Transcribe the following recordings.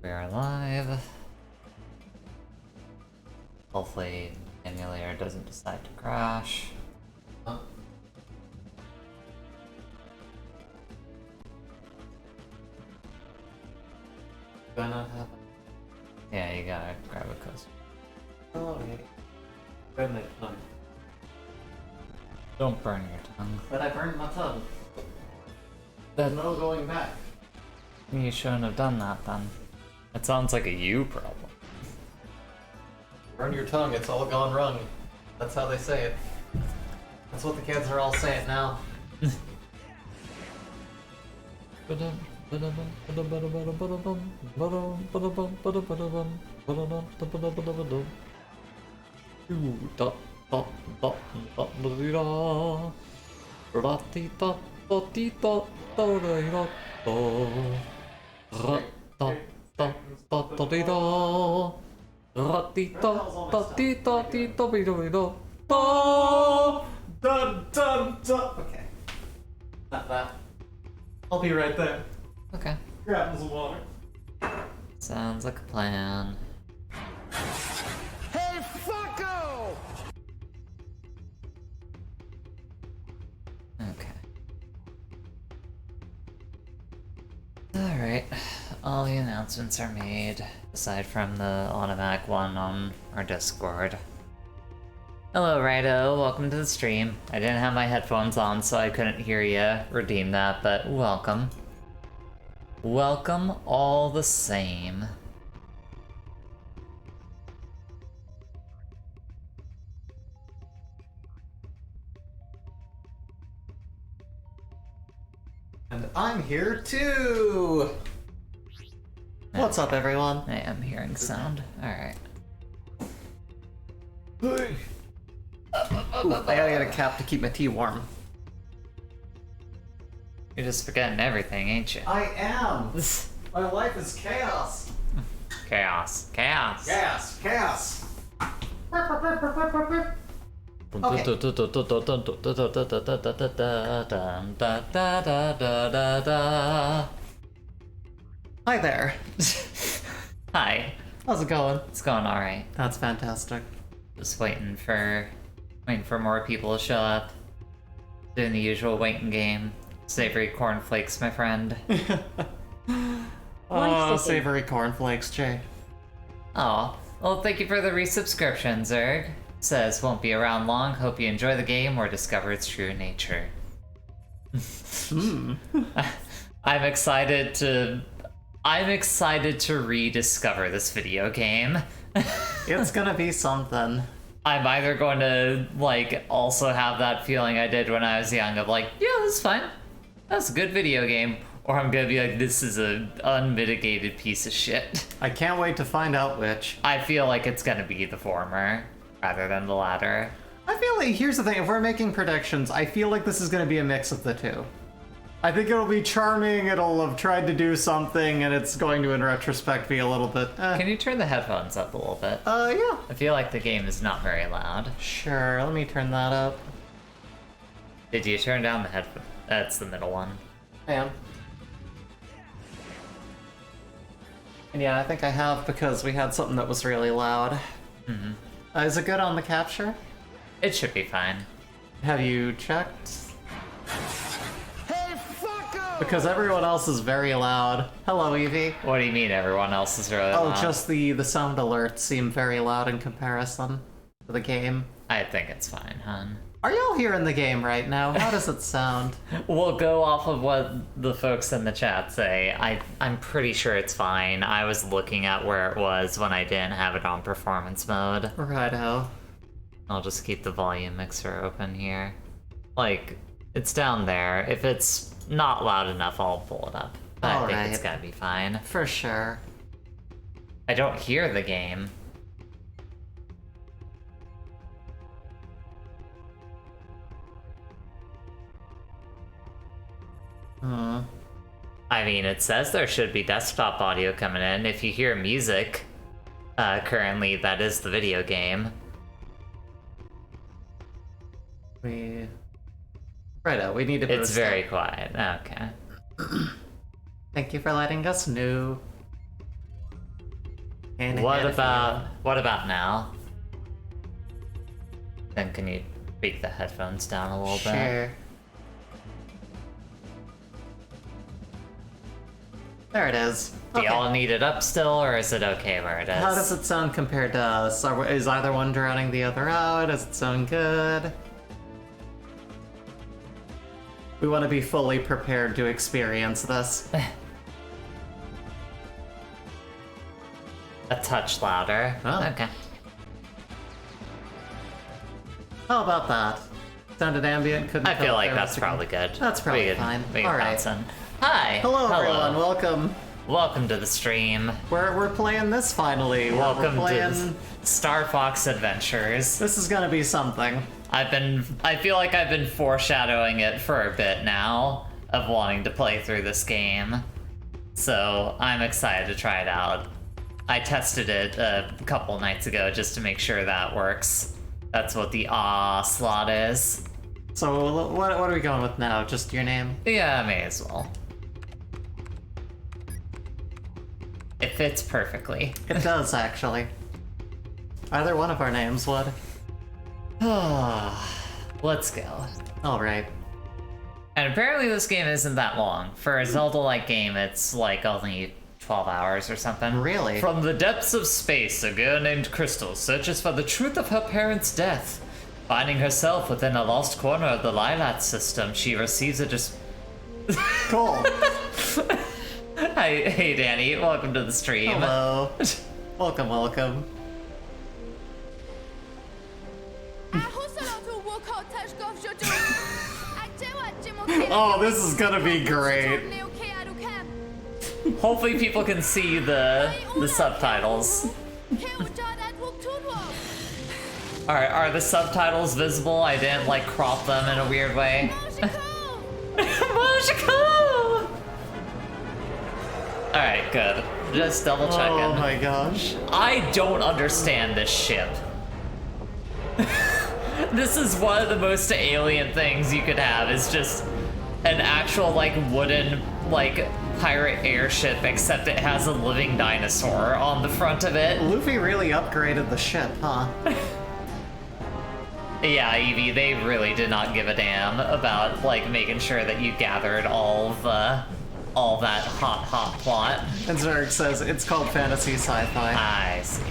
We are live. Hopefully, the emulator doesn't decide to crash. Oh. Do I not have it? Yeah, you gotta grab a coaster. Oh, okay. Burn my tongue. Don't burn your tongue. But I burned my tongue. There's no going back. You shouldn't have done that then. That sounds like a you problem. Burn your tongue, it's all gone wrong. That's how they say it. That's what the kids are all saying now. Okay. Not that. I'll be right there. Okay. Grabbing some water. Sounds like a plan. Hey, fucko! Okay. Alright. All the announcements are made, aside from the automatic one on our Discord. Hello, Rido. Welcome to the stream. I didn't have my headphones on, so I couldn't hear you redeem that, but welcome. Welcome all the same. And I'm here too! What's up, everyone? I am hearing sound. Alright. Ooh, I gotta get a cap to keep my tea warm. You're just forgetting everything, ain't you? I am! My life is chaos! Chaos. Chaos. Chaos! Chaos! Hi there. Hi. How's it going? It's going alright. That's fantastic. Just waiting for more people to show up. Doing the usual waiting game. Savory cornflakes, my friend. Oh, savory cornflakes, Jay. Oh, well, thank you for the resubscription, Zerg. Says won't be around long. Hope you enjoy the game or discover its true nature. I'm excited to rediscover this video game. It's gonna be something. I'm either going to, like, also have that feeling I did when I was young of, like, yeah, this is fine. That's a good video game. Or I'm gonna be like, this is an unmitigated piece of shit. I can't wait to find out which. I feel like it's gonna be the former, rather than the latter. I feel like, here's the thing, if we're making predictions, I feel like this is gonna be a mix of the two. I think it'll be charming, it'll have tried to do something, and it's going to, in retrospect, be a little bit, Can you turn the headphones up a little bit? Yeah. I feel like the game is not very loud. Sure, let me turn that up. Did you turn down the headphone? That's the middle one. I am. And yeah, I think I have, because we had something that was really loud. Mm-hmm. Is it good on the capture? It should be fine. Have you checked? Hey, fucko! Because everyone else is very loud. Hello, Evie. What do you mean everyone else is really loud? Oh, just the sound alerts seem very loud in comparison to the game. I think it's fine, hon. Are y'all hearing the game right now? How does it sound? We'll go off of what the folks in the chat say. I'm pretty sure it's fine. I was looking at where it was when I didn't have it on performance mode. Righto. I'll just keep the volume mixer open here. Like, it's down there. If it's not loud enough, I'll pull it up. But I think it's gotta be fine. For sure. I don't hear the game. I mean, it says there should be desktop audio coming in. If you hear music, currently that is the video game. Righto, we need to boost It's very quiet. Okay. Thank you for letting us know. What about now? Then can you tweak the headphones down a little bit? Sure. There it is. Do y'all need it up still, or is it okay where it is? How does it sound compared to us? Is either one drowning the other out? Does it sound good? We want to be fully prepared to experience this. A touch louder. Oh. Okay. How about that? Sounded ambient, couldn't I feel tell like if there that's was a- probably good. That's probably We could- fine. we could All right. bounce in. Hi. Hello, everyone. Welcome. Welcome to the stream. We're playing this finally. Welcome we're playing... to Star Fox Adventures. This is gonna be something. I feel like I've been foreshadowing it for a bit now of wanting to play through this game. So I'm excited to try it out. I tested it a couple nights ago just to make sure that works. That's what the slot is. So what are we going with now? Just your name? Yeah, may as well. It fits perfectly. It does, actually. Either one of our names would. Let's go. Alright. And apparently this game isn't that long. For a Zelda-like game, it's like only 12 hours or something. Really? From the depths of space, a girl named Crystal searches for the truth of her parents' death. Finding herself within a lost corner of the Lilat system, she receives a Cool. Hey Danny, welcome to the stream. Hello. Welcome, welcome. Oh, this is gonna be great. Hopefully people can see the subtitles. Are the subtitles visible? I didn't like crop them in a weird way. Alright, good. Just double checking. Oh my gosh. I don't understand this ship. This is one of the most alien things you could have, is just an actual, like, wooden, like, pirate airship, except it has a living dinosaur on the front of it. Luffy really upgraded the ship, huh? Yeah, Evie, they really did not give a damn about, like, making sure that you gathered all that hot plot. And Zerg says it's called fantasy sci-fi. I see.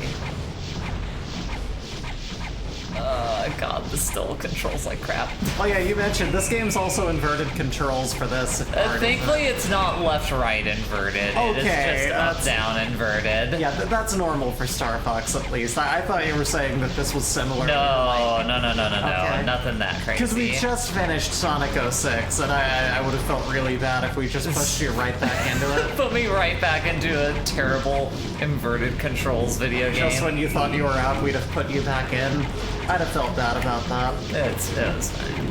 God, this still controls like crap. Oh yeah, you mentioned this game's also inverted controls for this. Thankfully, it's not left-right inverted. Okay, it is just that's- up-down inverted. Yeah, that's normal for Star Fox at least. I thought you were saying that this was similar. No, to, no, Okay. nothing that crazy. Because we just finished Sonic 06, and I would have felt really bad if we just pushed you right back into it. Put me right back into a terrible inverted controls video game. Just when you thought you were out, we'd have put you back in. I'd have felt bad about that. It was fine.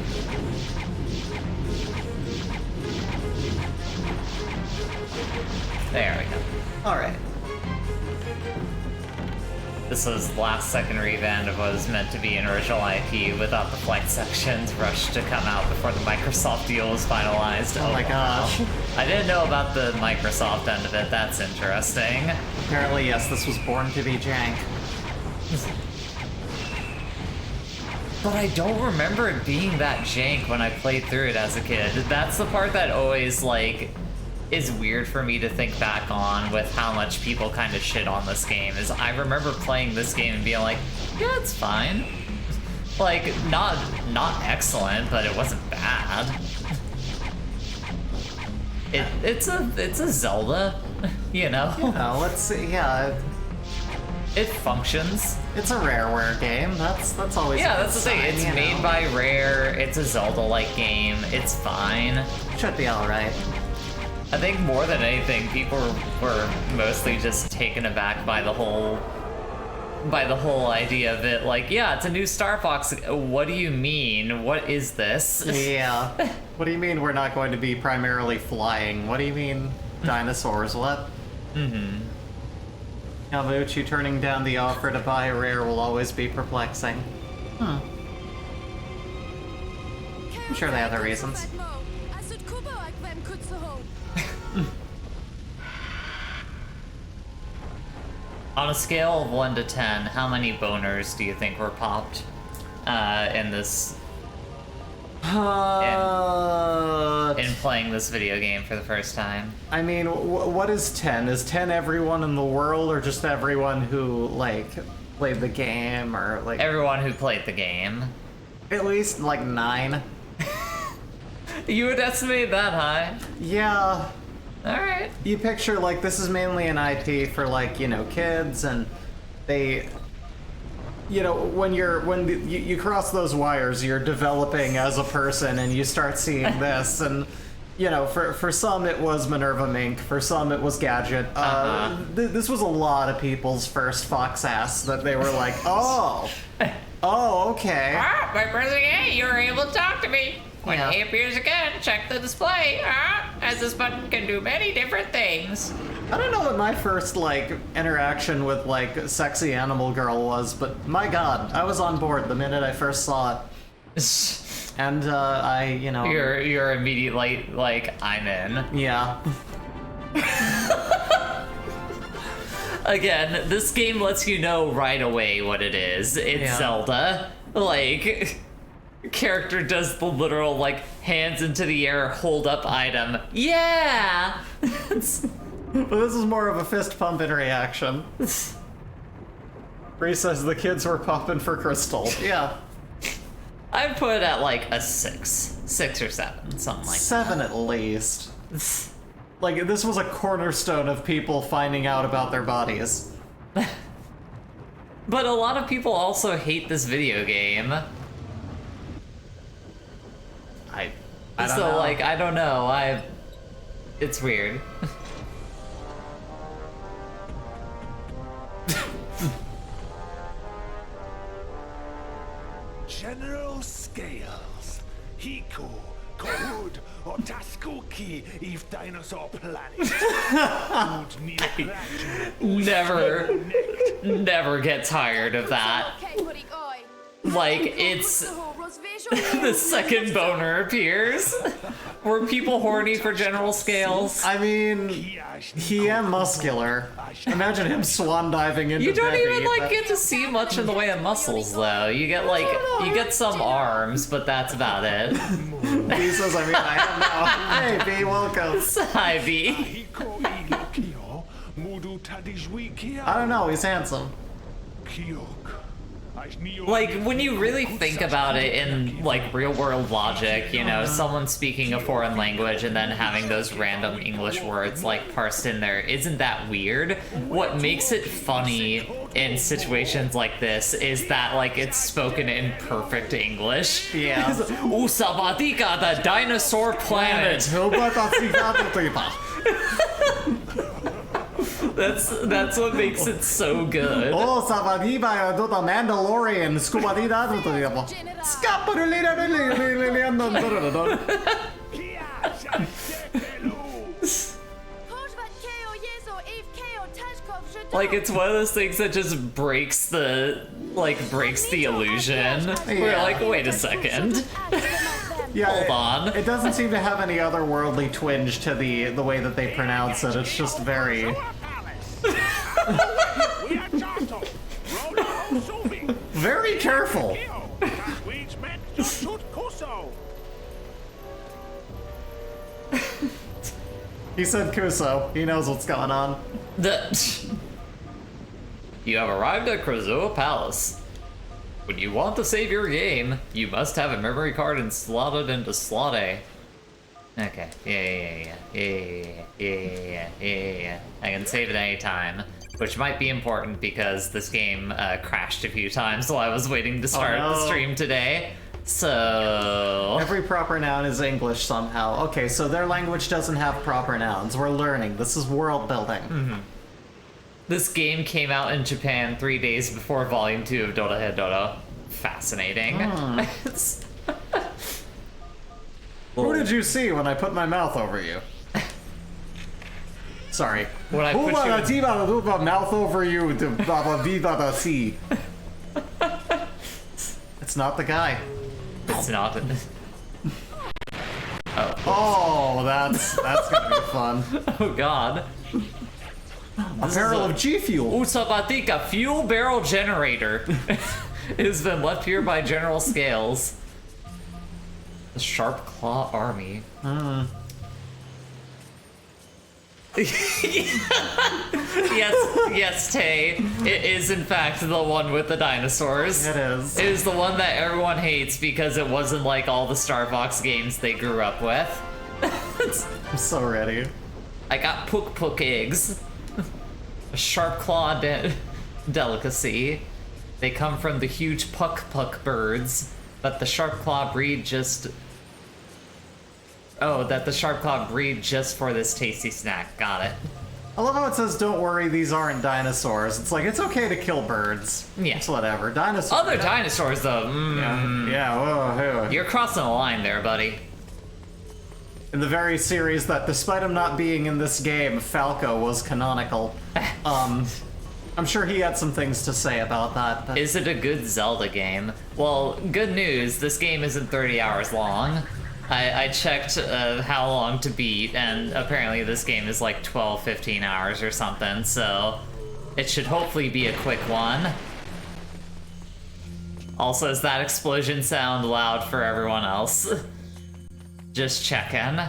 There we go. Alright. This was last second revamp of what was meant to be an original IP without the flight sections rushed to come out before the Microsoft deal was finalized. Oh my gosh. I didn't know about the Microsoft end of it. That's interesting. Apparently, yes, this was born to be jank. But I don't remember it being that jank when I played through it as a kid. That's the part that always, like, is weird for me to think back on with how much people kind of shit on this game, is I remember playing this game and being like, yeah, it's fine. Like, not excellent, but it wasn't bad. It's a Zelda, you know? Oh, let's see, yeah. It functions. It's a Rareware game. That's always Yeah, a good that's the thing. sign, It's you made know. by Rare. It's a Zelda-like game. It's fine. Should be alright. I think more than anything, people were mostly just taken aback by the whole idea of it. Like, yeah, it's a new Star Fox. What do you mean? What is this? Yeah. What do you mean we're not going to be primarily flying? What do you mean dinosaurs? What? Mm-hmm. Yamaguchi turning down the offer to buy a Rare will always be perplexing. I'm sure they have their reasons. on a scale of 1 to 10, how many boners do you think were popped in this in playing this video game for the first time? I mean, what is 10? Is 10 everyone in the world, or just everyone who, like, played the game, or, like... Everyone who played the game. At least, like, 9. You would estimate that high? Yeah. Alright. You picture, like, this is mainly an IP for, like, you know, kids, and they... You know, when you cross those wires, you're developing as a person, and you start seeing this, and... You know, for some it was Minerva Mink, for some it was Gadget. This was a lot of people's first fox ass that they were like, oh, okay. Ah, by pressing A, you were able to talk to me. When he appears again, check the display. As this button can do many different things. I don't know what my first, like, interaction with, like, sexy animal girl was, but my god, I was on board the minute I first saw it. And, you know... You're immediately like, I'm in. Yeah. Again, this game lets you know right away what it is. It's Zelda. Like, character does the literal, like, hands into the air, hold up item. Yeah! But this is more of a fist pumping reaction. Bree says the kids were popping for Crystal. Yeah. I'd put it at like a 6 or 7, something like 7 at least. Like, this was a cornerstone of people finding out about their bodies. But a lot of people also hate this video game. I don't so know. like, I don't know, it's weird. General Scales, Hiku, Kohud, or Taskuki, Eve Dinosaur Planet. Never get tired of that. Like, it's the second boner appears. Were people horny for General Scales? I mean, he am muscular. Imagine him swan diving into You don't Debbie, even like but- get to see much in the way of muscles though. You get like you get some arms, but that's about it. B says, I mean, I don't know. Hey, B, welcome. Hi, B. I don't know, he's handsome. Like, when you really think about it in, like, real-world logic, you know, someone speaking a foreign language and then having those random English words, like, parsed in there, isn't that weird? What makes it funny in situations like this is that, like, it's spoken in perfect English. Yeah. Usabadika, the dinosaur planet! That's what makes it so good. Oh, Savadiba, the Mandalorian, Scubadida, Like, it's one of those things that just breaks the illusion. We're like, wait a second. Yeah, Hold on. It doesn't seem to have any otherworldly twinge to the way that they pronounce it. It's just very... very careful. He said Kuso. He knows what's going on. You have arrived at Krazoa Palace. When you want to save your game, you must have a memory card and slot it into slot A. Okay, yeah. I can save it any time, which might be important because this game crashed a few times while I was waiting to start the stream today. So... Every proper noun is English somehow. Okay, so their language doesn't have proper nouns. We're learning. This is world building. Mm-hmm. This game came out in Japan 3 days before Volume 2 of Dorohedoro. Fascinating. Who did you see when I put my mouth over you? Sorry. When I put you in... mouth over you to see. It's not the guy. It's not. Oh, that's gonna be fun. Oh god. A barrel of G Fuel. Usabatika fuel barrel generator. It has been left here by General Scales. The Sharp Claw Army. yes, Tay. It is in fact the one with the dinosaurs. It is. It is the one that everyone hates because it wasn't like all the Star Fox games they grew up with. I'm so ready. I got Pook eggs. A sharp claw delicacy. They come from the huge puck birds, but the sharp claw breed just... Oh, that the sharp claw breed just for this tasty snack. Got it. I love how it says, don't worry, these aren't dinosaurs. It's like, it's okay to kill birds. Yeah. It's whatever. Dinosaurs. Other dinosaurs, though. Yeah, whoa. You're crossing a line there, buddy. In the very series that, despite him not being in this game, Falco was canonical. I'm sure he had some things to say about that. But... Is it a good Zelda game? Well, good news, this game isn't 30 hours long. I checked how long to beat, and apparently this game is like 12, 15 hours or something, so it should hopefully be a quick one. Also, does that explosion sound loud for everyone else? Just checking.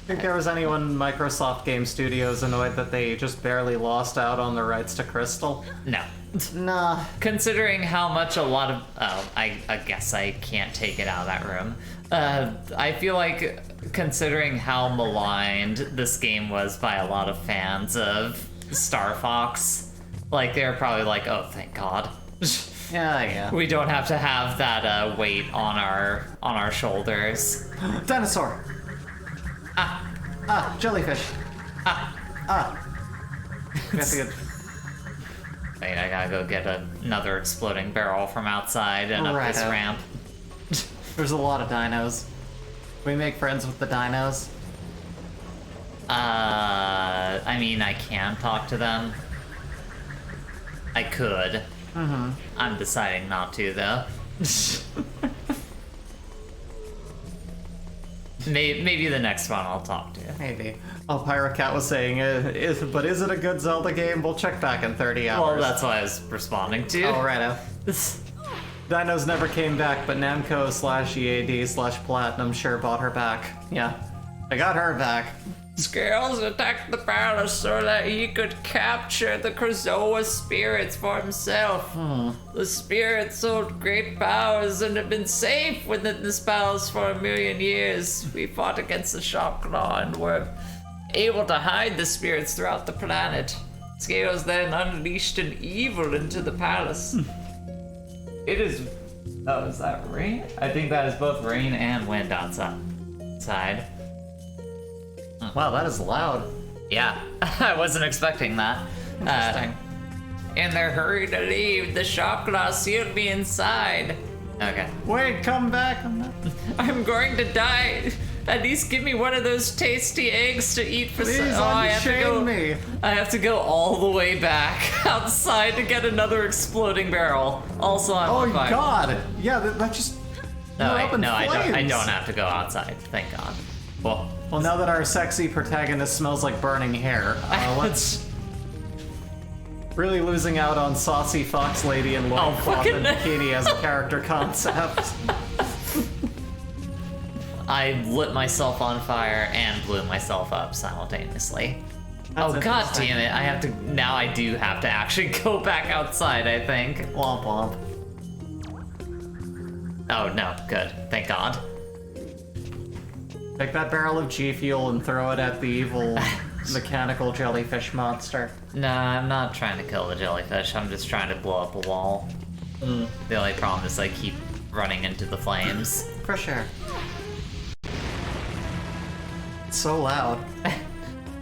Think there was anyone in Microsoft Game Studios annoyed that they just barely lost out on the rights to Crystal? No. Nah. Considering how much a lot of... Oh, I guess I can't take it out of that room. I feel like, considering how maligned this game was by a lot of fans of Star Fox, like, they're probably like, oh, thank God. Yeah. We don't have to have that weight on our shoulders. Dinosaur! Jellyfish! We have to get... Wait, I gotta go get another exploding barrel from outside and up this ramp. There's a lot of dinos. Can we make friends with the dinos? I mean, I can talk to them. I could. I'm deciding not to, though. Maybe the next one I'll talk to. Maybe. Oh, Pirate Cat was saying, but is it a good Zelda game? We'll check back in 30 hours. Well, that's what I was responding to. Oh, righto. Dinos never came back, but Namco /EAD /Platinum sure bought her back. Yeah, I got her back. Scales attacked the palace so that he could capture the Krazoa spirits for himself. The spirits hold great powers and have been safe within this palace for 1,000,000 years. We fought against the Sharpclaw and were able to hide the spirits throughout the planet. Scales then unleashed an evil into the palace. It is... Oh, is that rain? I think that is both rain and wind outside. Wow, that is loud. Yeah, I wasn't expecting that. Interesting. In their hurry to leave, the Sharpclaw sealed me inside. Okay. Wait, come back. I'm going to die. At least give me one of those tasty eggs to eat for Please I have to go all the way back outside to get another exploding barrel. Also, I'm on fire. God! Yeah, that just... I don't have to go outside. Thank God. Well, now that our sexy protagonist smells like burning hair, let's... Really losing out on saucy fox lady and loincloth and bikini as a character concept. I lit myself on fire and blew myself up simultaneously. That's God damn it, now I do have to actually go back outside, I think. Womp womp. Oh no, good, thank God. Take that barrel of G Fuel and throw it at the evil mechanical jellyfish monster. Nah, I'm not trying to kill the jellyfish, I'm just trying to blow up a wall. The only problem is I keep running into the flames. For sure. It's so loud.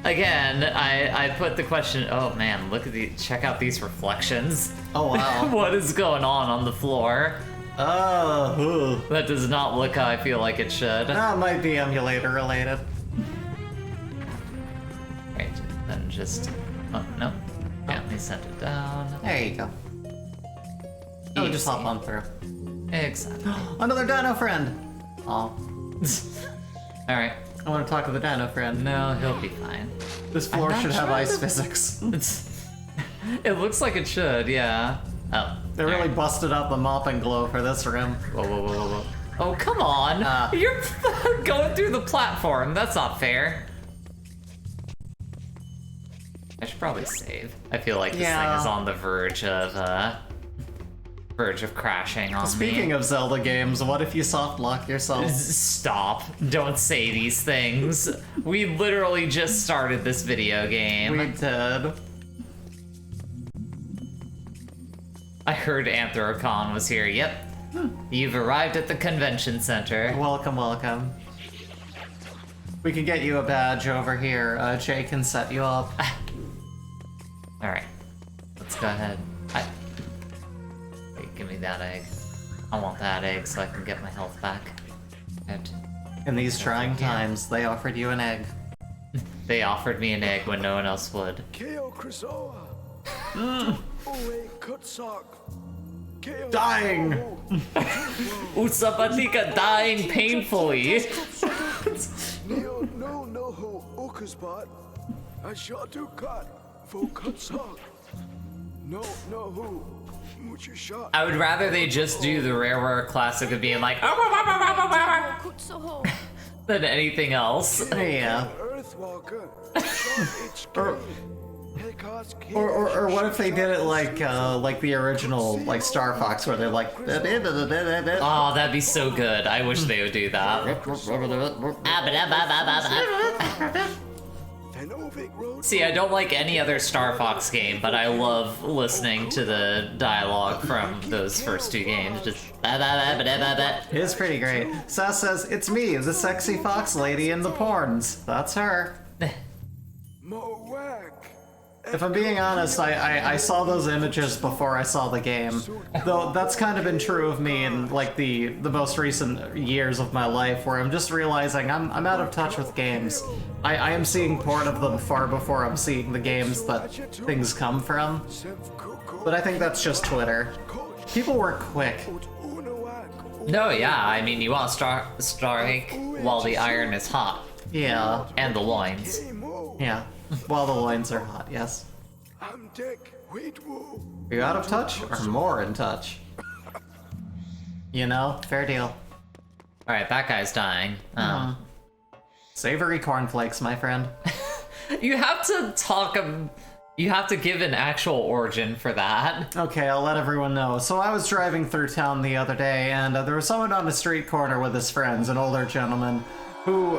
Again, I put the question, oh man, check out these reflections. Oh wow. What is going on the floor? Oh, That does not look how I feel like it should. that might be emulator related. Right, then just... Oh, no. Yeah, let me send it down. There you go. Oh, just hop on through. Exactly. Another dino friend! Oh. Alright. I want to talk to the dino friend. No, he'll be fine. This floor not should have trying ice to- physics. It looks like it should, yeah. Oh. They really alright. busted out the mopping glow for this room. Whoa. Oh, come on! You're going through the platform. That's not fair. I should probably save. I feel like this thing is on the verge of crashing on me. Speaking of Zelda games, what if you soft lock yourself? Stop. Don't say these things. We literally just started this video game. We did. I heard Eoghan was here. Yep. You've arrived at the convention center. Welcome, welcome. We can get you a badge over here. Jay can set you up. Alright. Let's go ahead. Wait, give me that egg. I want that egg so I can get my health back. In these trying times, they offered you an egg. They offered me an egg when no one else would. Keo Krisoa. Oe Kutsak. Keo Dying! Utsapatika dying painfully. Neo no ho Okaspat. I shot to cut for Kutsak. No who. Mucha shot. I would rather they just do the Rareware classic of being like than anything else. Yeah. Earthwalker. Shot HK. Or what if they did it like the original, like Star Fox, where they're like... Oh, that'd be so good. I wish they would do that. See, I don't like any other Star Fox game, but I love listening to the dialogue from those first two games. Just It's pretty great. Sass says, "It's me, the sexy fox lady in the porns." That's her. If I'm being honest, I saw those images before I saw the game. Though that's kind of been true of me in like the most recent years of my life, where I'm just realizing I'm out of touch with games. I am seeing porn of them far before I'm seeing the games that things come from. But I think that's just Twitter. People work quick. no, yeah. I mean, you want to strike while the iron is hot, Yeah. and the loins. Yeah. While the loins are hot, yes. I'm Dick. Wait, whoa. Are you out of touch or more in touch? You know, fair deal. All right, that guy's dying. Savory cornflakes, my friend. You have to talk. You have to give an actual origin for that. Okay, I'll let everyone know. So I was driving through town the other day, and there was someone on the street corner with his friends, an older gentleman, who,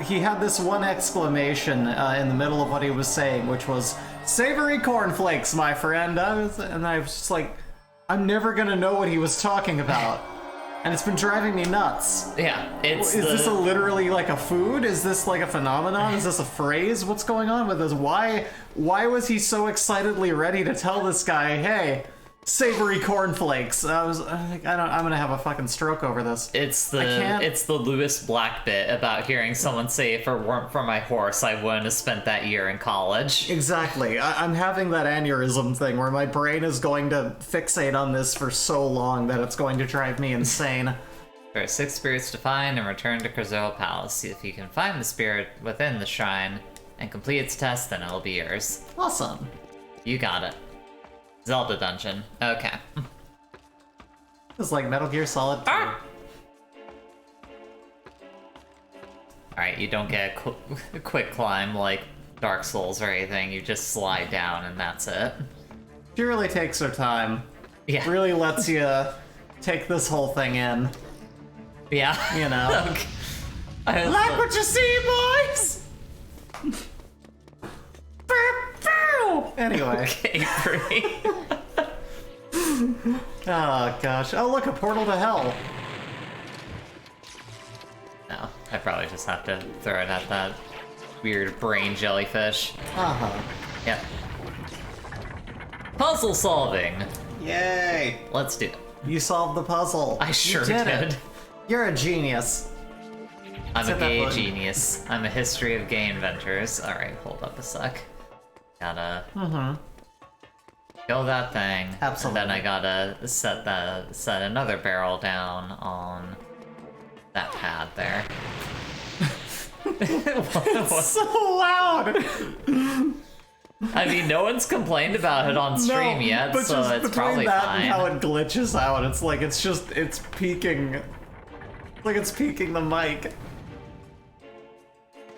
he had this one exclamation in the middle of what he was saying, which was, "Savory cornflakes, my friend." I was just like, I'm never gonna know what he was talking about. And it's been driving me nuts. Yeah, it's Is this literally like a food? Is this like a phenomenon? Is this a phrase? What's going on with this? Why was he so excitedly ready to tell this guy, "Hey, savory cornflakes"? I'm gonna have a fucking stroke over this. It's can't- the Lewis Black bit about hearing someone say, "If it weren't for my horse, I wouldn't have spent that year in college." Exactly. I'm having that aneurysm thing where my brain is going to fixate on this for so long that it's going to drive me insane. There are 6 spirits to find and return to Krazoa Palace. If you can find the spirit within the shrine and complete its test, then it'll be yours. Awesome. You got it. Zelda dungeon. Okay. It's like Metal Gear Solid 2. Alright, you don't get a quick climb like Dark Souls or anything. You just slide down and that's it. She really takes her time. Yeah. Really lets you take this whole thing in. Yeah. You know. Okay. I was Like what you see, boys? Anyway. Okay, great. Oh gosh. Oh look, a portal to hell. No, I probably just have to throw it at that weird brain jellyfish. Uh-huh. Yep. Puzzle solving. Yay! Let's do it. You solved the puzzle. I sure You did. did. You're a genius. I'm Hit a that gay button. genius. I'm a history of gay inventors. Alright, hold up a sec. Gotta kill that thing. Absolutely. And then I gotta set another barrel down on that pad there. It's so loud! I mean, no one's complained about it on stream yet, but so just it's between probably that fine. and how it glitches out, it's like it's peaking. Like it's peaking the mic.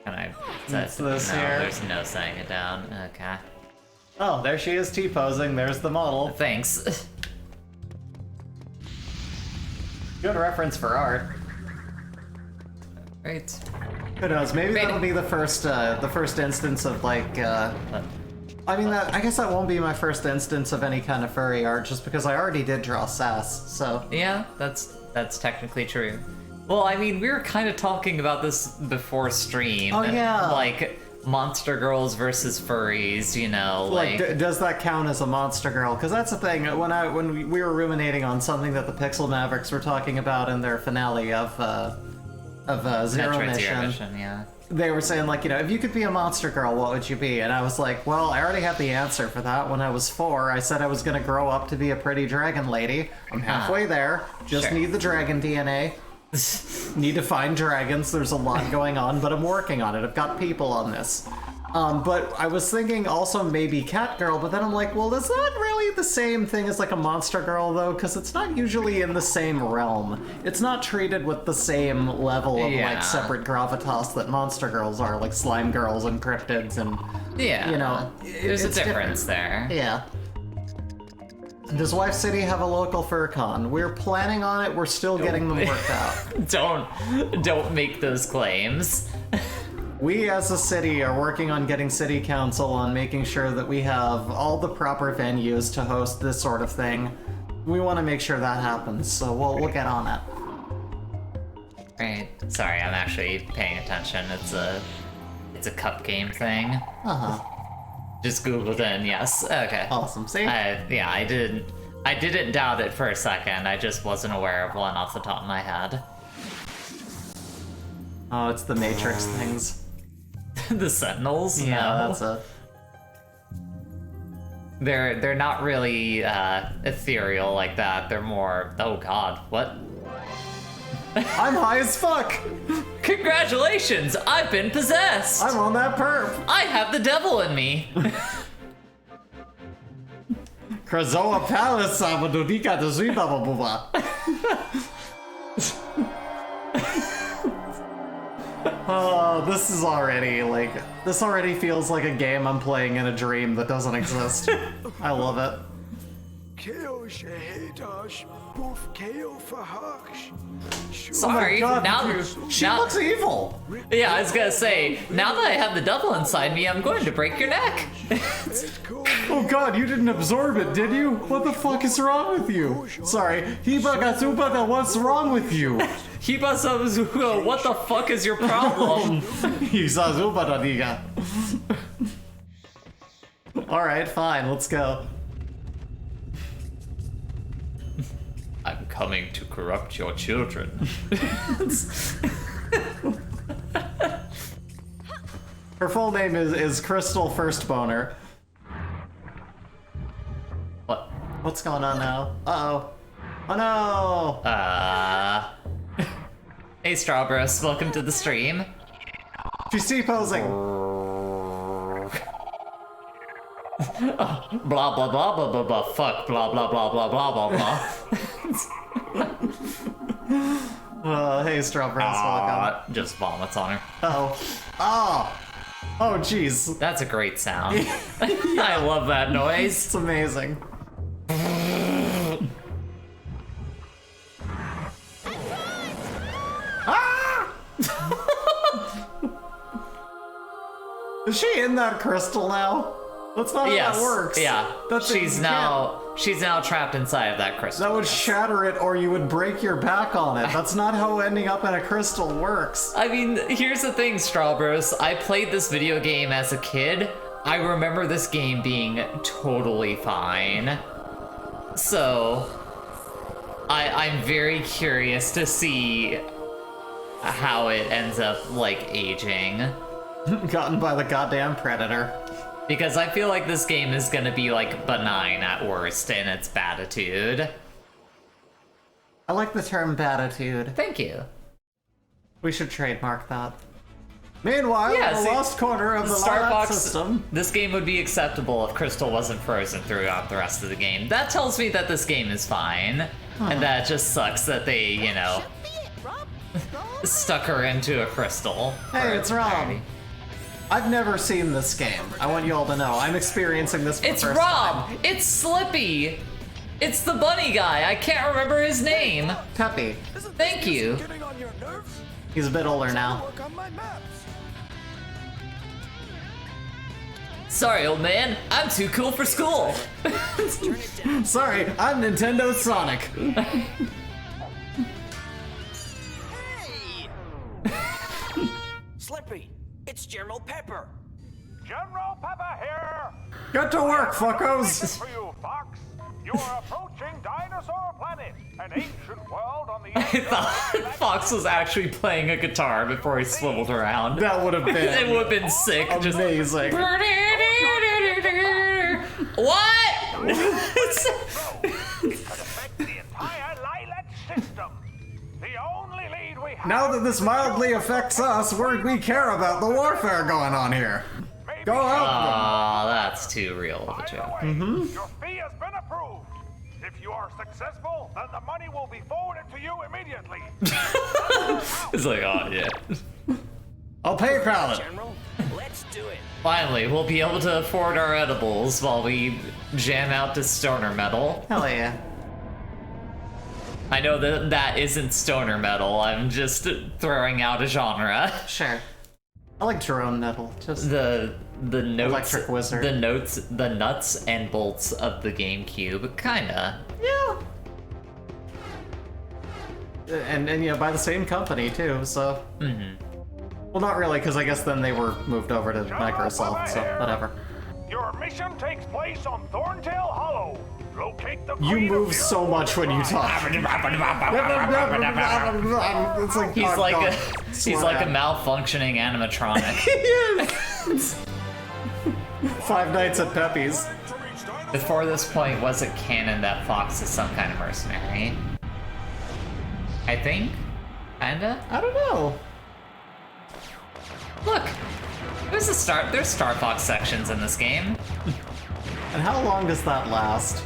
Can I What's set? this No, here? there's no setting it down. Okay. Oh, there she is T-posing. There's the model. Thanks. Good reference for art. Right. Who knows? Maybe Maybe. that'll be the first instance of like. I mean, I guess that won't be my first instance of any kind of furry art, just because I already did draw Sass. So Yeah, that's technically true. Well, I mean, we were kind of talking about this before stream. Oh, yeah. Like monster girls versus furries, you know, like, like. does that count as a monster girl? Because that's the thing. When we were ruminating on something that the Pixel Mavericks were talking about in their finale of Zero Metroid Mission. Zero Mission, yeah. They were saying, like, you know, if you could be a monster girl, what would you be? And I was like, well, I already have the answer for that. When I was 4, I said I was going to grow up to be a pretty dragon lady. I'm halfway there. Just Sure. need the dragon DNA. Need to find dragons. There's a lot going on, but I'm working on it. I've got people on this. But I was thinking also maybe cat girl, but then I'm like, well, that's not really the same thing as like a monster girl, though, because it's not usually in the same realm. It's not treated with the same level of Yeah. like separate gravitas that monster girls are, like slime girls and cryptids and Yeah. you know, there's a it's difference different. there. Yeah. Does Wife City have a local FurCon? We're planning on it. We're still getting them worked out. Don't make those claims. We as a city are working on getting city council on making sure that we have all the proper venues to host this sort of thing. We want to make sure that happens, so we'll get on it. Right. Sorry, I'm actually paying attention. It's a cup game thing. Uh-huh. Just Googled it and yes. Okay. Awesome. See? I didn't doubt it for a second. I just wasn't aware of one off the top of my head. Oh, it's the Matrix things. The Sentinels? Yeah, No. that's it. They're not really ethereal like that. They're more. Oh God, what? I'm high as fuck! Congratulations! I've been possessed. I'm on that perp! I have the devil in me. Krazoa Palace, Abadudika de Zuibababuba. Oh, this is already, like, this already feels like a game I'm playing in a dream that doesn't exist. I love it. Keo Shahedash, Boof Keo Fahash. Sorry. God, now, she now, looks evil! yeah, I was gonna say. Now that I have the devil inside me, I'm going to break your neck. Oh god, you didn't absorb it, did you? What the fuck is wrong with you? Sorry, Hibagatsubata, what's wrong with you? Hibasazuka, what the fuck is your problem? Hibazubata diga. Alright, fine, let's go. I'm coming to corrupt your children. Her full name is Crystal Firstboner. What? What's going on now? Uh-oh. Oh no! Hey Strawbros, welcome to the stream. She's T-posing! Blah blah blah blah blah blah fuck blah blah blah blah blah blah blah. Hey, Strawberries, welcome. Just vomits on her. Oh, jeez. That's a great sound. I love that noise. It's amazing. Ah! Is she in that crystal now? That's not how that works. Yeah. She's now trapped inside of that crystal. That would shatter it, or you would break your back on it. That's not how ending up in a crystal works. I mean, here's the thing, Strawbros. I played this video game as a kid. I remember this game being totally fine. So, I'm very curious to see how it ends up, like, aging. Gotten by the goddamn predator. Because I feel like this game is gonna be, like, benign at worst in its batitude. I like the term batitude. Thank you. We should trademark that. Meanwhile, Yeah, in the see, lost corner of the Star Lilac Fox system. This game would be acceptable if Crystal wasn't frozen throughout the rest of the game. That tells me that this game is fine, and that it just sucks that they, you know, stuck her into a crystal. Hey, it's Rob. I've never seen this game. I want you all to know. I'm experiencing this for the It's first Rob! time. It's Slippy! It's the bunny guy. I can't remember his name. Peppy. Thank you. Getting on your nerves? He's a bit older now. Work on my maps. Sorry, old man. I'm too cool for school. Sorry, I'm Nintendo Sonic. Slippy, it's General Pepper. General Pepper here! Get to work, fuckos. For you, Fox. You are approaching Dinosaur Planet, an ancient world on the I edge of thought Fox was actually playing a guitar before he swiveled around. That would have It been would have been sick. Just amazing. What? affect the entire Lilac system. The only lead we have. Now that this mildly affects us, we care about the warfare going on here. Go out. Aw, that's too real of a joke. Your fee has been approved. If you are successful, then the money will be forwarded to you immediately. It's like, oh yeah. I'll PayPal it. General, let's do it. Finally, we'll be able to afford our edibles while we jam out to stoner metal. Hell yeah. I know that that isn't stoner metal. I'm just throwing out a genre. Sure. I like drone metal. Just The notes, Electric Wizard. the nuts and bolts of the GameCube, kinda. yeah. And you know, by the same company too. So. Well, not really, because I guess then they were moved over to Microsoft. So whatever. Your mission takes place on Thorntail Hollow. Locate the You Queen of move so Fury much when you talk. It's like He's oh, like God. he's like a malfunctioning animatronic. Yes. Five Nights at Pepe's. Before this point, was it canon that Fox is some kind of mercenary? I think, kinda. I don't know. Look, there's Star Fox sections in this game. And how long does that last?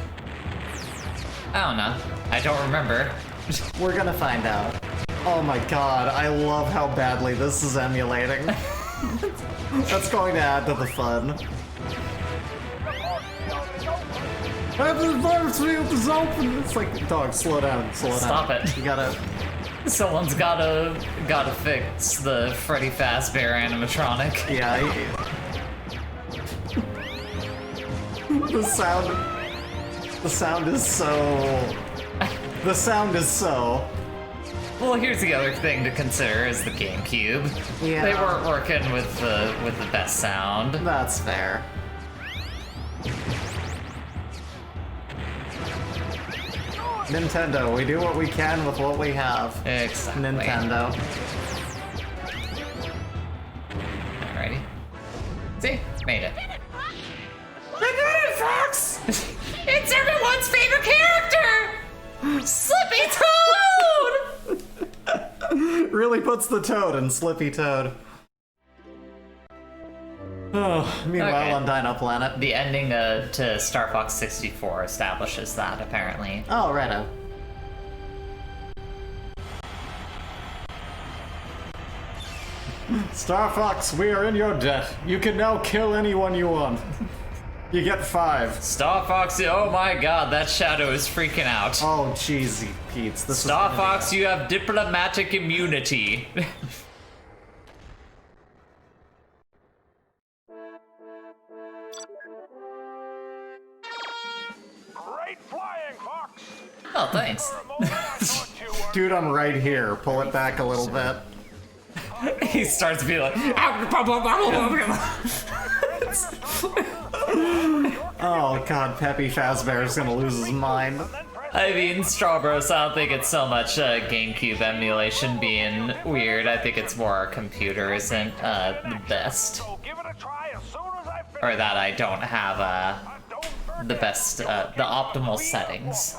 I don't know. I don't remember. We're gonna find out. Oh my God, I love how badly this is emulating. That's going to add to the fun. The force field is open. It's like, dog, slow down, slow down. Stop it. You gotta. Someone's gotta fix the Freddy Fazbear animatronic. Yeah. The sound is so. The sound is so. Well, here's the other thing to consider: is the GameCube. Yeah. They weren't working with the best sound. That's fair. Nintendo, we do what we can with what we have. Exactly. Nintendo. Alrighty. See, made it. I did it, Fox! It's everyone's favorite character! Slippy Toad! Really puts the toad in Slippy Toad. Oh, meanwhile Okay. on Dino Planet. The ending to Star Fox 64 establishes that, apparently. Oh, righto. Star Fox, we are in your debt. You can now kill anyone you want. You get 5. Star Fox, oh my god, that shadow is freaking out. Oh, cheesy Pete's. This Star is Fox, you have diplomatic immunity. Great flying, Fox! Oh, thanks. For a moment, I thought you were Dude, I'm right here. Pull it back a little bit. He starts to be like, Oh god, Peppy Fazbear's gonna lose his mind. I mean, Strawbros, I don't think it's so much GameCube emulation being weird. I think it's more our computer isn't the best. So give it a try as soon as I finish. Or that I don't have Don't forget the best, the optimal settings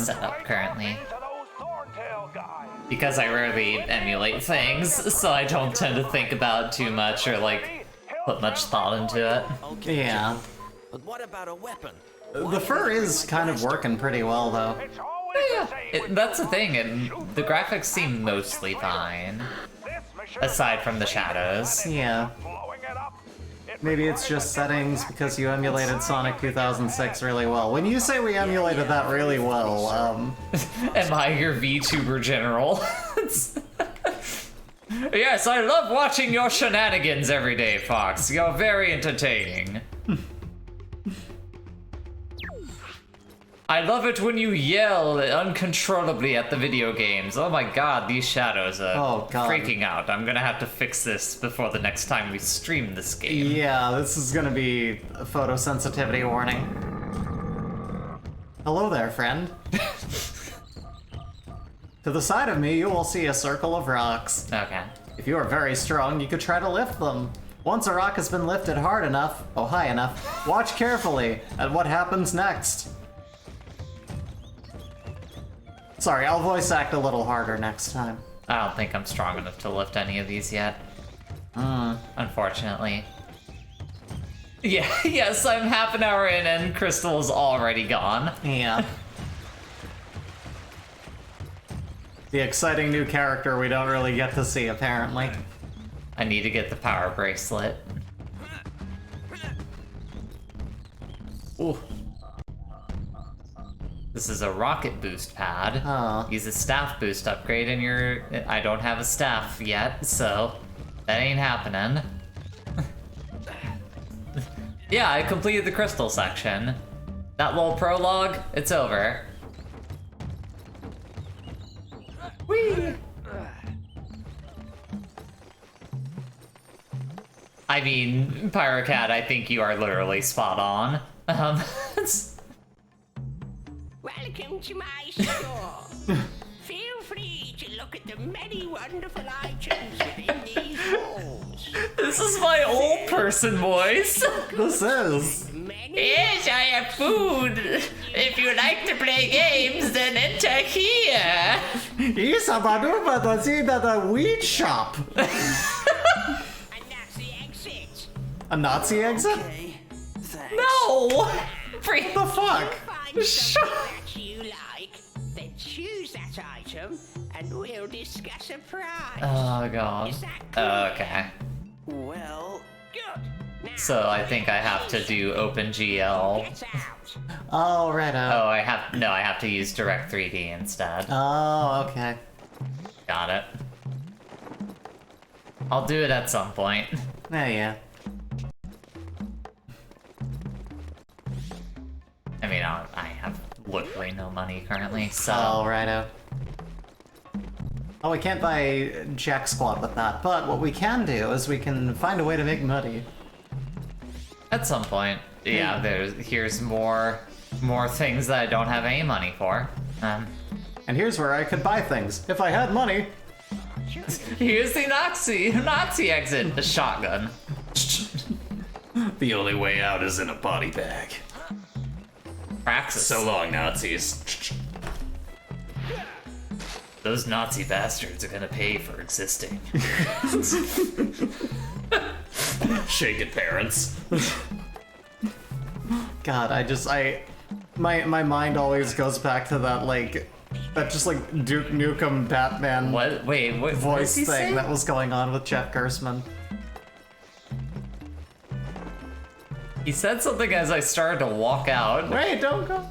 set up currently. to those Thorntail guys. Because I rarely emulate things, so I don't tend to think about too much or like put much thought into it. Okay, Yeah. but what about a weapon? The fur is kind of working pretty well, though. It's always the same with That's the thing, and the graphics seem mostly fine, this mission. aside from the shadows. Yeah. Blowing it up. It Maybe it's just settings because you emulated Sonic 2006 really well. When you say we emulated that really well, Am I your VTuber general? Yes, I love watching your shenanigans every day, Fox. You're very entertaining. I love it when you yell uncontrollably at the video games. Oh my god, these shadows are freaking out. I'm gonna have to fix this before the next time we stream this game. yeah, this is gonna be a photosensitivity warning. Hello there, friend. To the side of me, you will see a circle of rocks. Okay. If you are very strong, you could try to lift them. Once a rock has been lifted hard enough, high enough, watch carefully at what happens next. Sorry, I'll voice act a little harder next time. I don't think I'm strong enough to lift any of these yet. Unfortunately. Yeah, yes, I'm half an hour in and Crystal's already gone. Yeah. The exciting new character we don't really get to see, apparently. I need to get the power bracelet. Ooh. This is a rocket boost pad. Oh. Use a staff boost upgrade and I don't have a staff yet, so that ain't happening. Yeah, I completed the crystal section. That little prologue, it's over. Whee! I mean, Pyrocat, I think you are literally spot on. Welcome to my store. Feel free to look at the many wonderful items within these walls. This is my old person voice. This is. Many Yes, I have food. If you like to play games, then enter here. Yes, but I see that a weed shop. and that's the exit. A Nazi exit? Okay, thanks. No! Free What the fuck? Find something that you like, then choose that item, and we'll discuss a price. Oh god. Is that clear? Okay. Well, Good. Now, So I think I have to do OpenGL. get out. Oh, right. Oh, I have to use Direct 3D instead. Oh, okay. Got it. I'll do it at some point. Yeah. I mean, I have literally no money currently, so... Oh, righto. Oh, we can't buy Jack Squad with that, but what we can do is we can find a way to make money. At some point. Yeah, here's more things that I don't have any money for. And here's where I could buy things, if I had money. Here's the Nazi exit, the shotgun. The only way out is in a body bag. Praxis. So long, Nazis. Those Nazi bastards are gonna pay for existing. Shake it, parents. God, my mind always goes back to that just like Duke Nukem Batman What? Wait, what voice does he thing say? that was going on with Jeff Gersman. He said something as I started to walk out. Wait, don't go.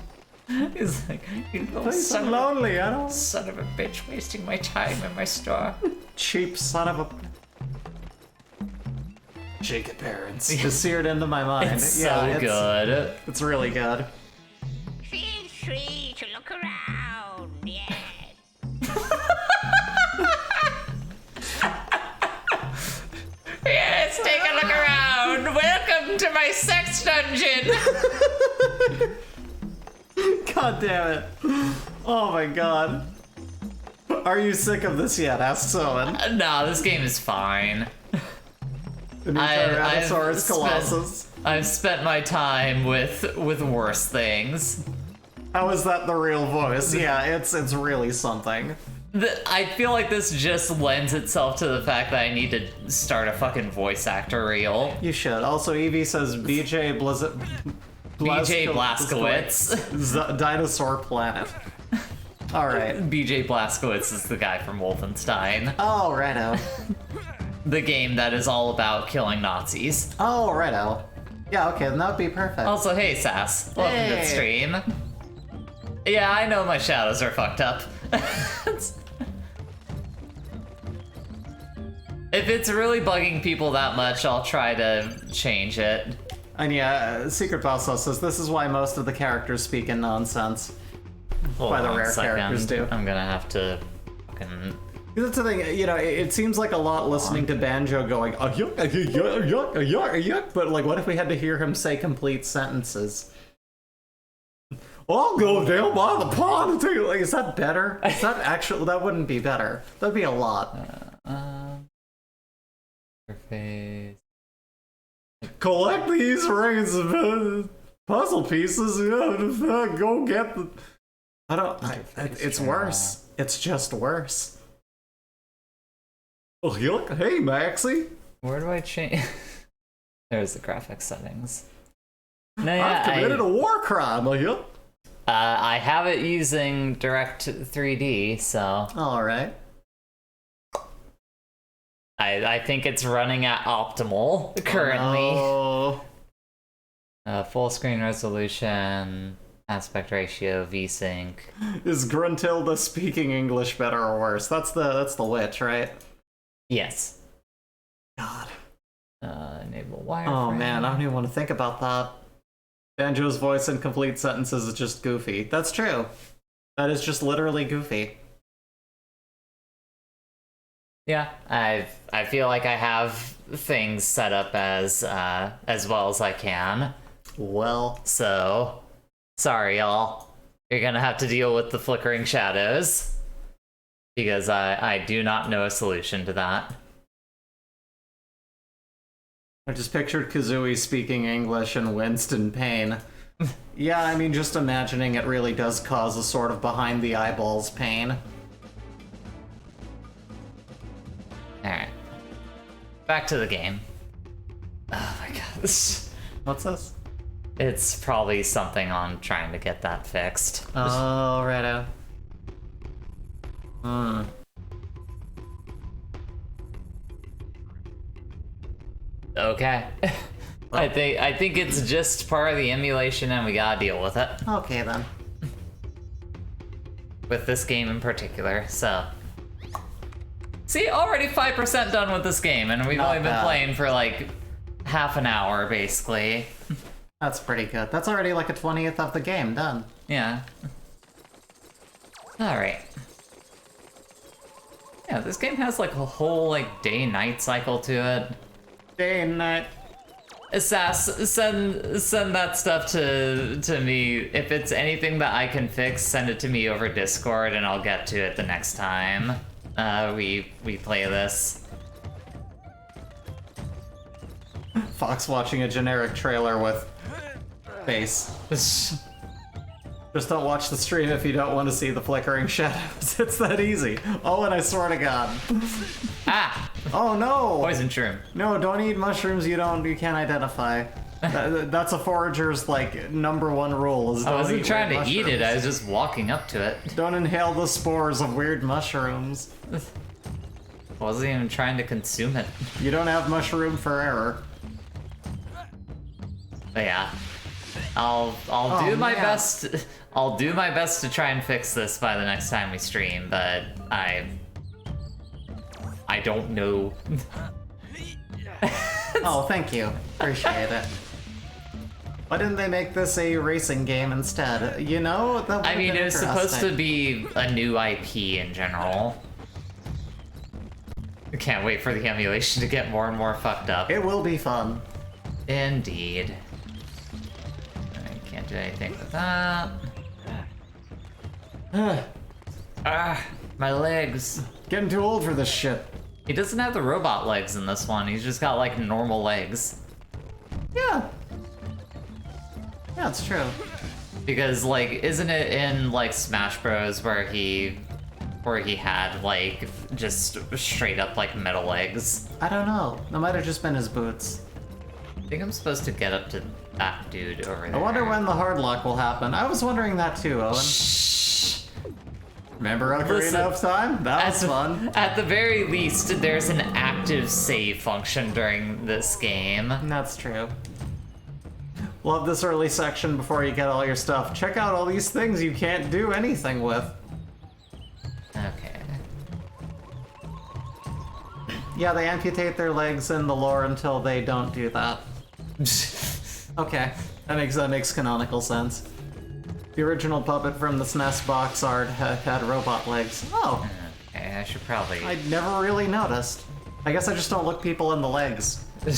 He's like, you little Please, I'm son lonely. I don't. son of a bitch wasting my time in my store. Cheap son of a. Shake it, parents. Just seared into my mind. It's so good. It's really good. Feel free to look around. Yeah. Yeah, let's take a look around. Welcome to my sex dungeon. God damn it. Oh my god. Are you sick of this yet? Asked Owen. No, this game is fine. The new I've Tyrannosaurus spent- Colossus. I've spent my time with worse things. How is that the real voice? Yeah, it's really something. I feel like this just lends itself to the fact that I need to start a fucking voice actor reel. You should. Also, Evie says BJ Blazkowicz. Dinosaur Planet. Alright. BJ Blazkowicz is the guy from Wolfenstein. Oh, righto. The game that is all about killing Nazis. Oh, righto. Yeah, okay, then that would be perfect. Also, hey, Sass. Welcome to the stream. Yeah, I know my shadows are fucked up. If it's really bugging people that much, I'll try to change it. And yeah, SecretbossSauce says this is why most of the characters speak in nonsense. Hold Why the on a rare second. characters do. I'm gonna have to fucking... That's the thing, you know, it seems like a lot listening to Banjo going, yuck, but like, what if we had to hear him say complete sentences? I'll go down by the pond and take it. Like, is that better? Is that actually, that wouldn't be better. That'd be a lot. Your face. Collect these rings of puzzle pieces, go get the... it's worse. It's just worse. Oh, yuck. Hey, Maxie. Where do I change? There's the graphics settings. No, I've committed a war crime, yuck. I have it using Direct 3D, so... Alright. I think it's running at optimal currently. Oh. Full screen resolution, aspect ratio, VSync. Is Gruntilda speaking English better or worse? That's the witch, right? Yes. God. Enable wireframe. Oh man, I don't even want to think about that. Banjo's voice in complete sentences is just goofy. That's true. That is just literally goofy. Yeah, I feel like I have things set up as well as I can. Well, so sorry y'all. You're gonna have to deal with the flickering shadows. Because I do not know a solution to that. I just pictured Kazooie speaking English and winced in pain. Yeah, I mean, just imagining it really does cause a sort of behind the eyeballs pain. Alright. Back to the game. Oh my god. What's this? It's probably something on trying to get that fixed. Oh, righto. Okay. I think it's just part of the emulation and we gotta deal with it. Okay then. With this game in particular, so. See, already 5% done with this game, and we've Not only been bad. playing for like half an hour, basically. That's pretty good. That's already like a 20th of the game done. Yeah. Alright. Yeah, this game has like a whole like day-night cycle to it. Day and night. Sass, send that stuff to me. If it's anything that I can fix, send it to me over Discord and I'll get to it the next time we play this. Fox watching a generic trailer with face. Just don't watch the stream if you don't want to see the flickering shadows. It's that easy. Oh, and I swear to God. Ah! Oh no! Poison shroom. No, don't eat mushrooms you can't identify. That's a forager's like '1 rule. Is I don't wasn't eat trying to weird eat it, I was mushrooms. just walking up to it. Don't inhale the spores of weird mushrooms. I wasn't even trying to consume it. You don't have mushroom for error. But yeah. I'll do my best. I'll do my best to try and fix this by the next time we stream, but I don't know. Oh, thank you. Appreciate it. Why didn't they make this a racing game instead? You know, that I mean, been it was supposed to interesting. be a new IP in general. I can't wait for the emulation to get more and more fucked up. It will be fun. Indeed. I can't do anything with that. My legs. Getting too old for this shit. He doesn't have the robot legs in this one. He's just got like normal legs. Yeah. Yeah, it's true. Because like, isn't it in like Smash Bros where he Or he had, like, just straight up, like, metal legs. I don't know. That might have just been his boots. I think I'm supposed to get up to that dude over there. I wonder when the hard lock will happen. I was wondering that too, Owen. Remember Ocarina of Time? That was fun. At the very least, there's an active save function during this game. That's true. Love this early section before you get all your stuff. Check out all these things you can't do anything with. Okay. Yeah, they amputate their legs in the lore until they don't do that. Okay, that makes canonical sense. The original puppet from the SNES box art had robot legs. Oh. Okay, I should probably... I never really noticed. I guess I just don't look people in the legs. I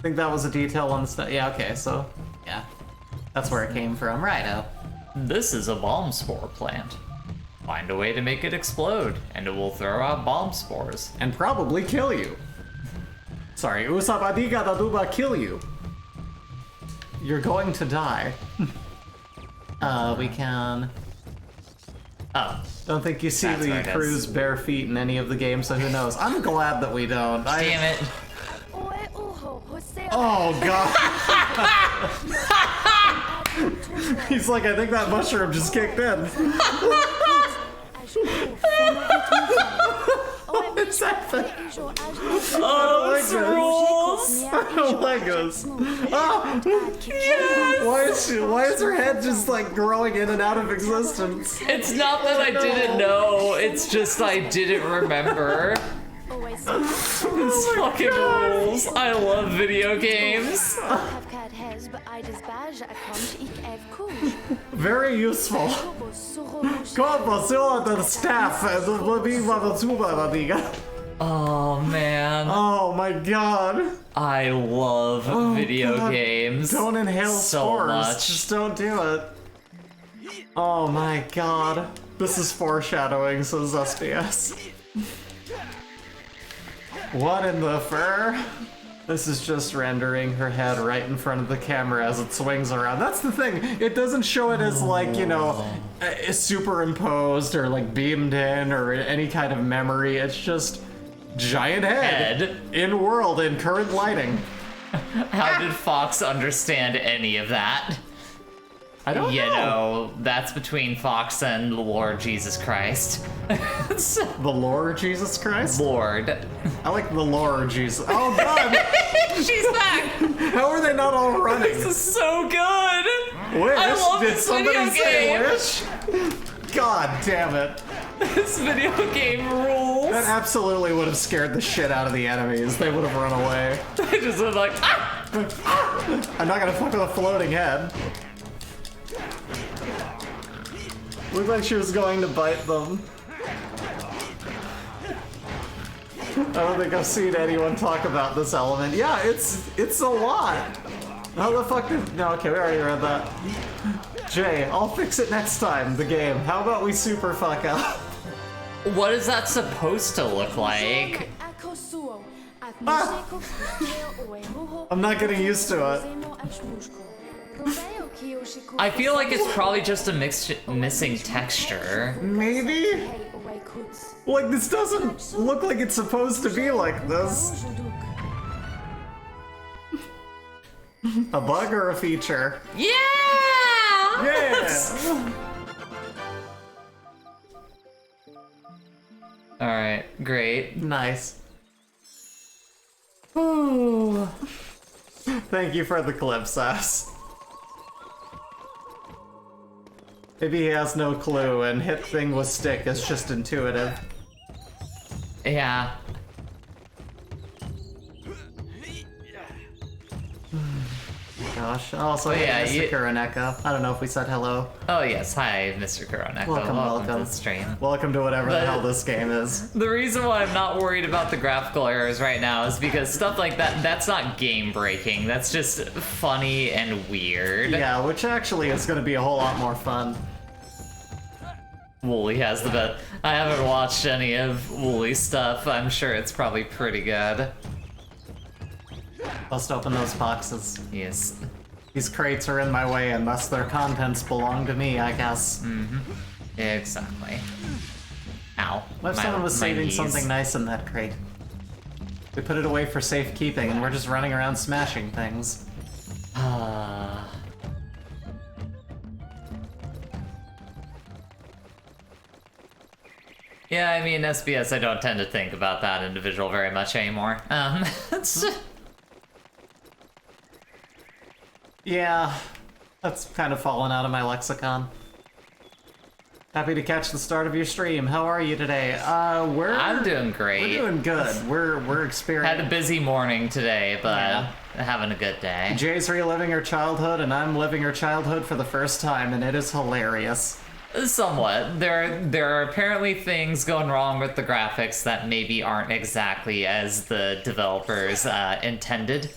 think that was a detail on the stuff. Yeah, okay, so, yeah. That's where it came from. Righto. This is a bomb spore plant. Find a way to make it explode, and it will throw out bomb spores. And probably kill you. Sorry, Usabadiga Daduba kill you. You're going to die. We can... Oh. Don't think you see the crew's bare feet in any of the games, so who knows. I'm glad that we don't. Damn it. Oh, God. He's like, I think that mushroom just kicked in. What's happening? Oh, this rules! I don't like this. Oh! Yes! Why is her head just like growing in and out of existence? It's not that I didn't know, it's just I didn't remember. This fucking rules. I love video games. Very useful. The staff. Oh man. Oh my god. I love video games. Don't inhale so spores. much. Just don't do it. Oh my god. This is foreshadowing, says SPS. What in the fur? This is just rendering her head right in front of the camera as it swings around. That's the thing. It doesn't show it as like, you know, superimposed or like beamed in or any kind of memory. It's just giant head. In world in current lighting. How did Fox understand any of that? I don't know. You know, that's between Fox and the Lord Jesus Christ. The Lord Jesus Christ? Lord. I like the Lord Jesus. Oh god! She's back! How are they not all running? This is so good! Wish? I love Did this somebody video say game! Wish? God damn it. This video game rules! That absolutely would have scared the shit out of the enemies. They would have run away. I just went like, ah! I'm not gonna fuck with a floating head. Looked like she was going to bite them. I don't think I've seen anyone talk about this element. Yeah, it's a lot. How the fuck did... No, okay, we already read that. Jay, I'll fix it next time, the game. How about we super fuck up? What is that supposed to look like? Ah! I'm not getting used to it. I feel like it's probably just a missing texture. Maybe? Like, this doesn't look like it's supposed to be like this. A bug or a feature? Yeah! Yeah! Alright, great. Nice. Ooh. Thank you for the clip, Sass. Maybe he has no clue and hit thing with stick is just intuitive. Yeah. Gosh. Also, yeah, Mr. Kuroneko. I don't know if we said hello. Oh yes, hi Mr. Kuroneko. Welcome. To the stream. Welcome to whatever the hell this game is. The reason why I'm not worried about the graphical errors right now is because stuff like that, that's not game breaking. That's just funny and weird. Yeah, which actually is going to be a whole lot more fun. Wooly has the best. I haven't watched any of Wooly's stuff. I'm sure it's probably pretty good. Must open those boxes. Yes. These crates are in my way and thus their contents belong to me, I guess. Mm-hmm. Exactly. Ow. What if My- someone was my saving knees. something nice in that crate? We put it away for safekeeping, and we're just running around smashing things. Yeah, I mean, SBS, I don't tend to think about that individual very much anymore. Yeah, that's kind of fallen out of my lexicon. Happy to catch the start of your stream. How are you today? I'm doing great. We're doing good. We're experiencing. Had a busy morning today, but having a good day. Jay's reliving her childhood, and I'm living her childhood for the first time, and it is hilarious. Somewhat. There are apparently things going wrong with the graphics that maybe aren't exactly as the developers intended,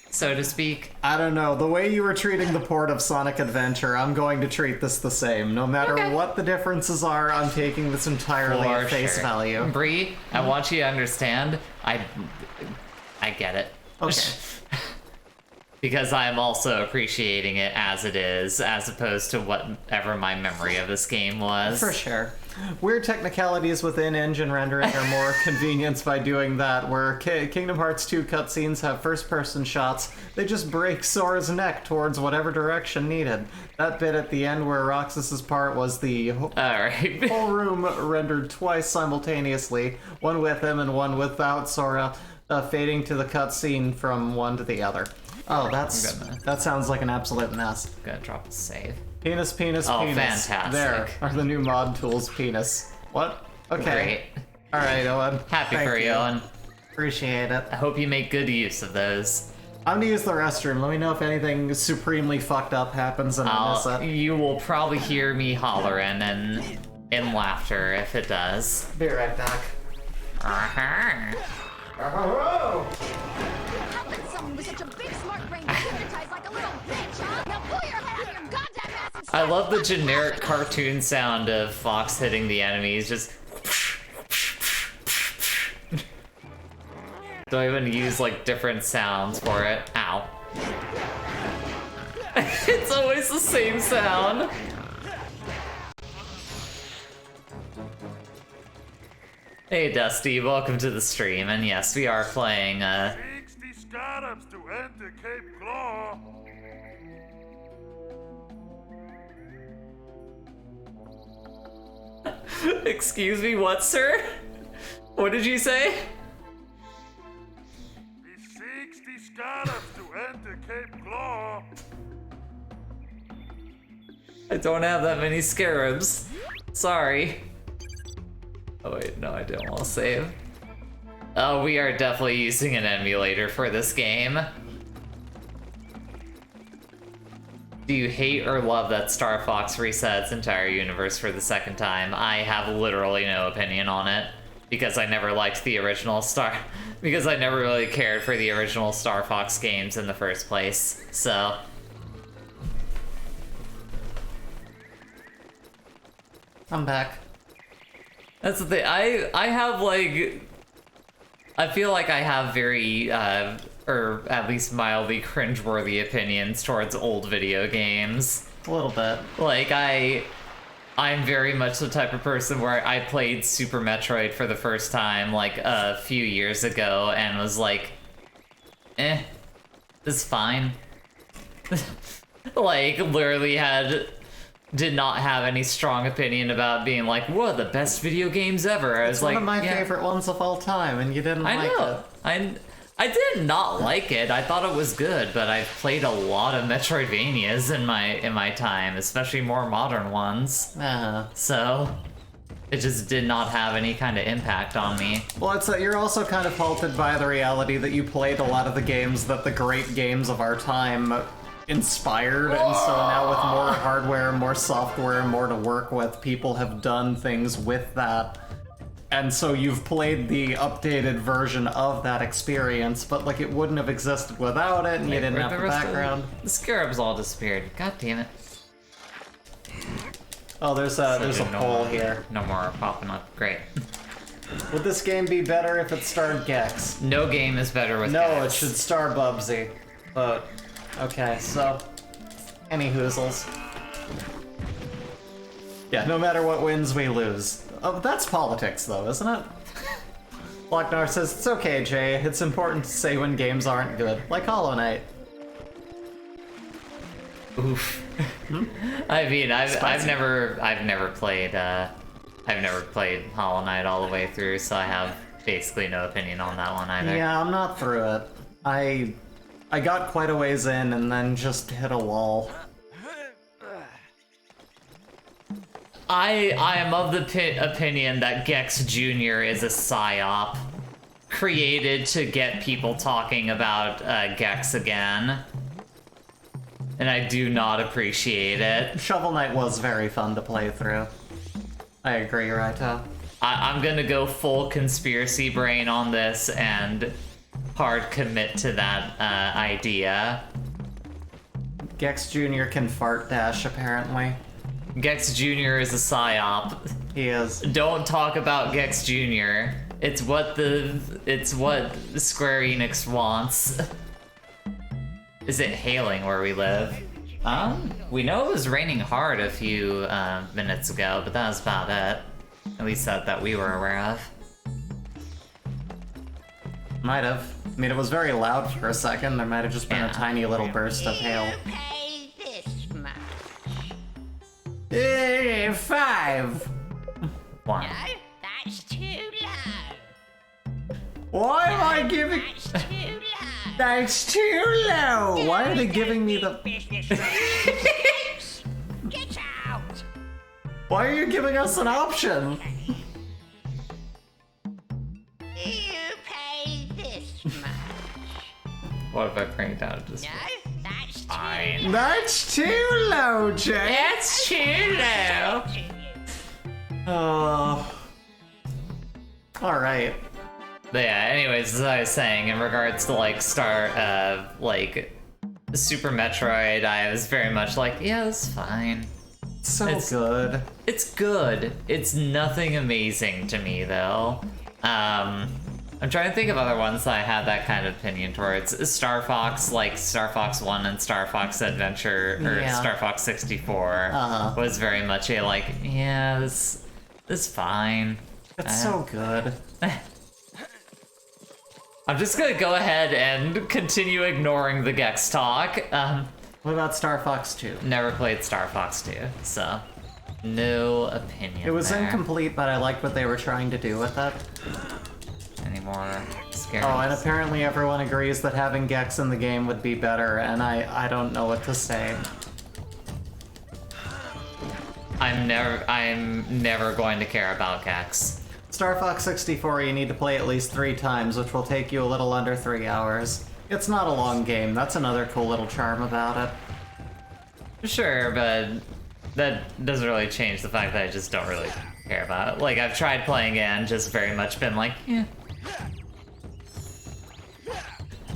so to speak. I don't know. The way you were treating the port of Sonic Adventure, I'm going to treat this the same. No matter what the differences are, I'm taking this entirely at face value. Bree, I want you to understand, I get it. Okay. Because I'm also appreciating it as it is, as opposed to whatever my memory of this game was. For sure. Weird technicalities within engine rendering are more convenienced by doing that, where Kingdom Hearts 2 cutscenes have first-person shots. They just break Sora's neck towards whatever direction needed. That bit at the end where Roxas's part was the Alright. whole room rendered twice simultaneously, one with him and one without Sora, fading to the cutscene from one to the other. Oh, that sounds like an absolute mess. I'm gonna drop a save. Penis, penis, Oh, penis. fantastic. There are the new mod tools, penis. What? Okay. Great. Alright, Owen. Happy Thank for you, Eoghan. Appreciate it. I hope you make good use of those. I'm gonna use the restroom. Let me know if anything supremely fucked up happens and I miss it. You will probably hear me hollering and in laughter if it does. Be right back. Uh-huh. Oh! How could someone with such a big smart brain be hypnotized like a little bitch, huh? Now pull your head out of your goddamn ass and I love the generic cartoon sound of Fox hitting the enemies, just... Don't even use, like, different sounds for it. Ow. It's always the same sound. Hey Dusty, welcome to the stream, and yes, we are playing, 60 scarabs to enter Cape Claw. Excuse me, what, sir? What did you say? The 60 scarabs to enter Cape Claw. I don't have that many scarabs. Sorry. Oh wait, no, I didn't want to save. Oh, we are definitely using an emulator for this game. Do you hate or love that Star Fox reset its entire universe for the second time? I have literally no opinion on it. Because I never liked the original because I never really cared for the original Star Fox games in the first place, so... I'm back. That's the thing. I have like, I feel like I have very or at least mildly cringeworthy opinions towards old video games. A little bit. Like I'm very much the type of person where I played Super Metroid for the first time like a few years ago and was like, this is fine. Like literally did not have any strong opinion about being like, whoa, the best video games ever. I was like, One of my favorite ones of all time, and you didn't like it. I did not like it. I thought it was good, but I've played a lot of Metroidvanias in my time, especially more modern ones. So it just did not have any kind of impact on me. Well, it's that you're also kind of halted by the reality that you played a lot of the games that the great games of our time inspired, and so now with more hardware, more software, more to work with, people have done things with that. And so you've played the updated version of that experience, but like it wouldn't have existed without it, and you didn't have the background. The scarabs all disappeared. God damn it. Oh, there's a poll here. No more popping up. Great. Would this game be better if it starred Gex? No game is better with No, Gex. it should star Bubsy. But, okay, so, any hoozles. Yeah, no matter what wins, we lose. Oh, that's politics, though, isn't it? Lochnar says, it's okay, Jay. It's important to say when games aren't good, like Hollow Knight. Oof. I mean, I've never played Hollow Knight all the way through, so I have basically no opinion on that one either. Yeah, I'm not through it. I got quite a ways in and then just hit a wall. I am of the opinion that Gex Jr. is a psyop created to get people talking about Gex again. And I do not appreciate it. Shovel Knight was very fun to play through. I agree, Raito. I'm gonna go full conspiracy brain on this and hard commit to that idea. Gex Jr. can fart dash, apparently. Gex Jr. is a psyop. He is. Don't talk about Gex Jr. It's what Square Enix wants. Is it hailing where we live? We know it was raining hard a few minutes ago, but that was about it. At least that we were aware of. Might have. I mean, it was very loud for a second. There might have just been a tiny little burst of hail. Pay this much. 5. One. No, that's too low. Why am I giving... That's too low. That's too low! Why are they giving me the... Get out. Why are you giving us an option? You pay this much. What if I bring it down just... No, that's too Fine. That's too low, Jay! That's too low! Oh... Alright. But yeah, anyways, as I was saying, in regards to like Super Metroid, I was very much like, yeah, it's fine. It's good. It's good. It's nothing amazing to me though. I'm trying to think of other ones that I had that kind of opinion towards. Star Fox, like Star Fox 1 and Star Fox Adventure, or Yeah. Star Fox 64, was very much a like, yeah, this is fine. It's so good. I'm just gonna go ahead and continue ignoring the Gex talk. What about Star Fox 2? Never played Star Fox 2, so no opinion. It was there. incomplete, but I liked what they were trying to do with it. Any more scary? Oh, and apparently everyone agrees that having Gex in the game would be better, and I don't know what to say. I'm never going to care about Gex. Star Fox 64 you need to play at least 3 times, which will take you a little under 3 hours. It's not a long game, that's another cool little charm about it. Sure, but that doesn't really change the fact that I just don't really care about it. Like, I've tried playing it and just very much been like, yeah.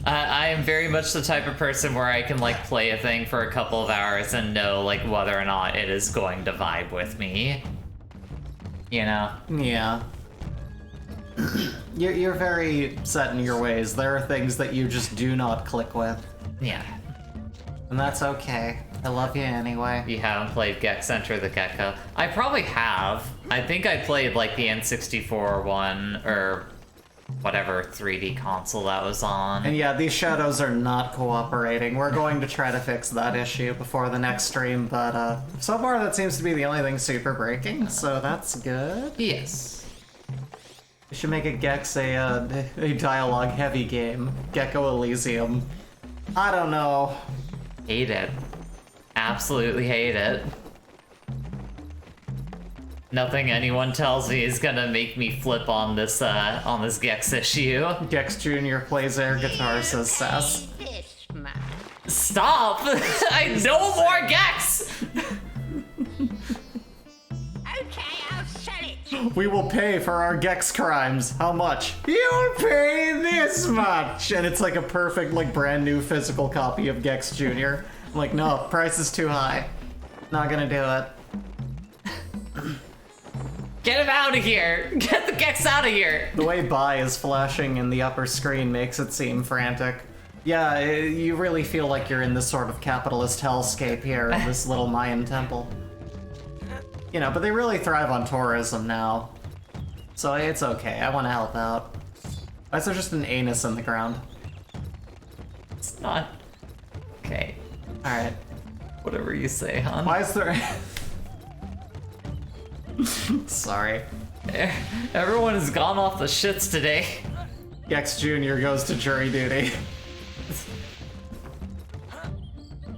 I am very much the type of person where I can, like, play a thing for a couple of hours and know, like, whether or not it is going to vibe with me. You know? Yeah. You're very set in your ways. There are things that you just do not click with. Yeah. And that's okay. I love you anyway. You haven't played Gex Enter the Gecko. I probably have. I think I played, like, the N64 one, or whatever 3D console that was on. And yeah, these shadows are not cooperating. We're going to try to fix that issue before the next stream, but so far that seems to be the only thing super breaking, so that's good. Yes. We should make a Gex a dialogue-heavy game. Gecko Elysium. I don't know. Hate it. Absolutely hate it. Nothing anyone tells me is gonna make me flip on this Gex issue. Gex Jr. plays air guitar, says Sass. This much. Stop! I no more Gex! Okay, I'll sell it. We will pay for our Gex crimes. How much? You'll pay this much! And it's like a perfect, like, brand new physical copy of Gex Jr. I'm like, no, price is too high. Not gonna do it. Get him out of here! Get the Gex out of here! The way buy is flashing in the upper screen makes it seem frantic. Yeah, you really feel like you're in this sort of capitalist hellscape here in this little Mayan temple. You know, but they really thrive on tourism now. So it's okay, I want to help out. Why is there just an anus in the ground? It's not... Okay. Alright. Whatever you say, hon. Why is there... Sorry. Everyone has gone off the shits today. Gex Jr. goes to jury duty.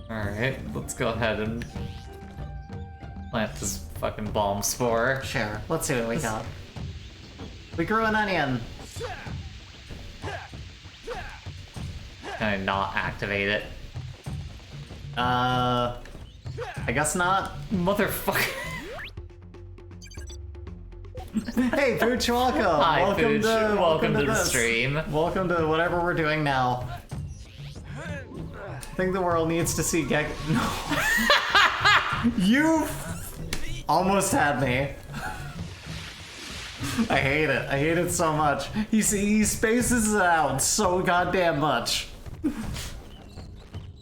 Alright, let's go ahead and plant this fucking bomb spore. Sure, let's see what we got. We grew an onion. Can I not activate it? I guess not. Motherfucker. Hey, Pooch, welcome. Hi, welcome Pooch. Welcome to the this. stream. Welcome to whatever we're doing now. I think the world needs to see Gex. No. You almost had me. I hate it. I hate it so much. He spaces it out so goddamn much.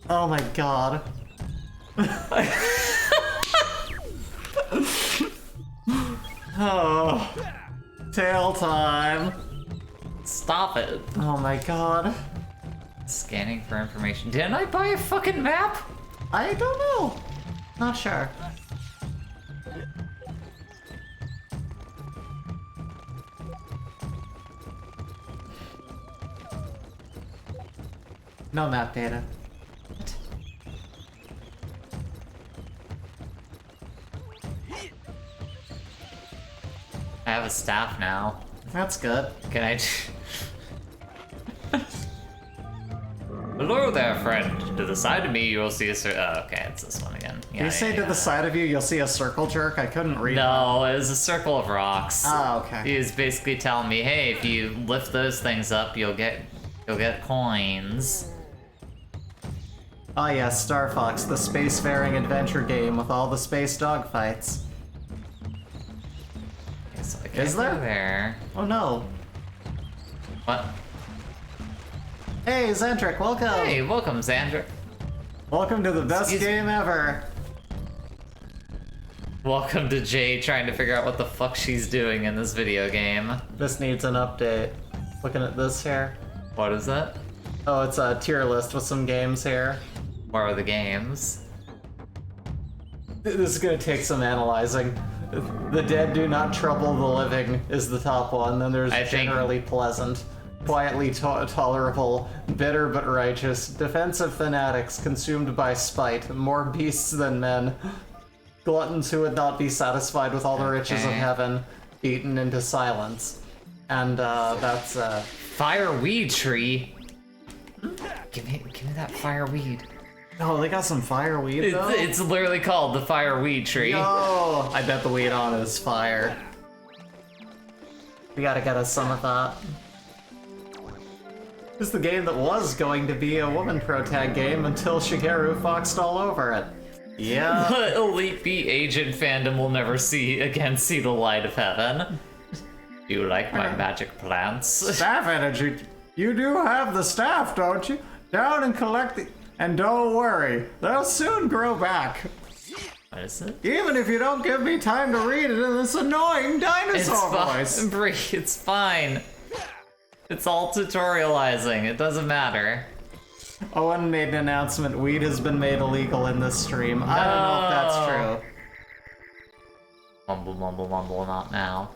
Oh my god. Oh. Tail time. Stop it. Oh my god. Scanning for information. Didn't I buy a fucking map? I don't know. Not sure. No map data. I have a staff now. That's good. Can I... Hello there, friend. To the side of me, you will see a oh, okay, it's this one again. Yeah, You say to the side of you, you'll see a circle jerk? I couldn't read No, it was a circle of rocks. Oh, okay. He was basically telling me, hey, if you lift those things up, you'll get coins. Oh yes, Star Fox, the spacefaring adventure game with all the space dogfights. Okay, so I Is can't go there? there. Oh no. What? Hey, Xantric, welcome! Hey, welcome, Xandra. Welcome to the best Excuse- game ever! Welcome to Jay trying to figure out what the fuck she's doing in this video game. This needs an update. Looking at this here. What is that? Oh, it's a tier list with some games here. Where are the games? This is gonna take some analyzing. The dead do not trouble the living is the top one, then there's I think- generally pleasant. Quietly tolerable, bitter but righteous, defensive fanatics consumed by spite, more beasts than men, gluttons who would not be satisfied with all the riches of Okay. heaven, beaten into silence. And that's Fireweed tree. Give me that fireweed. oh, they got some fireweed though. It's literally called the fireweed tree. Oh, I bet the weed on it is fire. We gotta get us some of that. This is the game that was going to be a woman protag game until Shigeru foxed all over it. Yeah. The Elite Beat Agent fandom will never see the light of heaven. Do you like my magic plants? Staff energy. You do have the staff, don't you? Down and collect the... And don't worry, they'll soon grow back. What is it? Even if you don't give me time to read it in this annoying dinosaur voice. fine, Brie, it's fine. It's all tutorializing, it doesn't matter. Owen made an announcement, weed has been made illegal in this stream. I don't know if that's true. Mumble, mumble, mumble, not now.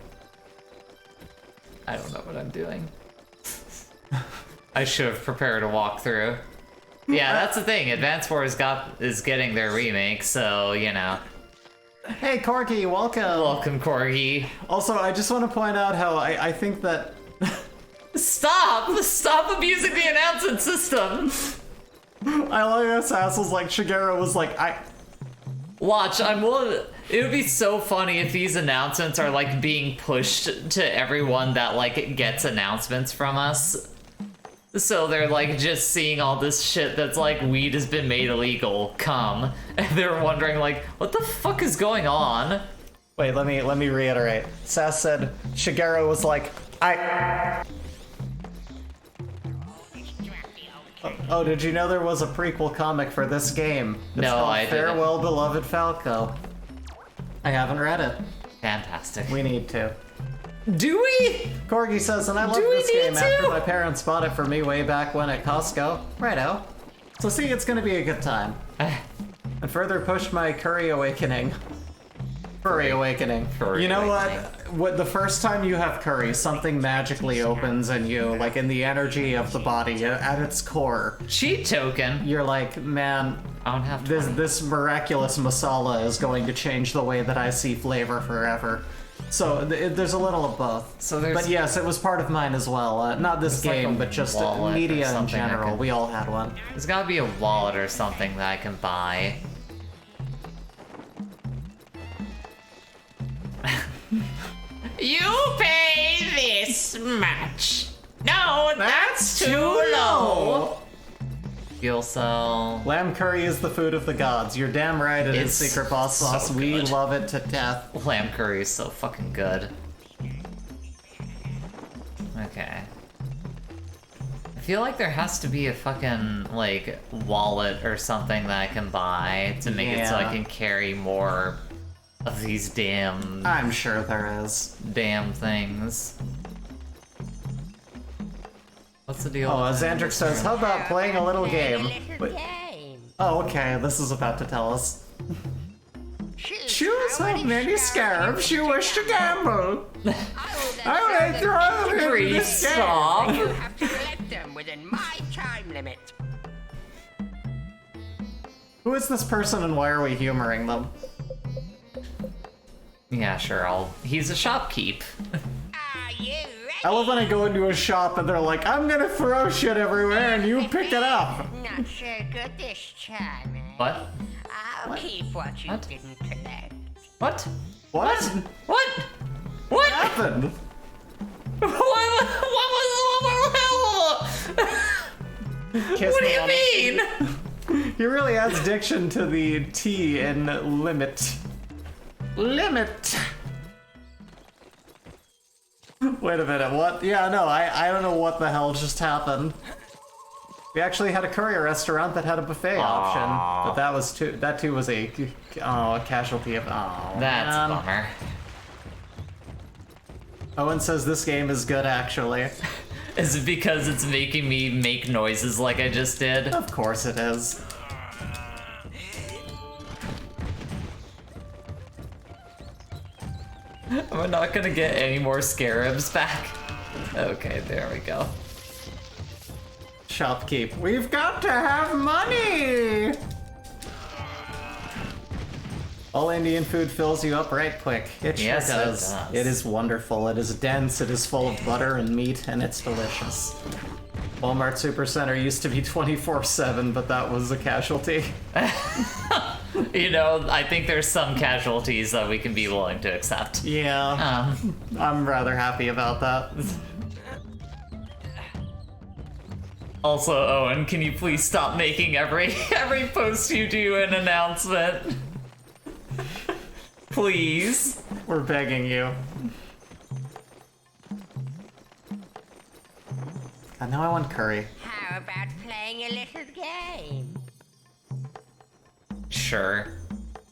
I don't know what I'm doing. I should have prepared a walkthrough. Yeah, that's the thing. Advance Wars is getting their remake, so you know. Hey Corky, welcome! Welcome, Corgi. Also, I just want to point out how I think that... Stop abusing the announcement system. I like us assholes like Shigeru was like, Watch, I'm willing. It would be so funny if these announcements are like being pushed to everyone that like gets announcements from us. So they're like just seeing all this shit that's like weed has been made illegal, come. And they're wondering like, what the fuck is going on? Wait, let me reiterate. Sass said Shigeru was like, Oh, did you know there was a prequel comic for this game? It's No, called I didn't. Farewell, Beloved Falco. I haven't read it. Fantastic. We need to. Do we? Corgi says, and I love Do we this need game to? after my parents bought it for me way back when at Costco. Righto. So see, it's gonna be a good time. And further pushed my curry awakening. Furry awakening. Furry you know awakening. what? The first time you have curry, something magically opens in you, like in the energy of the body, at its core. Cheat token. You're like, man, I don't have this miraculous masala is going to change the way that I see flavor forever. So there's a little of both. So there's- but yes, it was part of mine as well. Not this There's like game, a but just wallet or media in something I general. can- We all had one. There's gotta be a wallet or something that I can buy. You pay this much. No, that's too low. Fuel cell. Lamb curry is the food of the gods. You're damn right it is It's Secret Boss so Sauce. We good. love it to death. Lamb curry is so fucking good. Okay. I feel like there has to be a fucking, like, wallet or something that I can buy to make it so I Yeah. can carry more of these damn I'm sure there is. things. What's the deal? Oh, with as that? Andric says, how about playing a little game? Wait. Game. Oh, okay, this is about to tell us. Choose how many scarabs you wish to gamble. I will throw them in Please this game. stop. You have to collect them within my time limit. Who is this person and why are we humoring them? Yeah, sure, he's a shopkeep. Are you ready? I love when I go into a shop and they're like, I'm gonna throw shit everywhere and you pick it up. Not so good this time, eh? What? I'll keep what you What? didn't collect. What? What? What? What? happened? What Kiss do me you on- mean? He really adds diction to the T in limit. Limit! Wait a minute, what? Yeah, no, I don't know what the hell just happened. We actually had a courier restaurant that had a buffet option, but that too was a casualty of That's man. a bummer. Owen says this game is good actually. Is it because it's making me make noises like I just did? Of course it is. We're not gonna get any more scarabs back. Okay, there we go. Shopkeep. We've got to have money! All Indian food fills you up right quick. It sure Yes, it does. does. It is wonderful. It is dense. It is full of butter and meat, and it's delicious. Walmart Supercenter used to be 24/7, but that was a casualty. You know, I think there's some casualties that we can be willing to accept. Yeah, I'm rather happy about that. Also, Owen, can you please stop making every post you do an announcement? Please. We're begging you. God, now I want curry. How about playing a little game? Sure.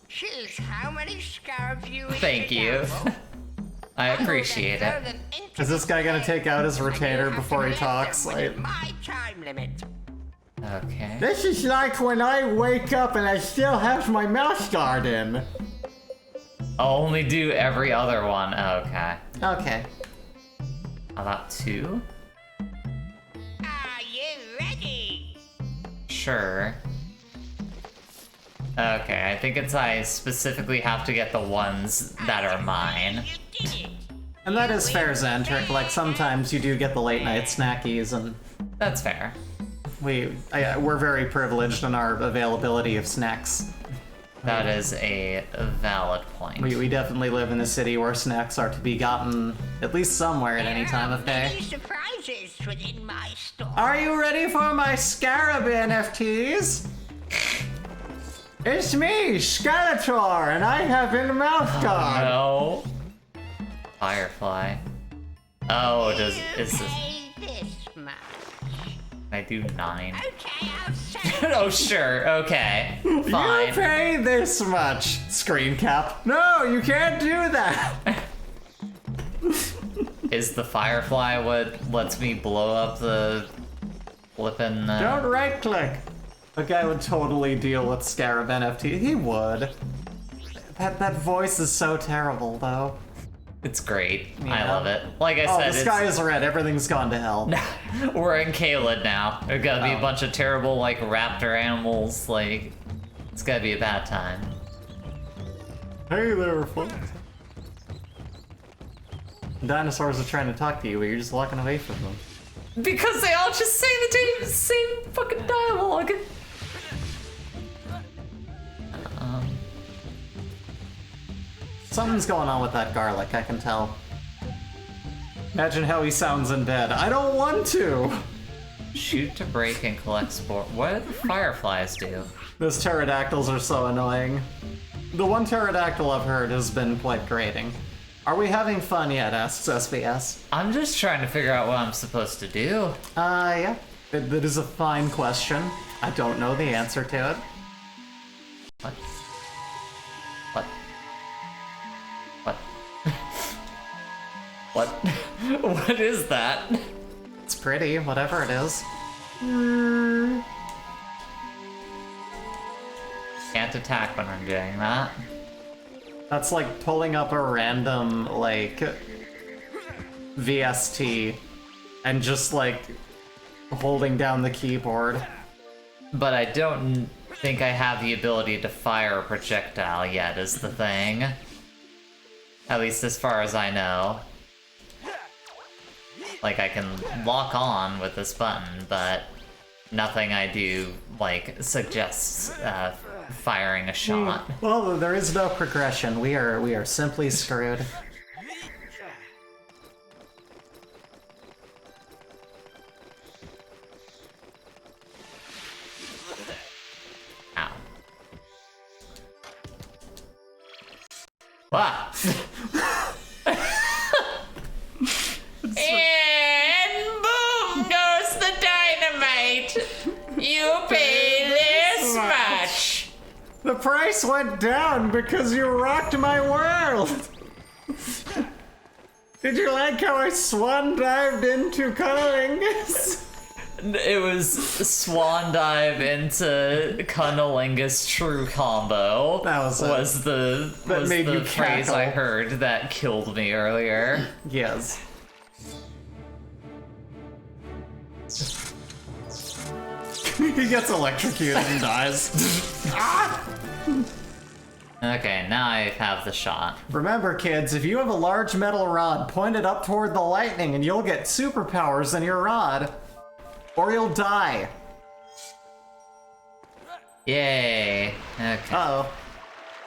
Choose how many scarabs you wish Thank to you. gamble. I appreciate Throw it. them into Is this guy gonna take out his and you retainer have to before he collect them talks? within my time limit. Okay. This is like when I wake up and I still have my mouth guard in. I'll only do every other one. Okay. Okay. How about 2? Are you ready? Sure. Okay, I think I specifically have to get the ones that are mine. You did it. And that is fair, Xantric. Like, sometimes you do get the late night snackies, and That's fair. we're very privileged in our availability of snacks. That is a valid point. We definitely live in a city where snacks are to be gotten at least somewhere at any time of There are day. many surprises within my store. Are you ready for my Scarab NFTs? It's me, Skeletor, and I have a mouth guard. No. Firefly. Oh, is this? Pay this much. I do 9. Okay, I'll say Oh, sure. Okay. You Fine. pay this much. Screen cap. No, you can't do that. Is the firefly what lets me blow up the flippin'... Don't right-click. A guy would totally deal with Scarab NFT. He would. That voice is so terrible, though. It's great. I Yeah. love it. Like I said, the sky is red. Everything's gone to hell. we're in Caelid now. There's gotta be a bunch of terrible, like, raptor animals. Like, it's gotta be a bad time. Hey there, folks. Dinosaurs are trying to talk to you, but you're just walking away from them. Because they all just say the same fucking dialogue. Something's going on with that garlic, I can tell. Imagine how he sounds in bed. I don't want to! Shoot to break and collect spore. What do the fireflies do? Those pterodactyls are so annoying. The one pterodactyl I've heard has been quite grating. Are we having fun yet, asks SBS. I'm just trying to figure out what I'm supposed to do. Yeah. That is a fine question. I don't know the answer to it. What? What? What? What? What is that? It's pretty, whatever it is. Can't attack when I'm doing that. That's like pulling up a random, like, VST and just, like, holding down the keyboard. But I don't think I have the ability to fire a projectile yet, is the thing. At least as far as I know. Like, I can lock on with this button, but nothing I do, like, suggests firing a shot. Well, there is no progression. We are simply screwed. Ow. What? And boom goes the dynamite! You pay this much! The price went down because you rocked my world! Did you like how I swan dived into cunnilingus? It was swan dive into cunnilingus true combo. That was the made you phrase cackle. I heard that killed me earlier. Yes. He gets electrocuted and dies. Okay, now I have the shot. Remember, kids, if you have a large metal rod, point it up toward the lightning and you'll get superpowers in your rod. Or you'll die. Yay. Okay. Uh-oh.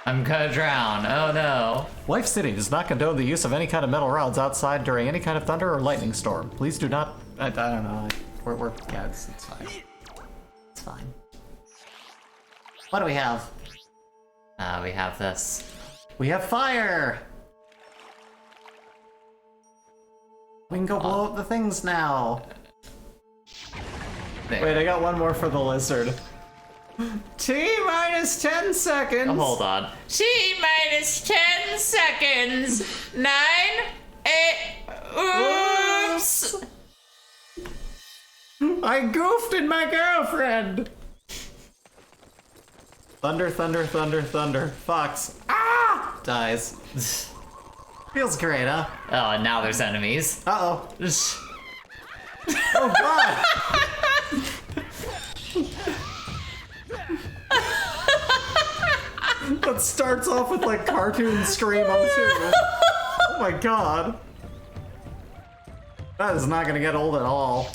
I'm gonna drown. Oh no. Life City does not condone the use of any kind of metal rods outside during any kind of thunder or lightning storm. Please do not... I don't know. Yeah, it's fine. It's fine. What do we have? We have this. We have fire! We can go blow up the things now. There. Wait, I got one more for the lizard. T-minus 10 seconds! Oh, hold on. T-minus 10 seconds. 9, 8... Oops! I goofed in my girlfriend! Thunder, thunder, thunder, thunder. Fox. Ah! Dies. Feels great, huh? Oh, and now there's enemies. Uh-oh. Oh, God! That starts off with, like, cartoon Screamo, too. Oh, my God. That is not gonna get old at all.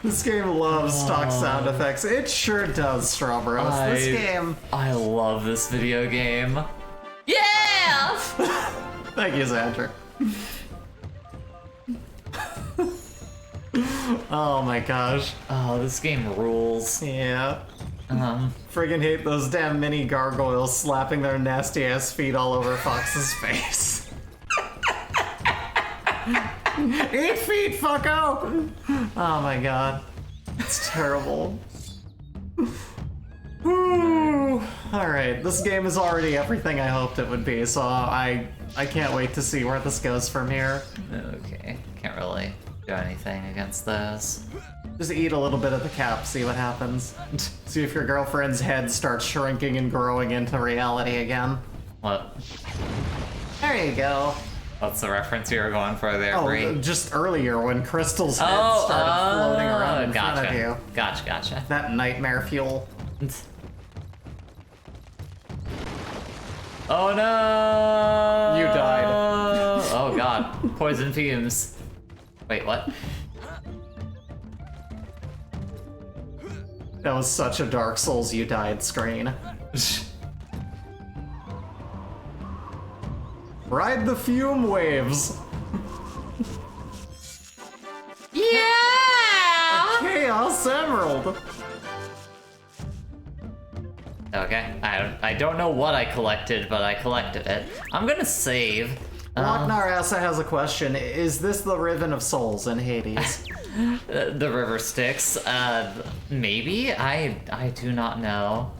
This game loves stock sound effects. It sure does, Strawbros. This game... I love this video game. Yeah! Thank you, Xandra. Oh my gosh. Oh, this game rules. Yeah. Friggin' hate those damn mini gargoyles slapping their nasty ass feet all over Fox's face. Eat feet, fucko! Oh my god. It's terrible. Woo. Alright, this game is already everything I hoped it would be, so I can't wait to see where this goes from here. Okay, can't really do anything against those. Just eat a little bit of the cap, see what happens. See if your girlfriend's head starts shrinking and growing into reality again. What? There you go. What's the reference you were going for there, Bree? Oh, just earlier when Crystal's head started floating around in front of you. Gotcha. That nightmare fuel. Oh no! You died. Oh god. Poison fumes. Wait, what? That was such a Dark Souls you died screen. Ride the fume waves! Yeah! Chaos Emerald! Okay, I don't know what I collected, but I collected it. I'm gonna save. Locknarassa has a question. Is this the Riven of Souls in Hades? The river Styx. Maybe? I do not know.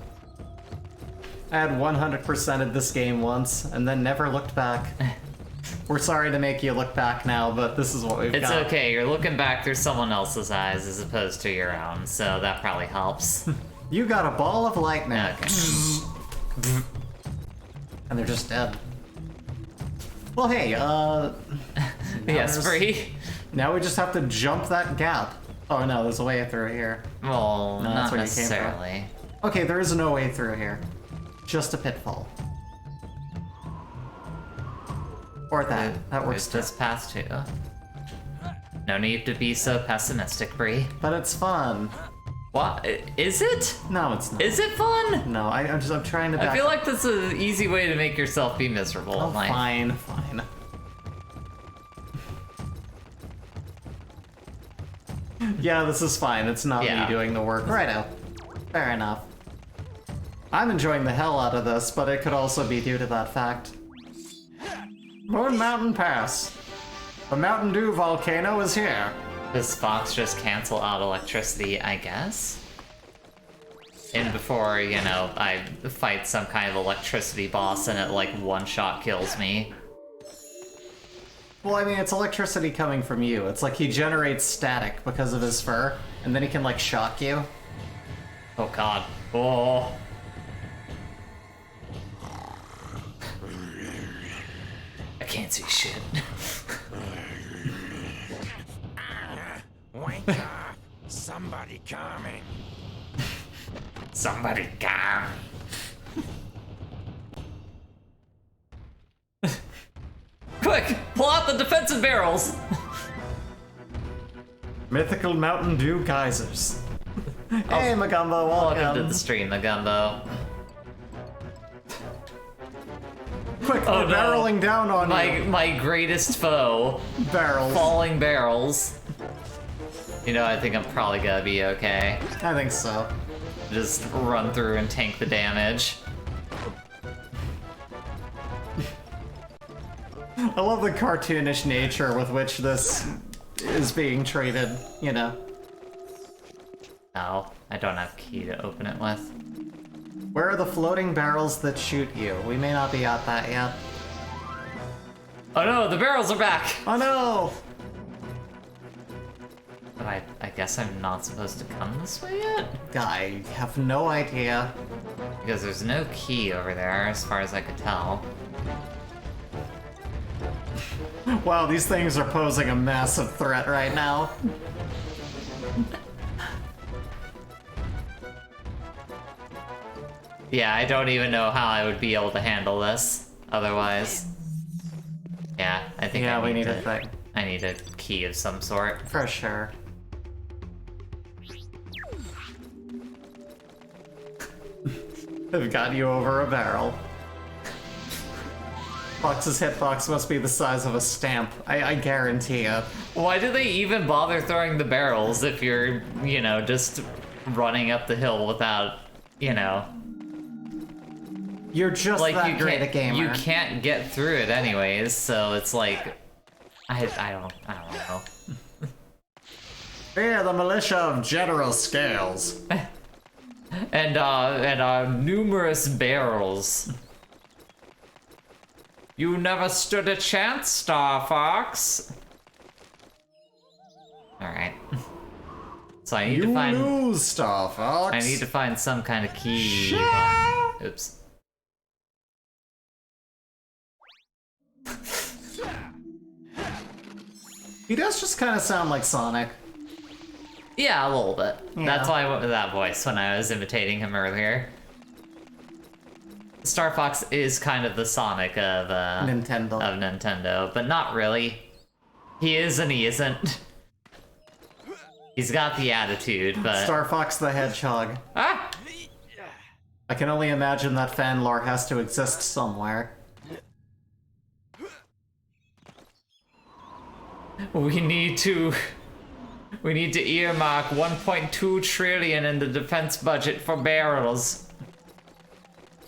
I had 100%ed this game once, and then never looked back. We're sorry to make you look back now, but this is what we've got. It's okay, you're looking back through someone else's eyes as opposed to your own, so that probably helps. You got a ball of lightning. Okay. And they're just dead. Well, hey, Yes, Bree? now we just have to jump that gap. Oh no, there's a way through here. Well, No, that's not where you came from. necessarily. Okay, there is no way through here. Just a pitfall. Or that. That works There's too. this path too. No need to be so pessimistic, Bree. But it's fun. What? Is it? No, it's not. Is it fun? No, I'm trying to back I feel like that's an easy way to make yourself be miserable Oh, in life. fine. Yeah, this is fine. It's not Yeah. me doing the work. Righto. Fair enough. I'm enjoying the hell out of this, but it could also be due to that fact. Moon Mountain Pass. The Mountain Dew volcano is here. Does Fox just cancel out electricity, I guess? And before, you know, I fight some kind of electricity boss and it like one-shot kills me. Well, I mean, it's electricity coming from you. It's like he generates static because of his fur, and then he can, like, shock you. Oh god. Oh. I can't see shit. Wake up! Somebody coming! Somebody come. Quick! Pull out the defensive barrels! Mythical Mountain Dew geysers. Hey, Magumbo, Welcome to welcome. the stream, Magumbo. Quick, Oh, we're no. barreling down on you. My greatest foe. Barrels. Falling barrels. You know, I think I'm probably gonna be okay. I think so. Just run through and tank the damage. I love the cartoonish nature with which this is being treated, you know. No, I don't have key to open it with. Where are the floating barrels that shoot you? We may not be at that yet. Oh no, the barrels are back! Oh no! But I guess I'm not supposed to come this way yet? I have no idea. Because there's no key over there, as far as I could tell. Wow, these things are posing a massive threat right now. Yeah, I don't even know how I would be able to handle this otherwise. Yeah, I think Yeah, I we need need to, a thing. I need a key of some sort. For sure. They've got you over a barrel. Fox's hitbox must be the size of a stamp. I guarantee it. Why do they even bother throwing the barrels if you're, you know, just running up the hill without, you know... You're just Like, that you great a gamer. You can't get through it anyways, so it's like... I don't know. Fear the militia of General Scales. and numerous barrels. You never stood a chance, Star Fox. Alright. So I need to find... You lose, Star Fox. I need to find some kind of key. Oops. He does just kind of sound like Sonic. Yeah, a little bit. Yeah. That's why I went with that voice when I was imitating him earlier. Star Fox is kind of the Sonic of Nintendo, but not really. He is and he isn't. He's got the attitude, but... Star Fox the Hedgehog. Ah! I can only imagine that fan lore has to exist somewhere. We need to earmark 1.2 trillion in the defense budget for barrels.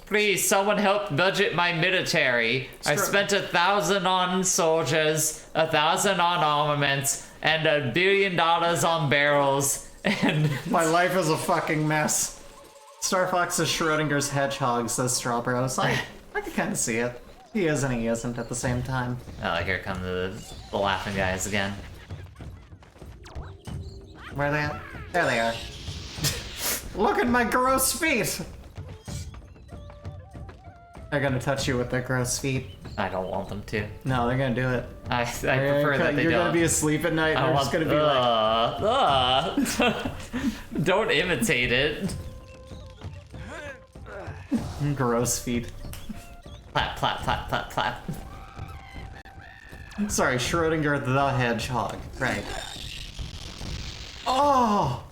Please, someone help budget my military. I spent 1,000 on soldiers, 1,000 on armaments, and $1 billion on barrels, and... My life is a fucking mess. Star Fox is Schrodinger's hedgehog, says Strawbros. I can kind of see it. He is and he isn't at the same time. Oh, here come the laughing guys again. Where are they at? There they are. Look at my gross feet! They're gonna touch you with their gross feet. I don't want them to. No, they're gonna do it. I prefer that they You're don't. gonna be asleep at night and they're just gonna be like... Don't imitate it. Gross feet. Clap, clap, clap, clap, clap. Sorry, Schrodinger the Hedgehog. Right. Oh!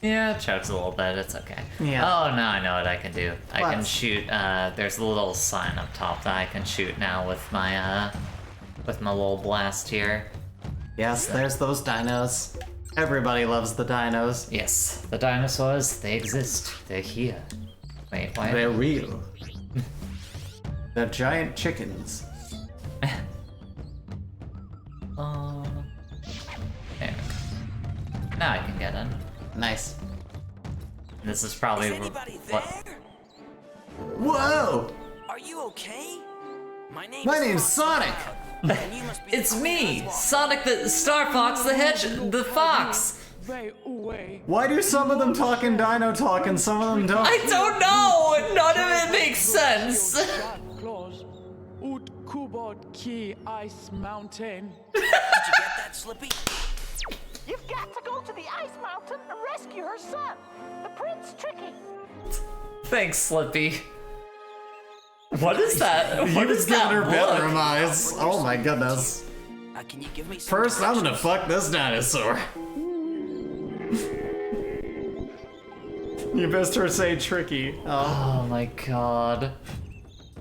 Yeah, it chokes a little bit, it's okay. Yeah. Oh, now I know what I can do. I can What? shoot, there's a little sign up top that I can shoot now with my little blast here. Yes, there's those dinos. Everybody loves the dinos. Yes, the dinosaurs, they exist. They're here. Wait, why? They're real. They're giant chickens. There. Now I can get in. Nice. This is probably Is anybody what. there? Whoa! Are you okay? My name's Sonic! And you must be It's me, Sonic the Star Fox, the fox. Why do some of them talk in dino talk and some of them don't? I don't know. None of it makes sense. Ice Mountain. Did you get that, Slippy? You've got to go to the ice mountain and rescue her son, the Prince Tricky. Thanks, Slippy. What is that? He What was is giving that her look? bedroom eyes. Oh my goodness. Can you give me some First, I'm gonna directions? fuck this dinosaur. You missed her say tricky. Oh my god.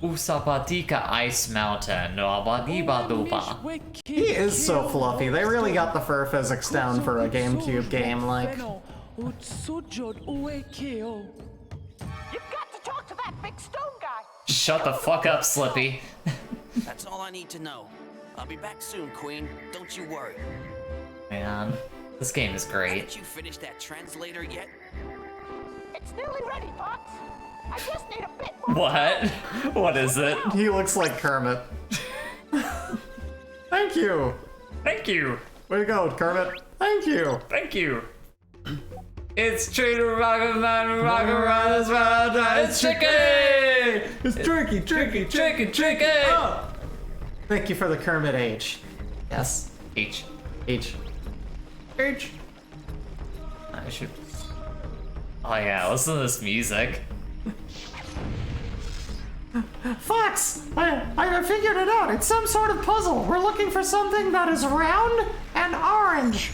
Usapatika Ice Mountain. Abadibaduba. He is so fluffy. They really got the fur physics down for a GameCube game, like. You've got to talk to that big stone guy. Shut the fuck up, Slippy. That's all I need to know. I'll be back soon, Queen. Don't you worry. Man, this game is great. Haven't you finished that translator yet? It's nearly ready, Fox. I just need a bit more. What? What is it? He looks like Kermit. Thank you. Thank you. Way to go, Kermit. Thank you. Thank you. It's true to rock a man, rock around as well. It's tricky. It's tricky, tricky, Tricky, tricky. Oh. Thank you for the Kermit H. Yes. H. H. H. I should. Oh yeah, listen to this music. Fox! I figured it out. It's some sort of puzzle. We're looking for something that is round and orange.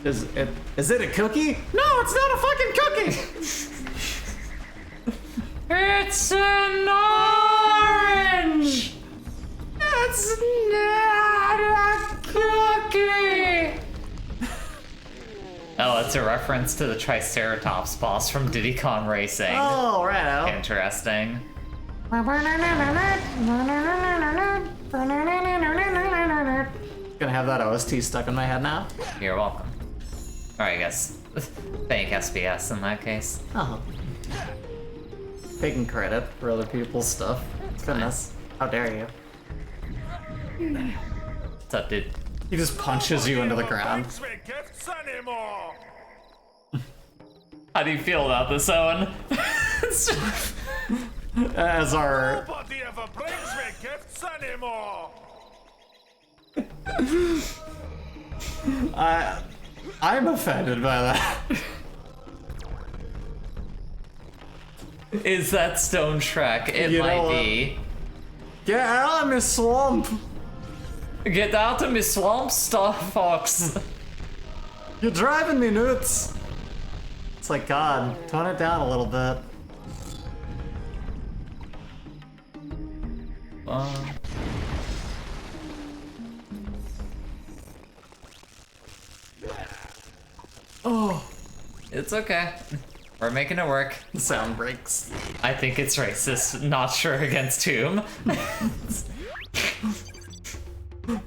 Is it a cookie? No, it's not a fucking cookie! It's an orange! It's not a cookie! Oh, it's a reference to the Triceratops boss from Diddy Kong Racing. Oh, right. Interesting. Gonna have that OST stuck in my head now. You're welcome. Or I guess fake SPS in that case. Oh. Taking credit for other people's stuff. Goodness. How dare you? What's up, dude? He just punches you into the ground. How do you feel about this, Owen? As our... Nobody ever brings me gifts anymore. I'm offended by that. Is that Stone Shrek? It You know might what? be. Get out of my swamp! Get out of me swamp, Star Fox! You're driving me nuts! It's like, God, tone it down a little bit. Oh, it's okay. We're making it work. The sound breaks. I think it's racist. Not sure against whom.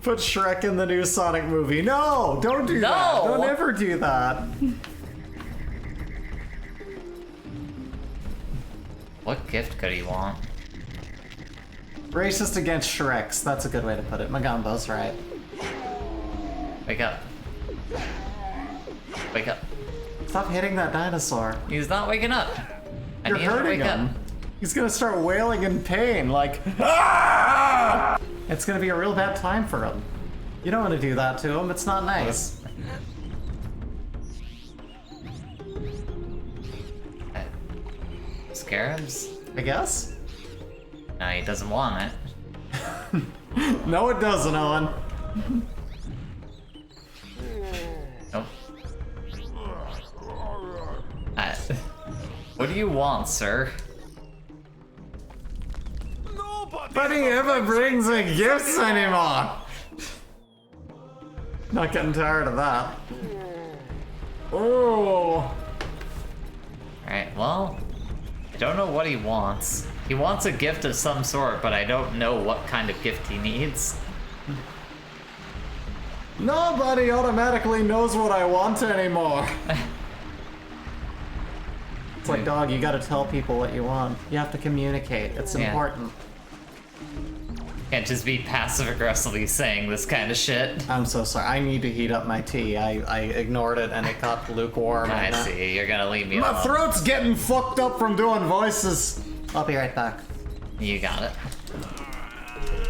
Put Shrek in the new Sonic movie. No! Don't do that! No! Don't ever do that! What gift could he want? Racist against Shreks. That's a good way to put it. Magambo's right. Wake up. Wake up. Stop hitting that dinosaur. He's not waking up. I You're need him to hurting wake him. up. He's gonna start wailing in pain, like, ah! It's gonna be a real bad time for him. You don't want to do that to him. It's not nice. Scarabs? I guess? No, he doesn't want it. No, it doesn't, Owen. Nope. What do you want, sir? Nobody ever brings me gifts anymore. Not getting tired of that. Oh. Alright, well, I don't know what he wants. He wants a gift of some sort, but I don't know what kind of gift he needs. Nobody automatically knows what I want anymore. It's like, dog, you gotta tell people what you want. You have to communicate. It's important. Can't just be passive-aggressively saying this kind of shit. I'm so sorry. I need to heat up my tea. I ignored it and it got lukewarm. I see. You're gonna leave me My alone. throat's getting fucked up from doing voices. I'll be right back. You got it.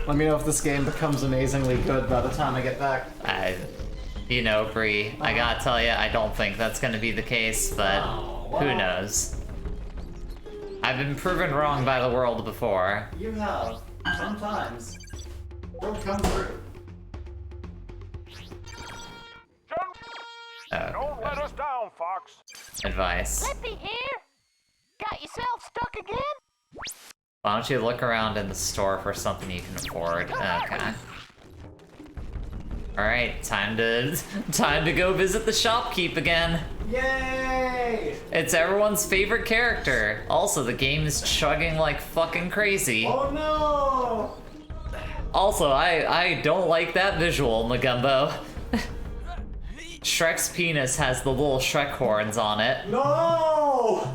Let me know if this game becomes amazingly good by the time I get back. You know, Bree, I gotta tell you, I don't think that's gonna be the case, but who knows? I've been proven wrong by the world before. You have. Sometimes. Don't come through. Don't let us down, Fox. Advice. Slippy here? Got yourself stuck again? Why don't you look around in the store for something you can afford? Okay. Alright, time to go visit the shopkeep again. Yay! It's everyone's favorite character. Also, the game is chugging like fucking crazy. Oh no! Also, I don't like that visual, Magumbo. Shrek's penis has the little Shrek horns on it. No!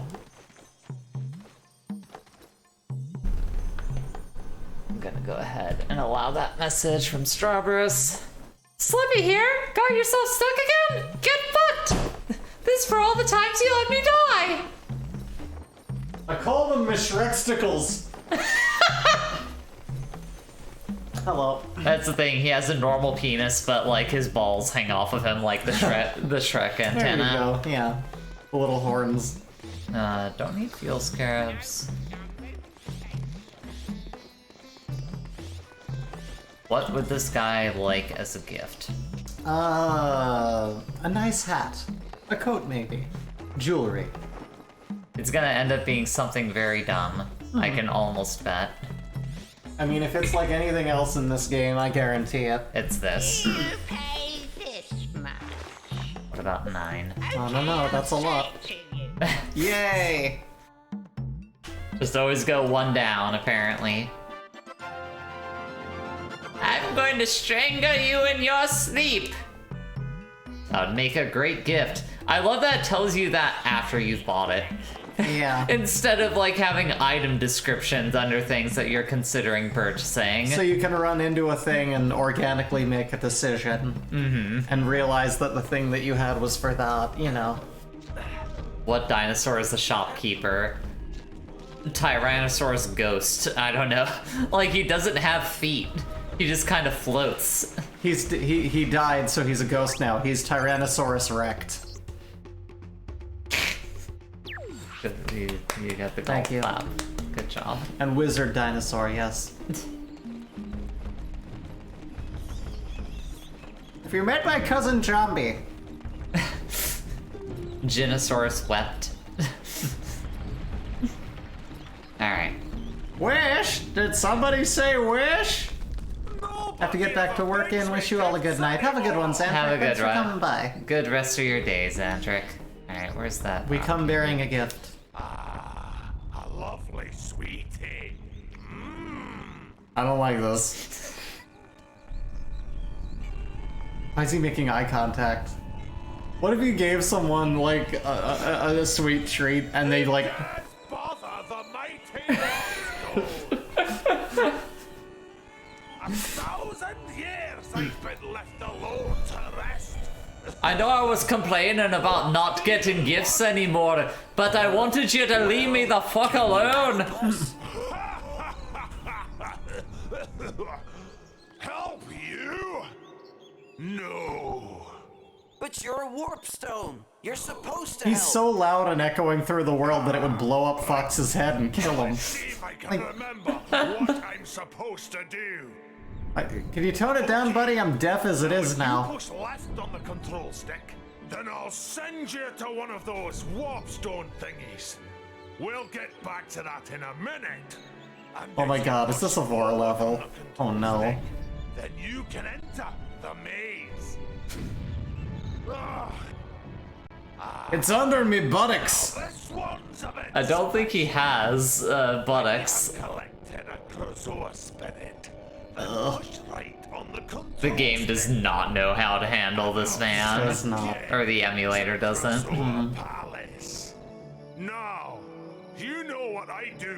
I'm gonna go ahead and allow that message from Strawberries. Slippy here? Got yourself stuck again? Get fucked! This for all the times you let me die! I call them my Shreksticles. Hello. That's the thing, he has a normal penis, but like his balls hang off of him like the Shrek There antenna. you go, yeah. The little horns. Don't need fuel scarabs. What would this guy like as a gift? A nice hat. A coat, maybe. Jewelry. It's gonna end up being something very dumb. I can almost bet. I mean, if it's like anything else in this game, I guarantee it. It's this. You pay this much. What about 9? Oh, no, that's a lot. Yay! Just always go one down, apparently. I'm going to strangle you in your sleep. That would make a great gift. I love that it tells you that after you've bought it. Yeah. Instead of like having item descriptions under things that you're considering purchasing. So you can run into a thing and organically make a decision. And realize that the thing that you had was for that, you know. What dinosaur is the shopkeeper? Tyrannosaurus ghost. I don't know. Like, he doesn't have feet. He just kind of floats. He died, so he's a ghost now. He's Tyrannosaurus wrecked. You got the golf Thank you. clap. Good job. And wizard dinosaur, yes. If you met my cousin Jambi. Ginosaurus wept. Alright. Wish? Did somebody say wish? Have to get back to work and wish you all a good night. Have a good one, Xantric. Have a good Thanks for coming by. Good rest of your day, Xantric. Alright, where's that? We come bearing a gift. Ah, a lovely sweetie. I don't like this. Why is he making eye contact? What if you gave someone, like, a sweet treat and they, like... Bother the mighty Roscoe. 1,000 years I've been left alone to rest. I know I was complaining about not getting gifts anymore, but I wanted you to leave me the fuck alone. Help you? No. But you're a warp stone. You're supposed to He's help. so loud and echoing through the world that it would blow up Fox's head and kill him. See if I can remember what I'm supposed to do. Can you tone it down, buddy? I'm deaf as it is You now. push left on the control stick, then I'll send you to one of those warp stone thingies. We'll get back to that in a minute. And Oh my if you god, is push this a Vor left level? on the Oh control no. stick, then you can enter the maze. It's under me buttocks. This one's a bit I don't think he has buttocks. collected a Crusoe spirit. Push right on the control The game does not know how to handle this man. Does not. Or the emulator doesn't. Palace. Now, you know what I do,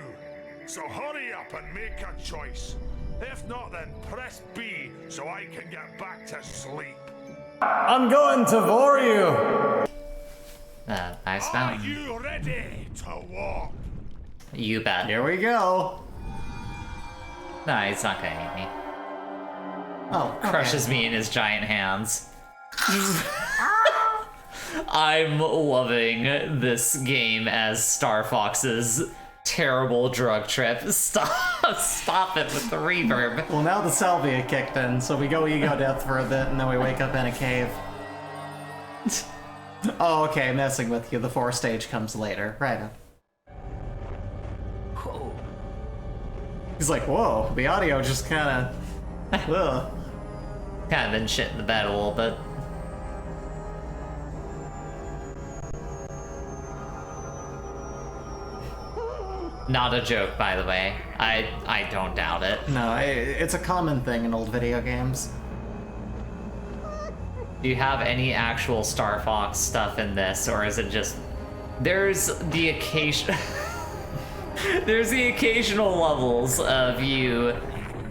so hurry up and make a choice. If not, then press B so I can get back to sleep. I'm going to Vor you. Nice Are fountain. you ready to walk? You bet. Here we go. No, he's not gonna hit me. Oh, okay. Crushes me in his giant hands. I'm loving this game as Star Fox's terrible drug trip. Stop it with the reverb. Well, now the salvia kicked in, so we go ego death for a bit, and then we wake up in a cave. Oh, okay, messing with you. The 4 stage comes later. Right. He's like, whoa, the audio just kind of... Kind of been shit in the bed a little bit. Not a joke, by the way. I don't doubt it. No, it's a common thing in old video games. Do you have any actual Star Fox stuff in this, or is it just... There's the occasion... There's the occasional levels of you,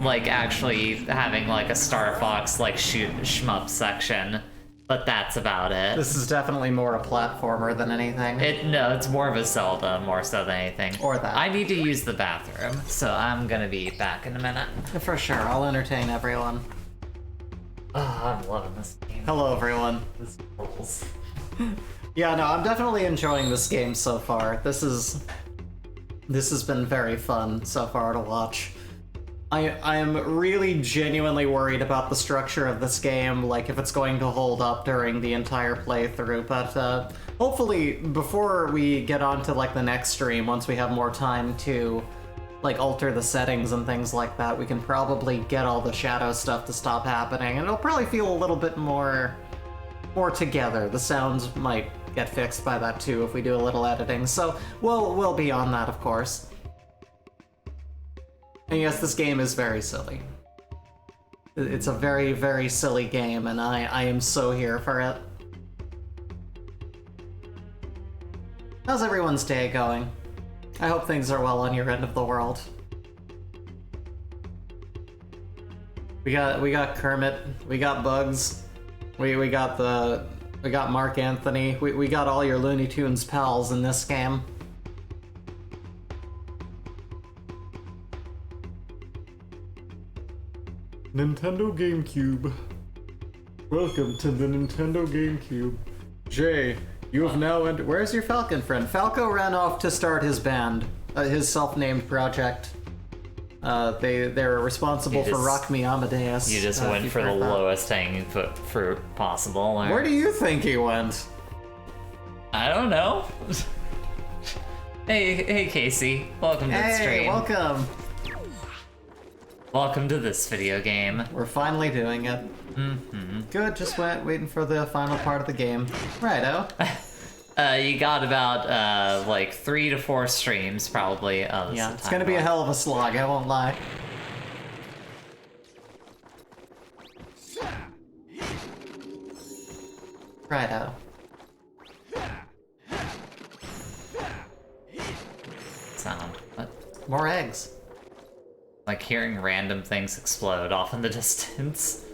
like, actually having, like, a Star Fox, like, shoot shmup section. But that's about it. This is definitely more a platformer than anything. No, it's more of a Zelda, more so than anything. Or that. I need to use the bathroom, so I'm gonna be back in a minute. For sure, I'll entertain everyone. Oh, I'm loving this game. Hello, everyone. This rules. Yeah, no, I'm definitely enjoying this game so far. This has been very fun so far to watch. I am really genuinely worried about the structure of this game, like if it's going to hold up during the entire playthrough, but hopefully before we get on to like the next stream, once we have more time to like alter the settings and things like that, we can probably get all the shadow stuff to stop happening, and it'll probably feel a little bit more together. The sounds might get fixed by that too if we do a little editing, so we'll be on that, of course. And yes, this game is very silly. It's a very, very silly game, and I am so here for it. How's everyone's day going? I hope things are well on your end of the world. We got Kermit, we got Bugs, we got Mark Anthony, we got all your Looney Tunes pals in this game. Nintendo GameCube. Welcome to the Nintendo GameCube. Jay, you have now entered. Where's your Falcon friend? Falco ran off to start his band, his self-named project. They're responsible for Rock Me Amadeus. You just went for the lowest hanging fruit possible. Or... Where do you think he went? I don't know. Hey Casey, welcome to the stream. Hey, welcome. Welcome to this video game. We're finally doing it. Good, just waiting for the final part of the game. Righto. You got about like 3 to 4 streams probably. Yeah, it's gonna be a hell of a slog, I won't lie. Righto. Sound. What? More eggs. Like hearing random things explode off in the distance.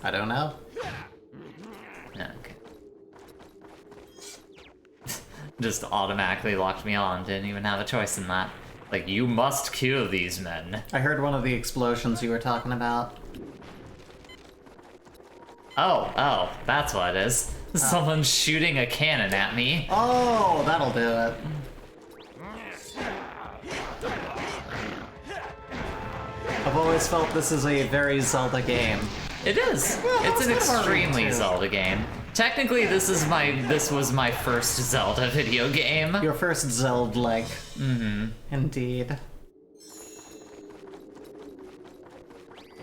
I don't know. Okay. Just automatically locked me on, didn't even have a choice in that. Like, you must kill these men. I heard one of the explosions you were talking about. Oh, that's what it is. Someone's shooting a cannon at me. Oh, that'll do it. I've always felt this is a very Zelda game. It is. Yeah, it's an extremely Zelda game. Technically, this was my first Zelda video game. Your first Zelda-like. Indeed.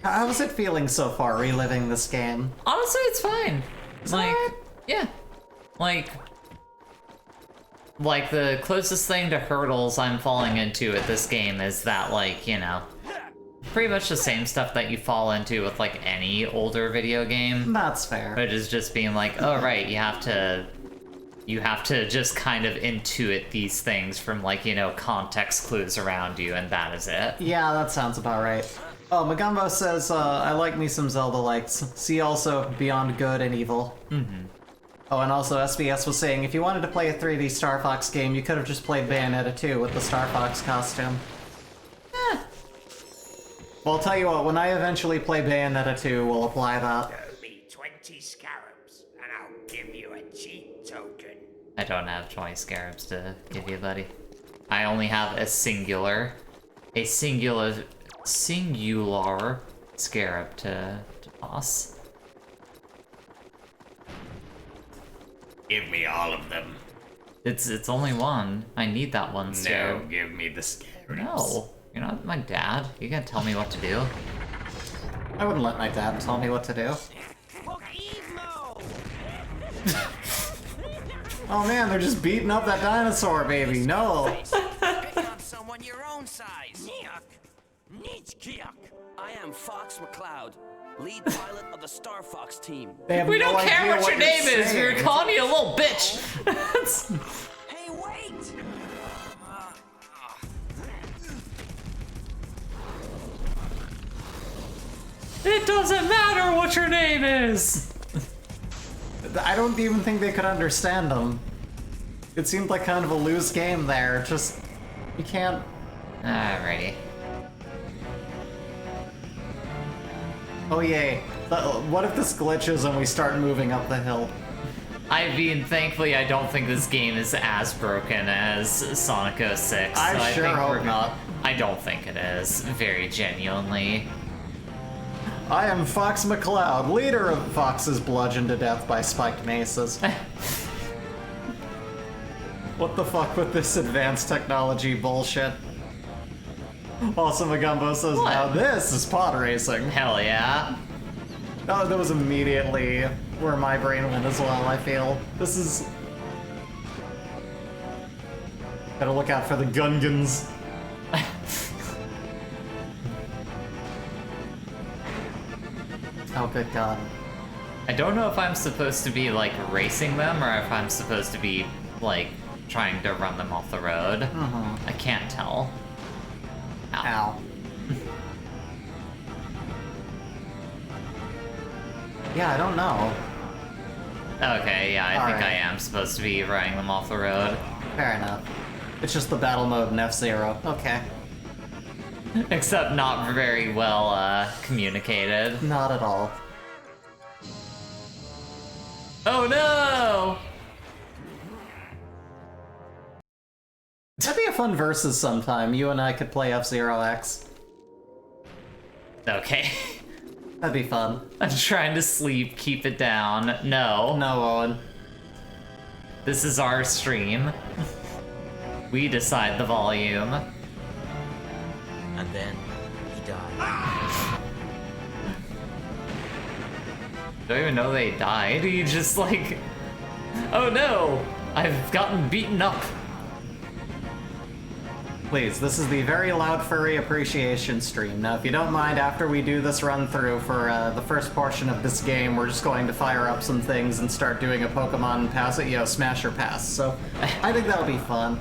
How's it feeling so far, reliving this game? Honestly, it's fine. Yeah. Like the closest thing to hurdles I'm falling into at this game is that, like, you know, pretty much the same stuff that you fall into with, like, any older video game. That's fair. But it's just being like, oh, right, you have to just kind of intuit these things from, like, you know, context clues around you, and that is it. Yeah, that sounds about right. Oh, Magumbo says, I like me some Zelda likes. See also Beyond Good and Evil. Oh, and also SBS was saying, if you wanted to play a 3D Star Fox game, you could have just played Bayonetta 2 with the Star Fox costume. Well, I'll tell you what, when I eventually play Bayonetta 2, we'll apply that. Throw me 20 scarabs, and I'll give you a cheat token. I don't have 20 scarabs to give you, buddy. I only have a singular scarab to toss. Give me all of them. It's only one. I need that one scarab. No, give me the scarabs. No, you're not my dad. You gotta tell me what to do. I wouldn't let my dad tell me what to do. Oh man, they're just beating up that dinosaur, baby. No. Pick on someone your own size. I am Fox McCloud, lead pilot of the Star Fox team. We don't care what your name is. You're calling me a little bitch. Hey, wait! It doesn't matter what your name is. I don't even think they could understand them. It seemed like kind of a loose game there. Just, you can't... Alrighty. Oh yay. What if this glitches and we start moving up the hill? I mean, thankfully, I don't think this game is as broken as Sonic 06. I sure hope not. I don't think it is, very genuinely. I am Fox McCloud, leader of Foxes bludgeoned to death by spiked maces. What the fuck with this advanced technology bullshit? Also, Magumbo says, What? now this is pod racing. Hell yeah. Oh, that was immediately where my brain went as well, I feel. This is... Gotta look out for the Gungans. Oh, good god. I don't know if I'm supposed to be, like, racing them, or if I'm supposed to be, like, trying to run them off the road. I can't tell. Ow. Yeah, I don't know. Okay, yeah, I think Alright. I am supposed to be running them off the road. Fair enough. It's just the battle mode in F-Zero. Okay. Except not very well communicated. Not at all. Oh no! That'd be a fun versus sometime. You and I could play F-Zero X. Okay. That'd be fun. I'm trying to sleep, keep it down. No. No, Owen. This is our stream. We decide the volume. And then he died. Don't even know they died. You just like, oh no, I've gotten beaten up. Please, this is the Very Loud Furry Appreciation stream. Now, if you don't mind, after we do this run-through for the first portion of this game, we're just going to fire up some things and start doing a Pokemon pass, smash or pass. So, I think that'll be fun.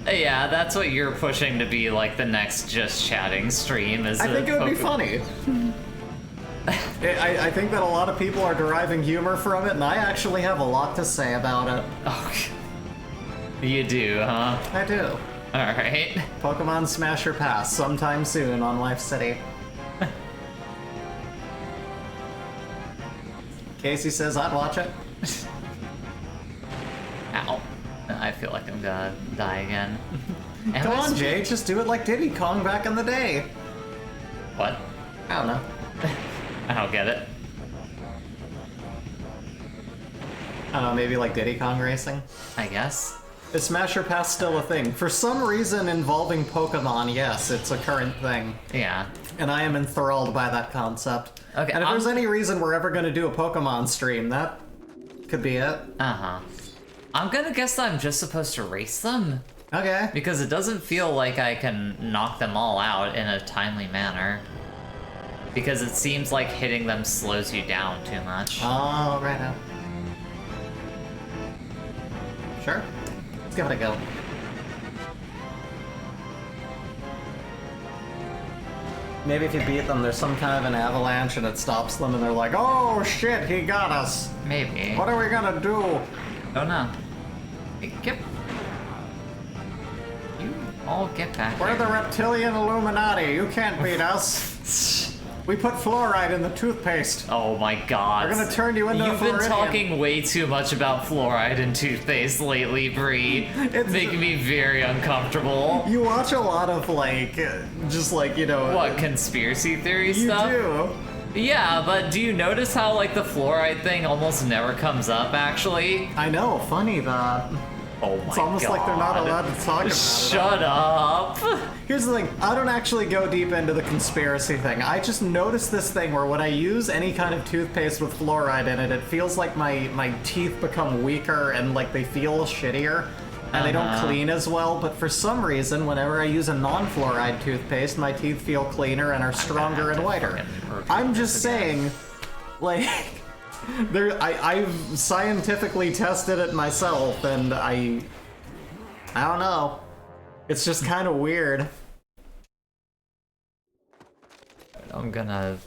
Yeah, that's what you're pushing to be like the next just chatting stream. Is I think it would be funny. I think that a lot of people are deriving humor from it, and I actually have a lot to say about it. Oh, you do, huh? I do. Alright. Pokemon Smash or Pass sometime soon on Life City. Casey says I'd watch it. Ow. I feel like I'm gonna die again. Come on, Jay, just do it like Diddy Kong back in the day. What? I don't know. I don't get it. I don't know, maybe like Diddy Kong Racing? I guess. Is Smash or Pass still a thing? For some reason involving Pokemon, yes, it's a current thing. Yeah. And I am enthralled by that concept. Okay, And if there's any reason we're ever going to do a Pokemon stream, that could be it. Uh-huh. I'm gonna guess that I'm just supposed to race them. Okay. Because it doesn't feel like I can knock them all out in a timely manner. Because it seems like hitting them slows you down too much. Oh, right now. Sure. Let's give it a go. Maybe if you beat them, there's some kind of an avalanche and it stops them and they're like, oh shit, he got us. Maybe. What are we gonna do? Don't know. Hey, you all get back We're there. the reptilian Illuminati. You can't beat us. We put fluoride in the toothpaste. Oh my god. We're gonna turn you into a You've been Floridian. talking way too much about fluoride in toothpaste lately, Bree. It's making me very uncomfortable. You watch a lot of, like, just like, What, conspiracy theory you stuff? do. Yeah, but do you notice how, like, the fluoride thing almost never comes up, actually? I know, funny that. Oh my god. It's almost like they're not allowed to talk about it. Shut up! Here's the thing, I don't actually go deep into the conspiracy thing. I just noticed this thing where when I use any kind of toothpaste with fluoride in it, it feels like my teeth become weaker and like they feel shittier. And they don't clean as well, but for some reason, whenever I use a non-fluoride toothpaste, my teeth feel cleaner and are stronger and whiter. I'm just saying, like... I've scientifically tested it myself, and I don't know. It's just kind of weird. I'm gonna...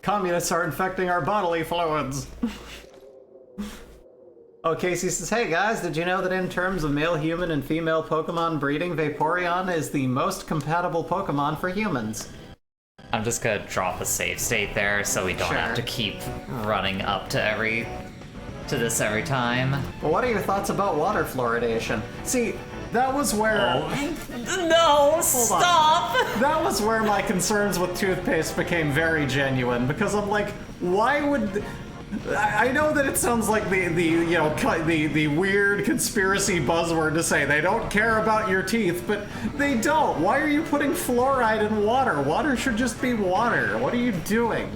Communists are infecting our bodily fluids. Oh, Casey says, hey guys, did you know that in terms of male human and female Pokemon breeding, Vaporeon is the most compatible Pokemon for humans? I'm just gonna drop a save state there so we don't have to keep running up to this every time. Well, what are your thoughts about water fluoridation? See, that was where... No, stop! That was where my concerns with toothpaste became very genuine, because I'm like, why would... I know that it sounds like the weird conspiracy buzzword to say they don't care about your teeth, but they don't. Why are you putting fluoride in water? Water should just be water. What are you doing?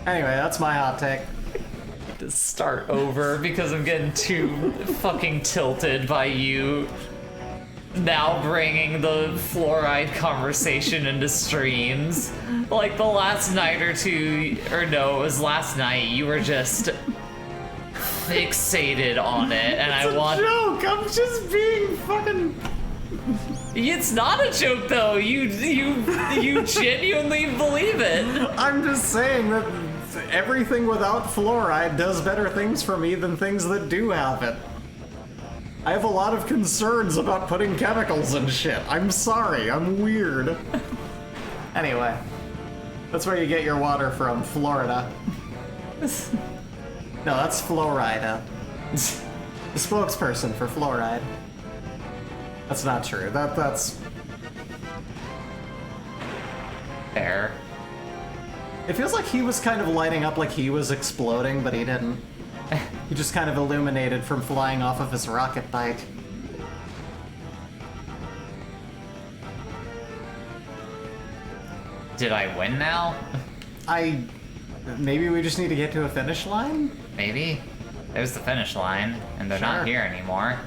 Anyway, that's my hot take. To start over because I'm getting too fucking tilted by you now bringing the fluoride conversation into streams. Like the last night or two, or no, it was last night, you were just fixated on it, and I want. Joke. I'm just being fucking. It's not a joke, though. You genuinely believe it. I'm just saying that everything without fluoride does better things for me than things that do have it. I have a lot of concerns about putting chemicals in shit. I'm sorry, I'm weird. Anyway, that's where you get your water from, Florida. No, that's Florida. The spokesperson for fluoride. That's not true. That's fair. It feels like he was kind of lighting up like he was exploding, but he didn't. He just kind of illuminated from flying off of his rocket bike. Did I win now? Maybe we just need to get to a finish line? Maybe. There's the finish line, and they're not here anymore.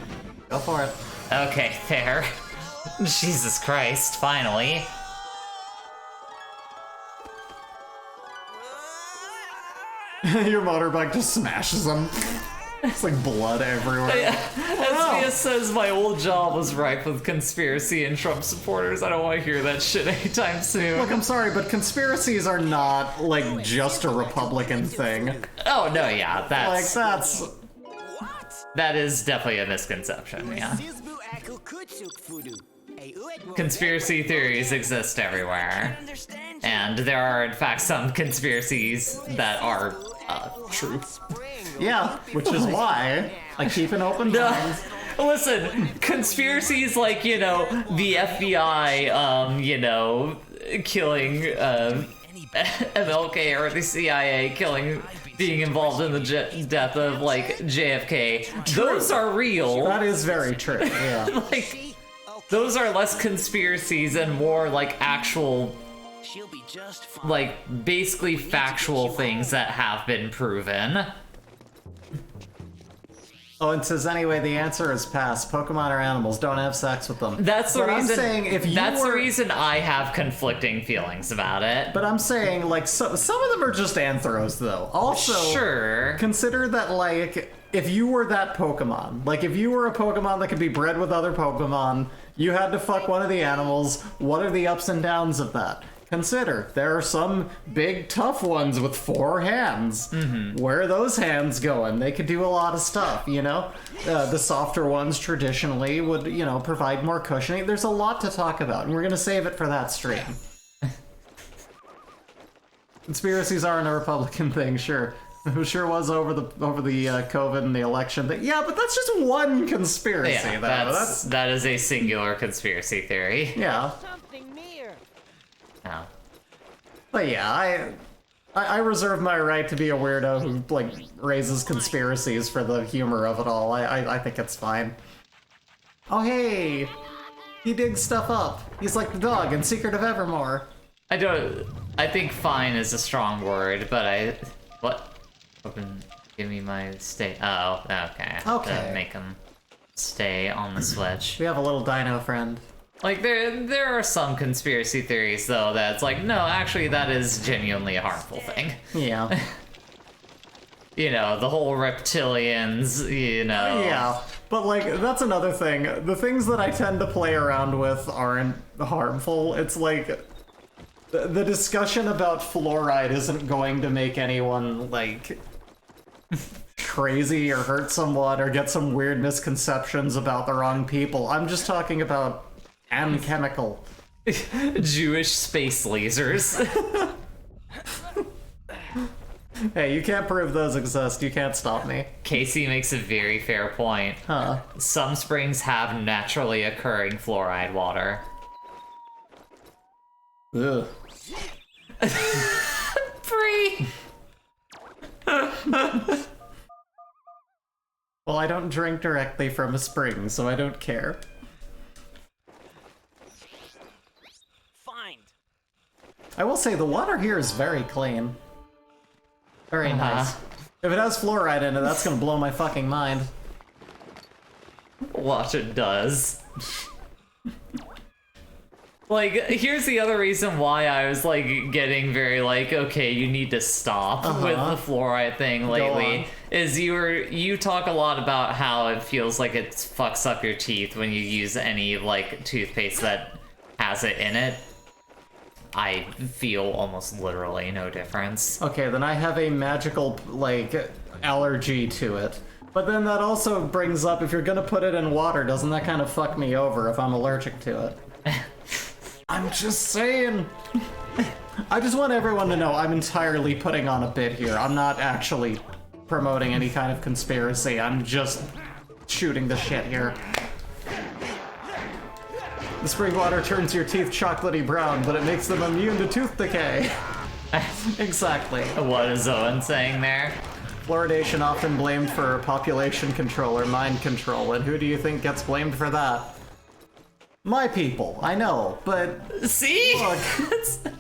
Go for it. Okay, there. Jesus Christ, finally. Your motorbike just smashes him. It's like blood everywhere. SBS says my old job was rife with conspiracy and Trump supporters. I don't want to hear that shit anytime soon. Look, I'm sorry, but conspiracies are not, like, just a Republican thing. Oh, no, yeah, that's... Like, that's... That is definitely a misconception, yeah. Conspiracy theories exist everywhere. And there are, in fact, some conspiracies that are true. Yeah, which is why I keep an open mind. Listen, conspiracies like, you know, the FBI, you know, killing MLK or the CIA being involved in the death of, like, JFK. True. Those are real. That is very true, yeah. Like, those are less conspiracies and more, like, actual, like, basically factual things that have been proven. Oh, it says anyway, the answer is pass. Pokemon are animals, don't have sex with them. That's the reason. I'm saying if you that's the reason I have conflicting feelings about it. But I'm saying, like, some of them are just anthros, though. Also, sure. Consider that, like, if you were that Pokemon, like, if you were a Pokemon that could be bred with other Pokemon, you had to fuck one of the animals, what are the ups and downs of that? Consider, there are some big tough ones with 4 hands. Mm-hmm. Where are those hands going? They could do a lot of stuff, you know? The softer ones traditionally would, you know, provide more cushioning. There's a lot to talk about, and we're gonna save it for that stream. Conspiracies aren't a Republican thing, sure. It sure was over the COVID and the election thing. Yeah, but that's just one conspiracy. Yeah, that is a singular conspiracy theory. Yeah. Oh. But yeah, I reserve my right to be a weirdo who, like, raises conspiracies for the humor of it all. I think it's fine. Oh hey! He digs stuff up. He's like the dog in Secret of Evermore. I think fine is a strong word, but what? Give me my stay. Oh, okay. Okay. Make him stay on the Switch. We have a little dino friend. Like, there are some conspiracy theories, though, that's like, no, actually, that is genuinely a harmful thing. Yeah. You know, the whole reptilians, you know. Yeah, but, like, that's another thing. The things that I tend to play around with aren't harmful. It's like, the discussion about fluoride isn't going to make anyone, like, crazy or hurt someone or get some weird misconceptions about the wrong people. I'm just talking about chemical. Jewish space lasers. Hey, you can't prove those exist. You can't stop me. Casey makes a very fair point. Huh. Some springs have naturally occurring fluoride water. Ugh. Free! Well, I don't drink directly from a spring, so I don't care. I will say, the water here is very clean. Very nice. If it has fluoride in it, that's gonna blow my fucking mind. Watch it does. Like, here's the other reason why I was, like, getting very, like, okay, you need to stop with the fluoride thing lately, is you talk a lot about how it feels like it fucks up your teeth when you use any, like, toothpaste that has it in it. I feel almost literally no difference. Okay, then I have a magical, like, allergy to it. But then that also brings up, if you're gonna put it in water, doesn't that kind of fuck me over if I'm allergic to it? I'm just saying. I just want everyone to know I'm entirely putting on a bit here. I'm not actually promoting any kind of conspiracy. I'm just shooting the shit here. The spring water turns your teeth chocolatey brown, but it makes them immune to tooth decay. Exactly. What is Owen saying there? Fluoridation often blamed for population control or mind control, and who do you think gets blamed for that? My people, I know, but... See? Look.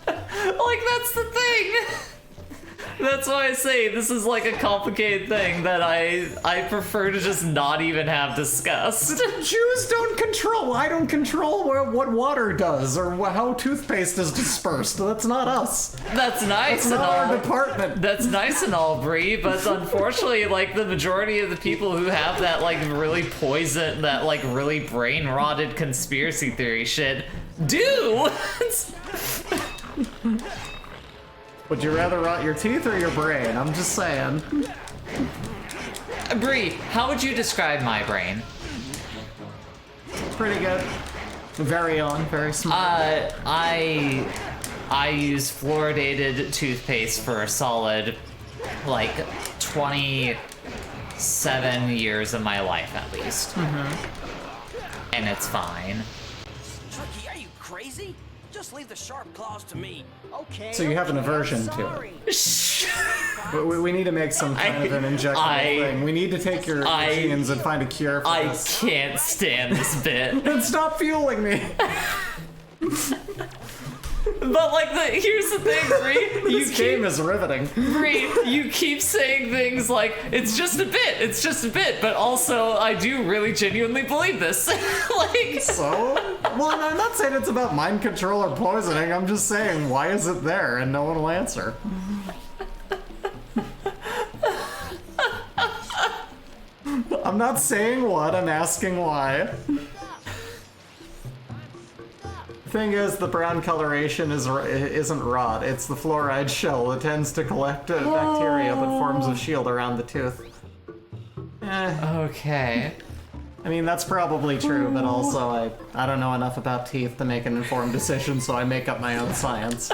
That's the thing! That's why I say this is like a complicated thing that I prefer to just not even have discussed. Jews don't control. I don't control what water does or how toothpaste is dispersed. That's not us. That's nice. That's and not all. our department. That's nice and all, Bree, but unfortunately, like, the majority of the people who have that, like, really poison, that, like, really brain-rotted conspiracy theory shit do. Would you rather rot your teeth or your brain? I'm just saying. Bree, how would you describe my brain? Pretty good. Very smart. I use fluoridated toothpaste for a solid, like, 27 years of my life, at least. And it's fine. Tricky, are you crazy? Just leave the sharp claws to me. Okay. So you have an aversion to it. We need to make some kind of an injectable thing. We need to take your genes and find a cure for this. I can't stand this bit. Then stop fueling me. But, like, here's the thing, Bree. This game is riveting. Bree, you keep saying things like, it's just a bit, but also, I do really genuinely believe this. Like... So? Well, I'm not saying it's about mind control or poisoning, I'm just saying, why is it there? And no one will answer. I'm not saying what, I'm asking why. Thing is, the brown coloration isn't rot. It's the fluoride shell that tends to collect bacteria but forms a shield around the tooth. Okay. I mean, that's probably true, but also I don't know enough about teeth to make an informed decision, so I make up my own science.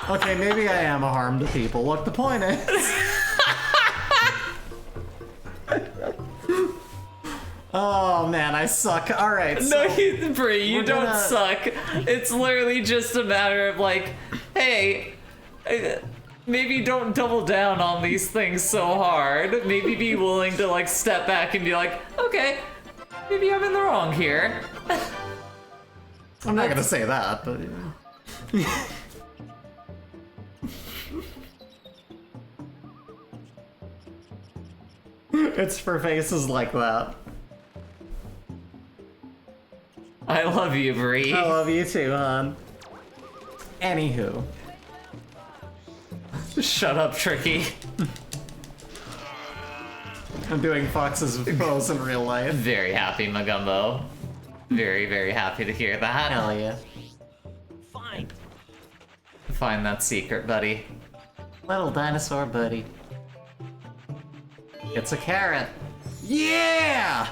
Okay, maybe I am a harm to people. Look, the point is... Oh man, I suck. Alright, so... No, Bree, you don't suck. It's literally just a matter of, like, hey, maybe don't double down on these things so hard. Maybe be willing to, like, step back and be like, okay, maybe I'm in the wrong here. I'm not gonna say that, but... It's for faces like that. I love you, Bree. I love you too, hon. Anywho. Shut up, Tricky. I'm doing Fox's pose in real life. Very happy, Magumbo. Very, very happy to hear that. Hell yeah. Fine. Find that secret, buddy. Little dinosaur buddy. It's a carrot. Yeah!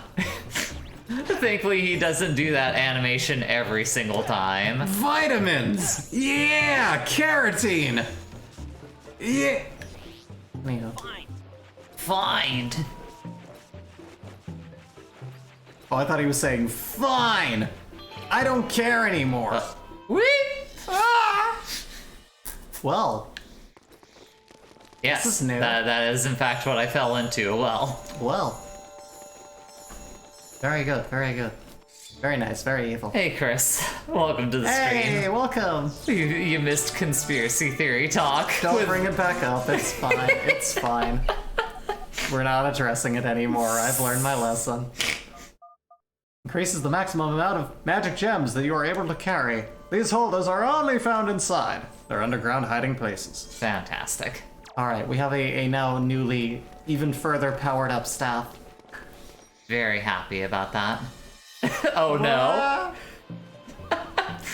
Thankfully, he doesn't do that animation every single time. Vitamins! Yeah! Carotene! Yeah! Fine. Find. Oh, I thought he was saying, fine! I don't care anymore. Whee! Ah! Well. Yes, This is new. that is in fact what I fell into. Well. Very good, very good. Very nice, very evil. Hey, Chris. Welcome to the stream. Hey, welcome! You missed conspiracy theory talk. Don't bring it back up, it's fine, it's fine. We're not addressing it anymore, I've learned my lesson. Increases the maximum amount of magic gems that you are able to carry. These holders are only found inside. They're underground hiding places. Fantastic. Alright, we have a now newly, even further powered up staff. Very happy about that. Oh no.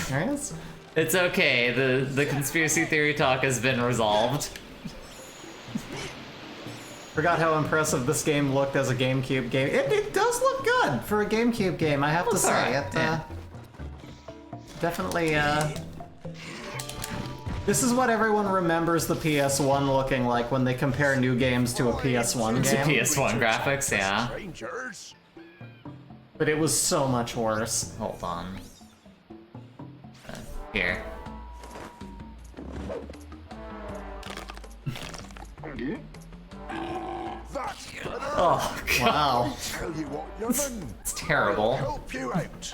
There he is. It's okay, the conspiracy theory talk has been resolved. Forgot how impressive this game looked as a GameCube game. It does look good for a GameCube game, I have to say. Alright, yeah. Definitely, this is what everyone remembers the PS1 looking like when they compare new games to a PS1 To game. PS1 graphics, yeah. Strangers. But it was so much worse. Hold on. Here. That's better. Oh, God. Wow. Tell you what, young'un. It's terrible. Help you out.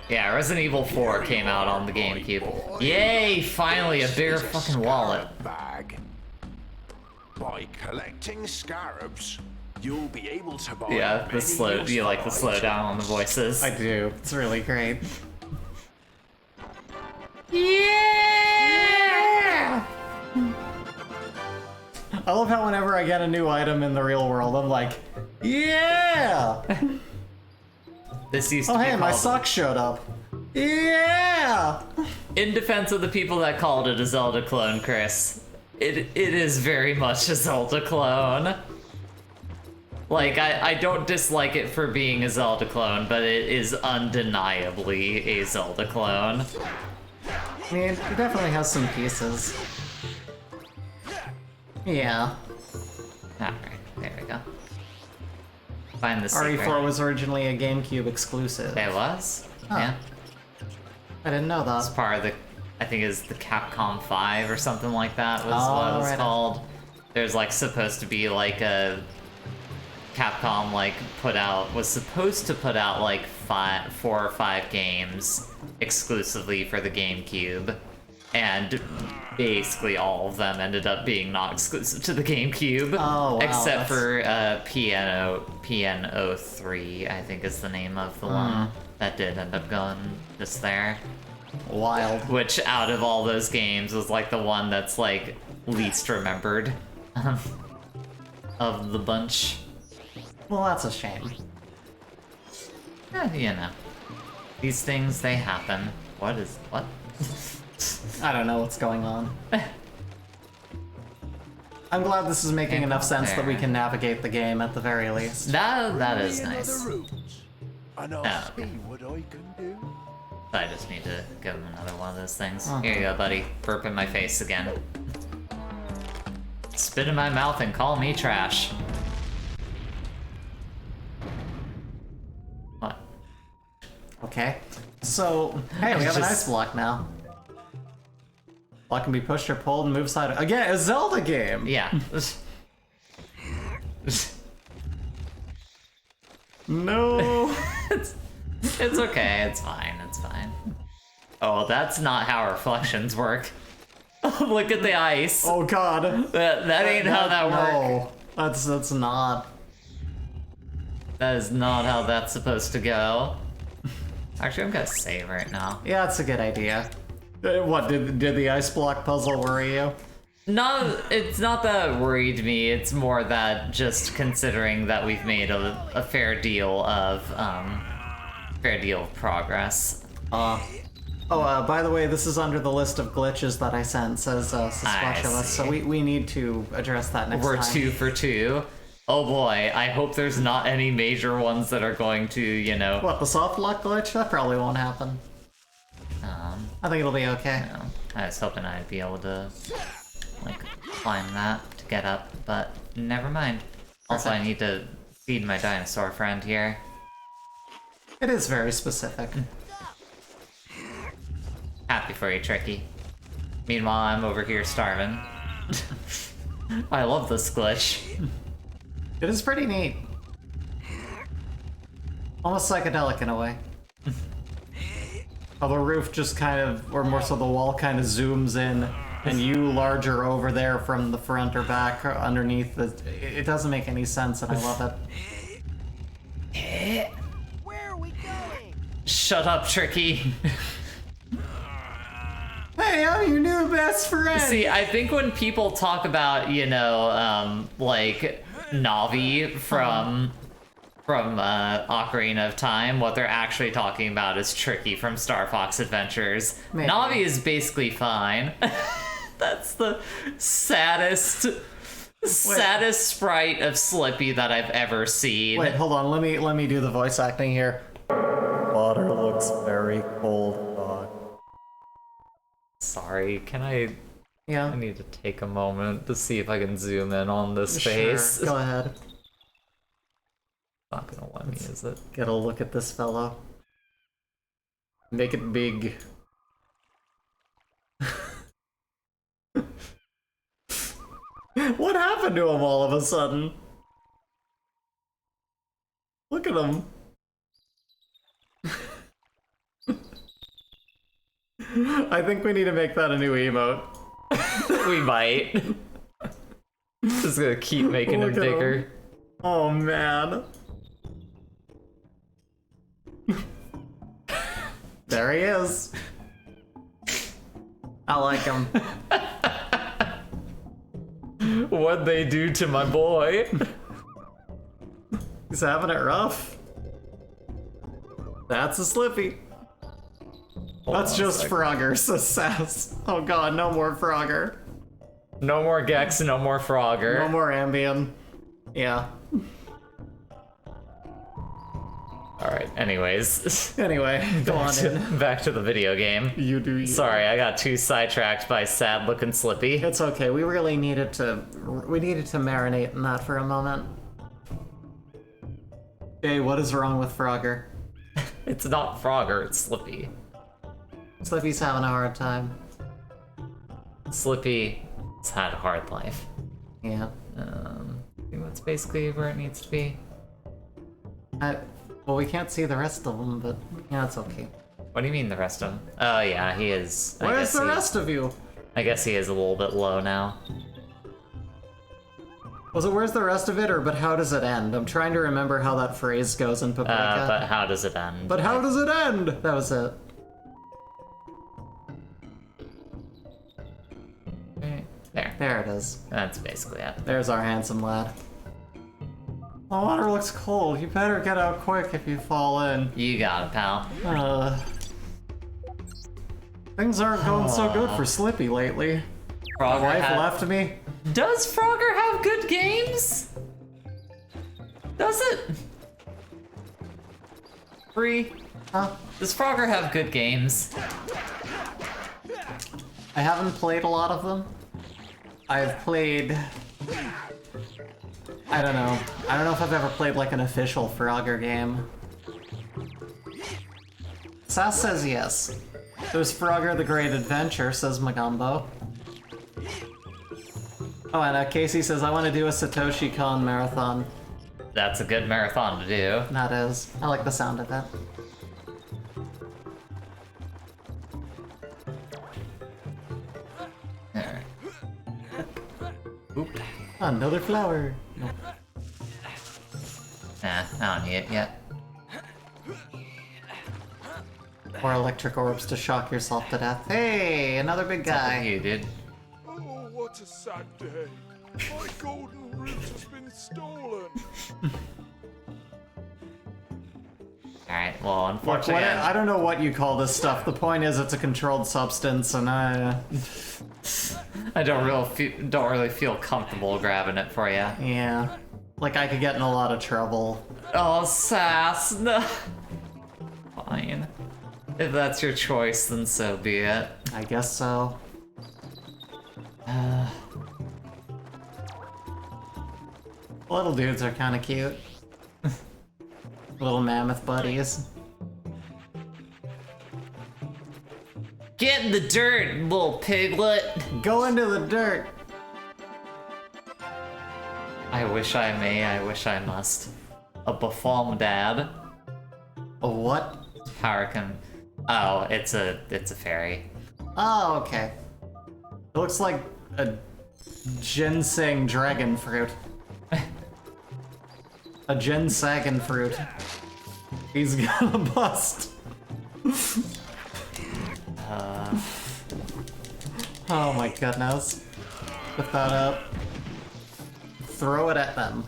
Yeah, Resident Evil 4 came out on the GameCube. Yay! Finally, a bigger fucking wallet. Bag. By collecting scarabs, you'll be able to buy. Yeah, the many slow. You like the useful slow down on the voices. I do. It's really great. Yeah! I love how whenever I get a new item in the real world, I'm like, yeah! This used to Oh be hey, my called- sock showed up. Yeah! In defense of the people that called it a Zelda clone, Chris, it is very much a Zelda clone. Like, I don't dislike it for being a Zelda clone, but it is undeniably a Zelda clone. I mean, it definitely has some pieces. Yeah. Alright, there we go. Find the secret. RE4 was originally a GameCube exclusive. It was? Huh. Yeah. I didn't know that. It's part of the, I think it's the Capcom 5 or something like that was Oh, what it was right. called. There's like supposed to be like a Capcom was supposed to put out like 4 or 5 games exclusively for the GameCube, and basically all of them ended up being not exclusive to the GameCube. Oh, wow, except that's- for PNO3, I think is the name of the one that did end up going just there. Wild. Which out of all those games was like the one that's like least remembered of the bunch. Well, that's a shame. You know. These things, they happen. What? I don't know what's going on. I'm glad this is making enough sense that we can navigate the game at the very least. That is Bring me nice. another route, and I'll Oh, see okay. what I can do. I just need to give him another one of those things. Here you go, buddy. Burp in my face again. Spit in my mouth and call me trash. What? Okay. So, hey, we have an ice block now. Block can be pushed or pulled and move side. Again, a Zelda game! Yeah. No! It's okay, it's fine, it's fine. Oh, that's not how reflections work. Look at the ice. Oh god. That ain't how that works. No, that's not. That is not how that's supposed to go. Actually, I'm gonna save right now. Yeah, it's a good idea. What, did the ice block puzzle worry you? No, it's not that it worried me, it's more that just considering that we've made a fair deal of progress. By the way, this is under the list of glitches that I sent, says Sasquatch, so we need to address that next We're time. 2 for 2. Oh boy, I hope there's not any major ones that are going to, you know... What, the soft lock glitch? That probably won't happen. I think it'll be okay. You know, I was hoping I'd be able to, like, climb that to get up, but never mind. Also, I need to feed my dinosaur friend here. It is very specific. Happy for you, Tricky. Meanwhile, I'm over here starving. I love this glitch. It is pretty neat. Almost psychedelic in a way. How the roof just kind of, or more so the wall kind of zooms in, and you larger over there from the front or back or underneath. It doesn't make any sense, and I love it. Where Shut up, Tricky. Hey, I'm your new best friend! See, I think when people talk about, you know, like, Navi from Ocarina of Time, what they're actually talking about is Tricky from Star Fox Adventures. Maybe. Navi is basically fine. That's the saddest sprite of Slippy that I've ever seen. Wait, hold on, let me do the voice acting here. Water looks very cold, dog. Sorry, can I... Yeah? I need to take a moment to see if I can zoom in on this face. Sure, go ahead. Not gonna let me, is it? Get a look at this fellow. Make it big. What happened to him all of a sudden? Look at him. I think we need to make that a new emote. We might. Just gonna keep making him Look at him. bigger. Oh man. There he is. I like him. What'd they do to my boy? He's having it rough. That's a Slippy. That's just Frogger, says Sass. Oh god, no more Frogger. No more Gex, no more Frogger. No more Ambien. Yeah. Alright, anyways. Anyway, go on in. Back to the video game. You do you. Sorry, I got too sidetracked by sad-looking Slippy. It's okay, we really needed to marinate in that for a moment. Jay, what is wrong with Frogger? It's not Frogger, it's Slippy. Slippy's having a hard time. Slippy has had a hard life. Yeah. I think that's basically where it needs to be. Well, we can't see the rest of them, but yeah, it's okay. What do you mean the rest of him? Oh yeah, he is. Where's the rest of you? I guess he is a little bit low now. Was it where's the rest of it, or but how does it end? I'm trying to remember how that phrase goes in Paprika. But how does it end? But how does it end? That was it. There. There it is. That's basically it. There's our handsome lad. The water looks cold. You better get out quick if you fall in. You got it, pal. Things aren't going so good for Slippy lately. Frogger My wife left me. Does Frogger have good games? Does it? Free? Huh? Does Frogger have good games? I haven't played a lot of them. I've played... I don't know. I don't know if I've ever played like an official Frogger game. Sass says yes. There's Frogger the Great Adventure, says Magumbo. Oh, and Casey says, I want to do a Satoshi Kon marathon. That's a good marathon to do. That is. I like the sound of it. Alright. Oop. Another flower. No. Nah, I don't need it yet. Or electric orbs to shock yourself to death. Hey, another big guy. You, dude. Oh, what a sad day. My golden root has been stolen. Alright, well, Look, unfortunately... I don't know what you call this stuff. The point is it's a controlled substance, and I don't really feel comfortable grabbing it for you. yeah. Like, I could get in a lot of trouble. Oh, Sass, no. Fine. If that's your choice, then so be it. I guess so. Little dudes are kind of cute. Little mammoth buddies. Get in the dirt, little piglet! Go into the dirt! I wish I may, I wish I must. A Bafalm dad. A what? Power can... Oh, it's a fairy. Oh, okay. It looks like a ginseng dragon fruit. A ginseng fruit. He's gonna bust. Oh my goodness. Lift that up. Throw it at them.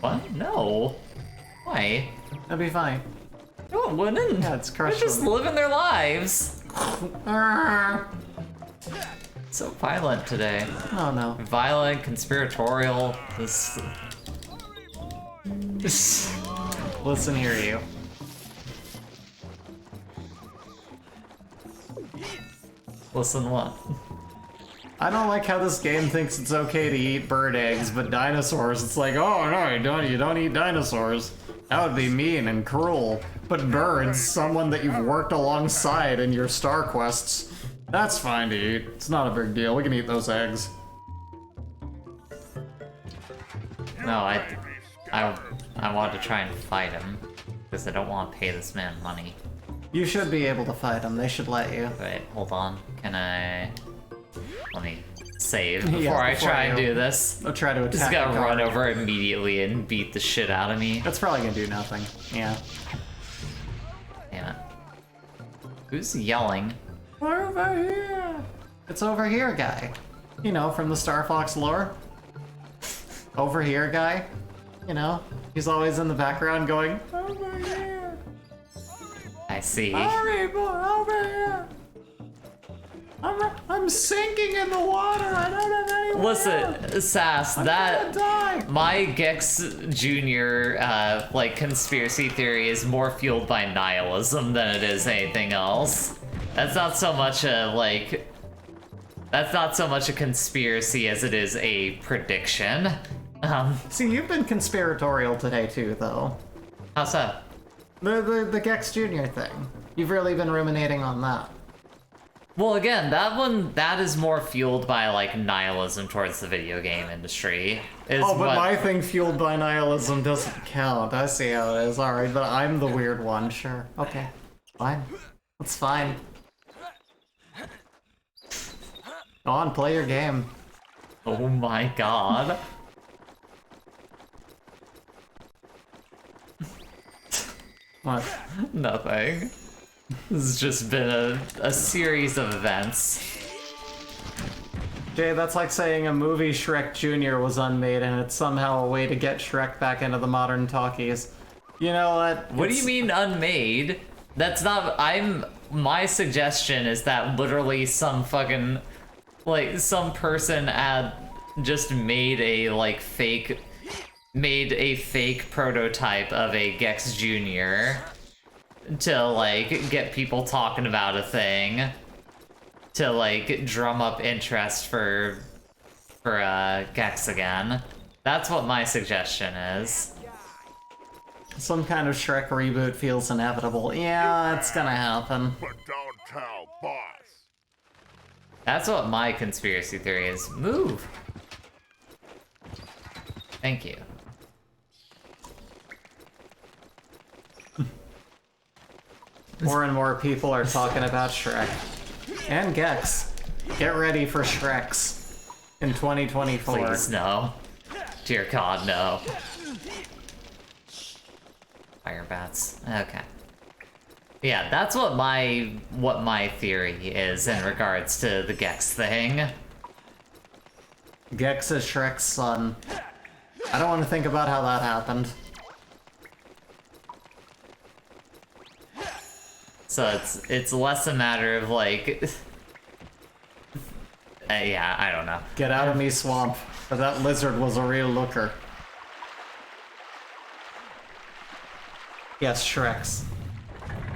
What? No. Why? That'd be fine. No, it wouldn't. Yeah, it's They're crushed just them. living their lives. So violent today. Oh no. Violent, conspiratorial. This. Listen here, you. Listen what? I don't like how this game thinks it's okay to eat bird eggs, but dinosaurs, it's like, oh no, you don't eat dinosaurs. That would be mean and cruel. But birds, someone that you've worked alongside in your star quests, that's fine to eat. It's not a big deal. We can eat those eggs. No, I want to try and fight him because I don't want to pay this man money. You should be able to fight them. They should let you. Wait, hold on. Can I? Let me save before Yeah, I before try you- and do this. I'll try to attack Just gotta the run guard. over immediately and beat the shit out of me. That's probably gonna do nothing. Yeah. Damn it. Who's yelling? Over here! It's over here, guy. You know, from the Star Fox lore. Over here, guy. You know, he's always in the background going, over here! I see. Hurry, boy, over here! I'm sinking in the water. I don't have any. Listen, Sass, I'm that gonna die. my Gex Jr. Like conspiracy theory is more fueled by nihilism than it is anything else. That's not so much a that's not so much a conspiracy as it is a prediction. See, you've been conspiratorial today too, though. How's that? The Gex Jr. thing. You've really been ruminating on that. Well, again, that is more fueled by like nihilism towards the video game industry. Oh, but my thing fueled by nihilism doesn't count. I see how it is. Alright, but I'm the weird one. Sure. Okay. Fine. That's fine. Go on, play your game. Oh my god. What? Nothing. This has just been a series of events. Jay, that's like saying a movie Shrek Jr. was unmade and it's somehow a way to get Shrek back into the modern talkies. You know what? What do you mean unmade? That's not. My suggestion is that literally some fucking. Like, some person just made a fake prototype of a Gex Jr. to, like, get people talking about a thing. To, like, drum up interest for Gex again. That's what my suggestion is. Some kind of Shrek reboot feels inevitable. Yeah, it's gonna happen. But don't tell boss. That's what my conspiracy theory is. Move! Thank you. More and more people are talking about Shrek. And Gex. Get ready for Shreks in 2024. Please, no. Dear God, no. Fire bats. Okay. Yeah, that's what my theory is in regards to the Gex thing. Gex is Shrek's son. I don't want to think about how that happened. So it's less a matter of like yeah, I don't know. Get out of me, swamp. Or that lizard was a real looker. Yes, Shrek's.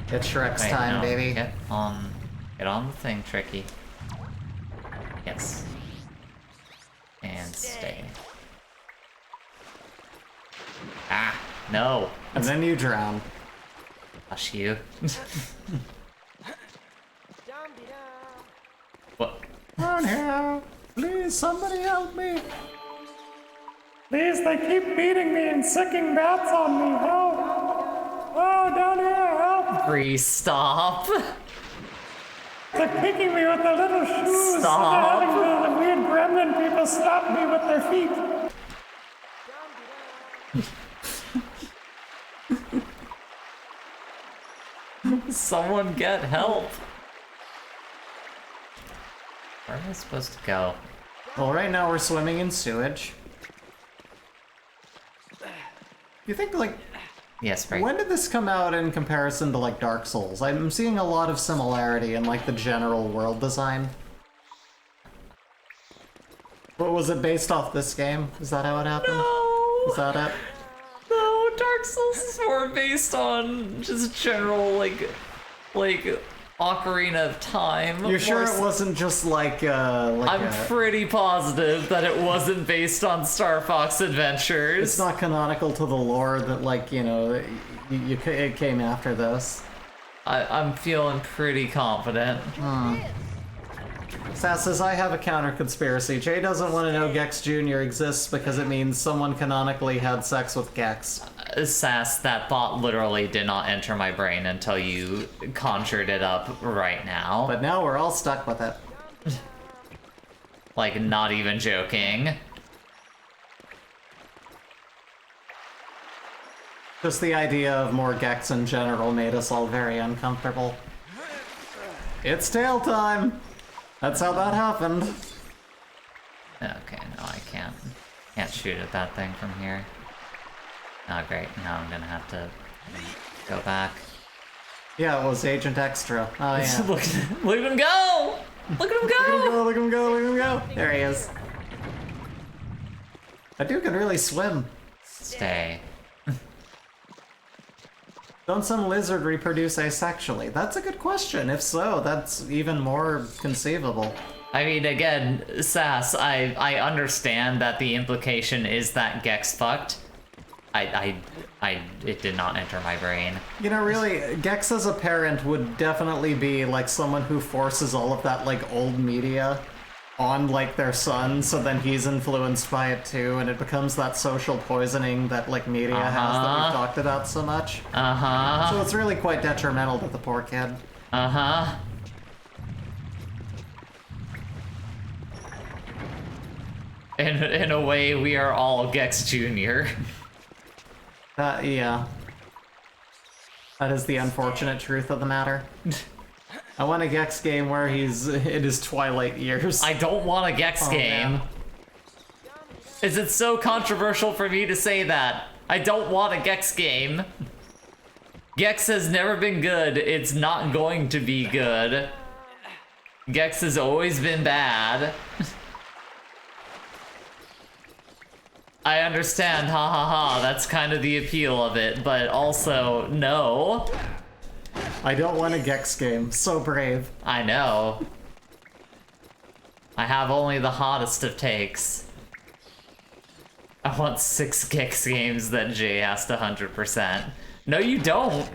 It's Shrek's Wait, time, no. baby. Get on the thing, Tricky. Yes. And stay. Ah, no. And then you drown. Hush you. What? Down here. Please, somebody help me. Please, they keep beating me and sicking bats on me. Help. Oh, down here, help. Free, stop. They're kicking me with their little shoes. Stop. And they're having the weird gremlin people stop me with their feet. Someone get help. Where am I supposed to go? Well, right now we're swimming in sewage. You think, like, Yes, right. when did this come out in comparison to, like, Dark Souls? I'm seeing a lot of similarity in, like, the general world design. What was it based off this game? Is that how it happened? No! Is that it? No, Dark Souls is more based on just general, like Ocarina of Time. You're sure it wasn't just like I'm pretty positive that it wasn't based on Star Fox Adventures. It's not canonical to the lore that, like, you know, it came after this. I'm feeling pretty confident. Sass says, I have a counter-conspiracy. Jay doesn't want to know Gex Jr. exists because it means someone canonically had sex with Gex. Sass, that thought literally did not enter my brain until you conjured it up right now. But now we're all stuck with it. Like, not even joking. Just the idea of more Gex in general made us all very uncomfortable. It's tail time! That's how that happened. Okay, no, I can't shoot at that thing from here. Oh, great. Now I'm gonna have to go back. Yeah, it was Agent Extra. Oh, yeah. Look at him go! Look at him go! Look at him go, look at him go! There he is. That dude can really swim. Stay. Don't some lizard reproduce asexually? That's a good question. If so, that's even more conceivable. I mean, again, Sass, I understand that the implication is that Gex fucked. It did not enter my brain. You know, really, Gex as a parent would definitely be like someone who forces all of that, like, old media on, like, their son, so then he's influenced by it too, and it becomes that social poisoning that, like, media has that we've talked about so much. So it's really quite detrimental to the poor kid. In a way, we are all Gex Jr. Yeah. That is the unfortunate truth of the matter. I want a Gex game where he's in his twilight years. I don't want a Gex game. Man. Is it so controversial for me to say that? I don't want a Gex game. Gex has never been good. It's not going to be good. Gex has always been bad. I understand, ha ha ha, that's kind of the appeal of it, but also, no. I don't want a Gex game. So brave. I know. I have only the hottest of takes. I want 6 Gex games that Jay has to 100%. No, you don't.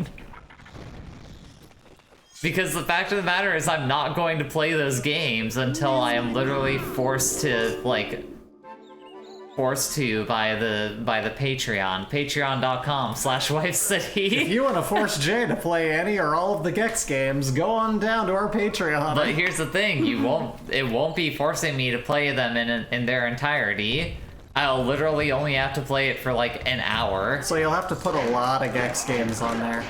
Because the fact of the matter is I'm not going to play those games until I am literally forced to, like, by the Patreon. Patreon.com/wifecity. If you want to force Jay to play any or all of the Gex games, go on down to our Patreon. But here's the thing, it won't be forcing me to play them in their entirety. I'll literally only have to play it for like an hour. So you'll have to put a lot of Gex games on there.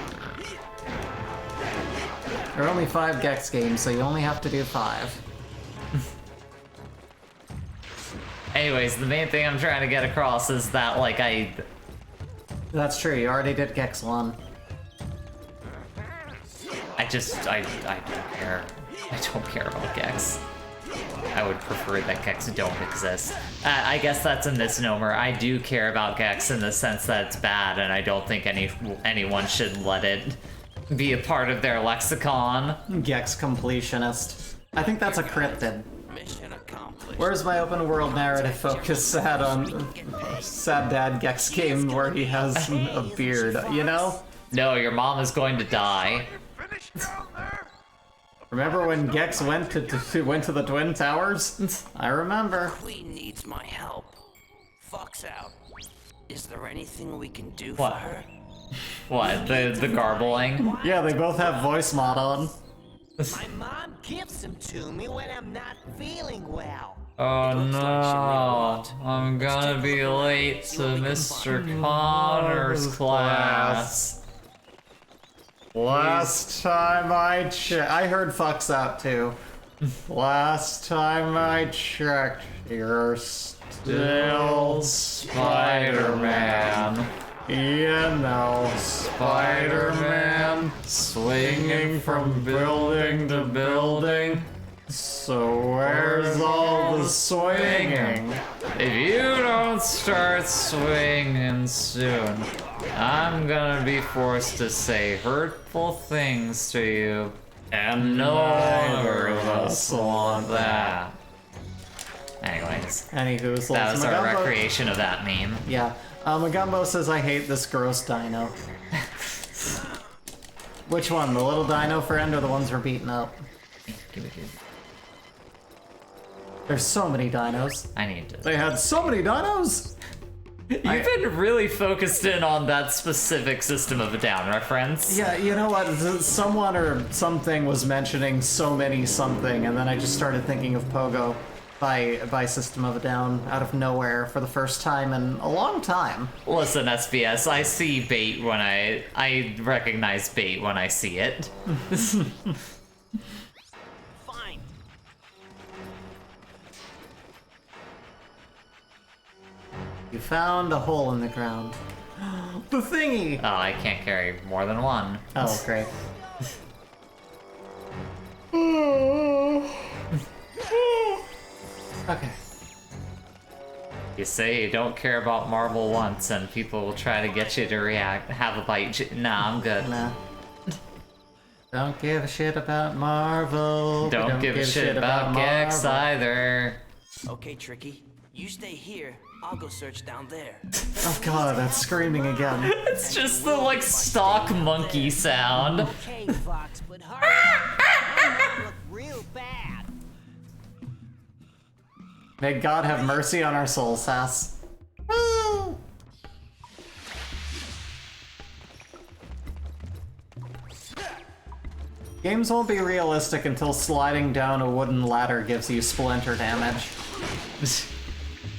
There are only 5 Gex games, so you only have to do 5. Anyways, the main thing I'm trying to get across is that, like, That's true, you already did Gex 1. I don't care. I don't care about Gex. I would prefer that Gex don't exist. I guess that's a misnomer. I do care about Gex in the sense that it's bad, and I don't think anyone should let it be a part of their lexicon. Gex completionist. I think that's a cryptid. Mission accomplished. Where's my open world narrative focus sad dad Gex game where he has a beard, you know? No, your mom is going to die. Remember when Gex went to the Twin Towers? I remember. Queen needs my help. Fox out. Is there anything we can do What? for her? What, the garbling? Yeah, they both have voice mod on. My mom gives them to me when I'm not feeling well. Oh no, I'm gonna be late to Mr. Connor's class. Last time I checked, I heard fucks out too. Last time I checked, you're still Spider-Man. You know, Spider-Man swinging from building to building. So where's all the swinging? If you don't start swinging soon, I'm gonna be forced to say hurtful things to you. And neither of us want that. Anyways, Anywho, so that was our Magumbo- recreation of that meme. Yeah. Magumbo says, I hate this gross dino. Which one? The little dino friend or the ones we're beating up? There's so many dinos. I need to. They had so many dinos! You've been really focused in on that specific System of a Down reference. Yeah, you know what? Someone or something was mentioning so many something, and then I just started thinking of Pogo by System of a Down out of nowhere for the first time in a long time. Listen, SBS, I see bait when I recognize bait when I see it. Fine. You found a hole in the ground. The thingy! Oh, I can't carry more than one. Oh, great. Okay. You say you don't care about Marvel once, and people will try to get you to react. Have a bite. Nah, I'm good. Nah. Don't give a shit about Marvel. Don't give a shit about Gex either. Okay, Tricky. You stay here. I'll go search down there. Oh god, that's screaming again. It's just the like stock monkey sound. Okay, Fox, but hurry. I look real bad. May God have mercy on our souls, Sass. Woo! Games won't be realistic until sliding down a wooden ladder gives you splinter damage.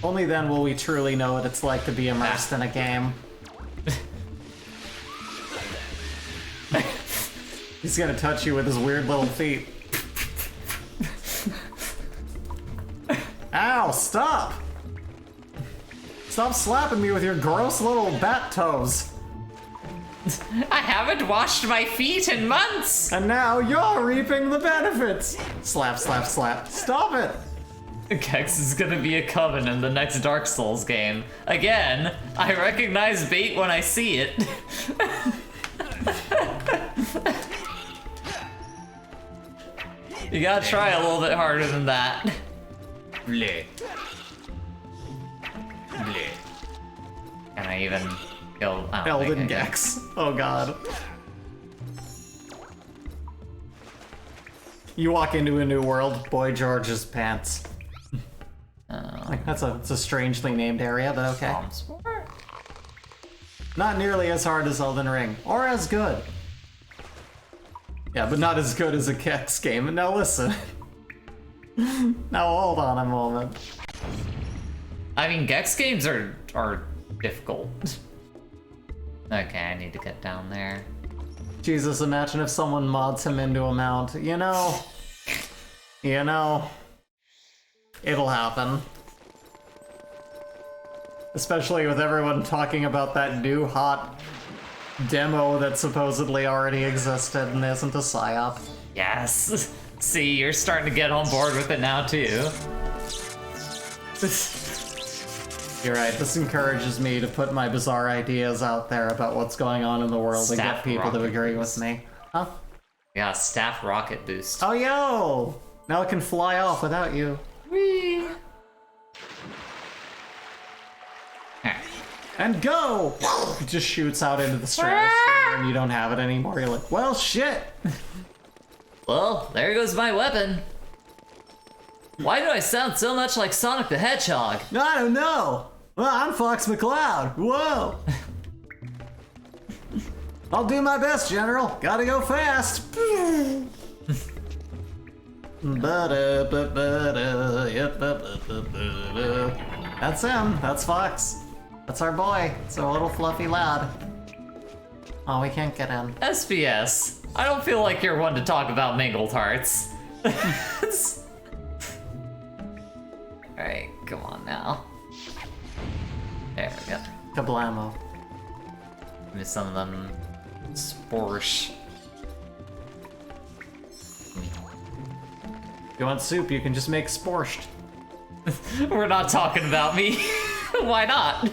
Only then will we truly know what it's like to be immersed in a game. He's gonna touch you with his weird little feet. Ow, stop! Stop slapping me with your gross little bat toes. I haven't washed my feet in months! And now you're reaping the benefits! Slap, slap, slap. Stop it! Gex is gonna be a coven in the next Dark Souls game. Again, I recognize bait when I see it. You gotta try a little bit harder than that. Bleh. Bleh. Can I even kill Elden Gex. Oh god. You walk into a new world, Boy George's pants. Like, it's a strangely named area, but okay. Not nearly as hard as Elden Ring, or as good. Yeah, but not as good as a Gex game. Now listen. Now hold on a moment. I mean, Gex games are difficult. Okay, I need to get down there. Jesus, imagine if someone mods him into a mount. You know, it'll happen. Especially with everyone talking about that new hot demo that supposedly already existed and isn't a psyop. Yes. See, you're starting to get on board with it now too. You're right, this encourages me to put my bizarre ideas out there about what's going on in the world and get people to agree with me. Huh? Yeah, staff rocket boost. Oh, yo! Now it can fly off without you. Whee! And go! It just shoots out into the stratosphere and you don't have it anymore. You're like, well, shit! Well, there goes my weapon. Why do I sound so much like Sonic the Hedgehog? I don't know. Well, I'm Fox McCloud. Whoa! I'll do my best, General. Gotta go fast. That's him. That's Fox. That's our boy. It's our little fluffy lad. Oh, we can't get in. SBS, I don't feel like you're one to talk about mingled hearts. Alright, come on now. There we go. Kablamo. Give me some of them spores. If you want soup, you can just make sporscht. We're not talking about me. Why not?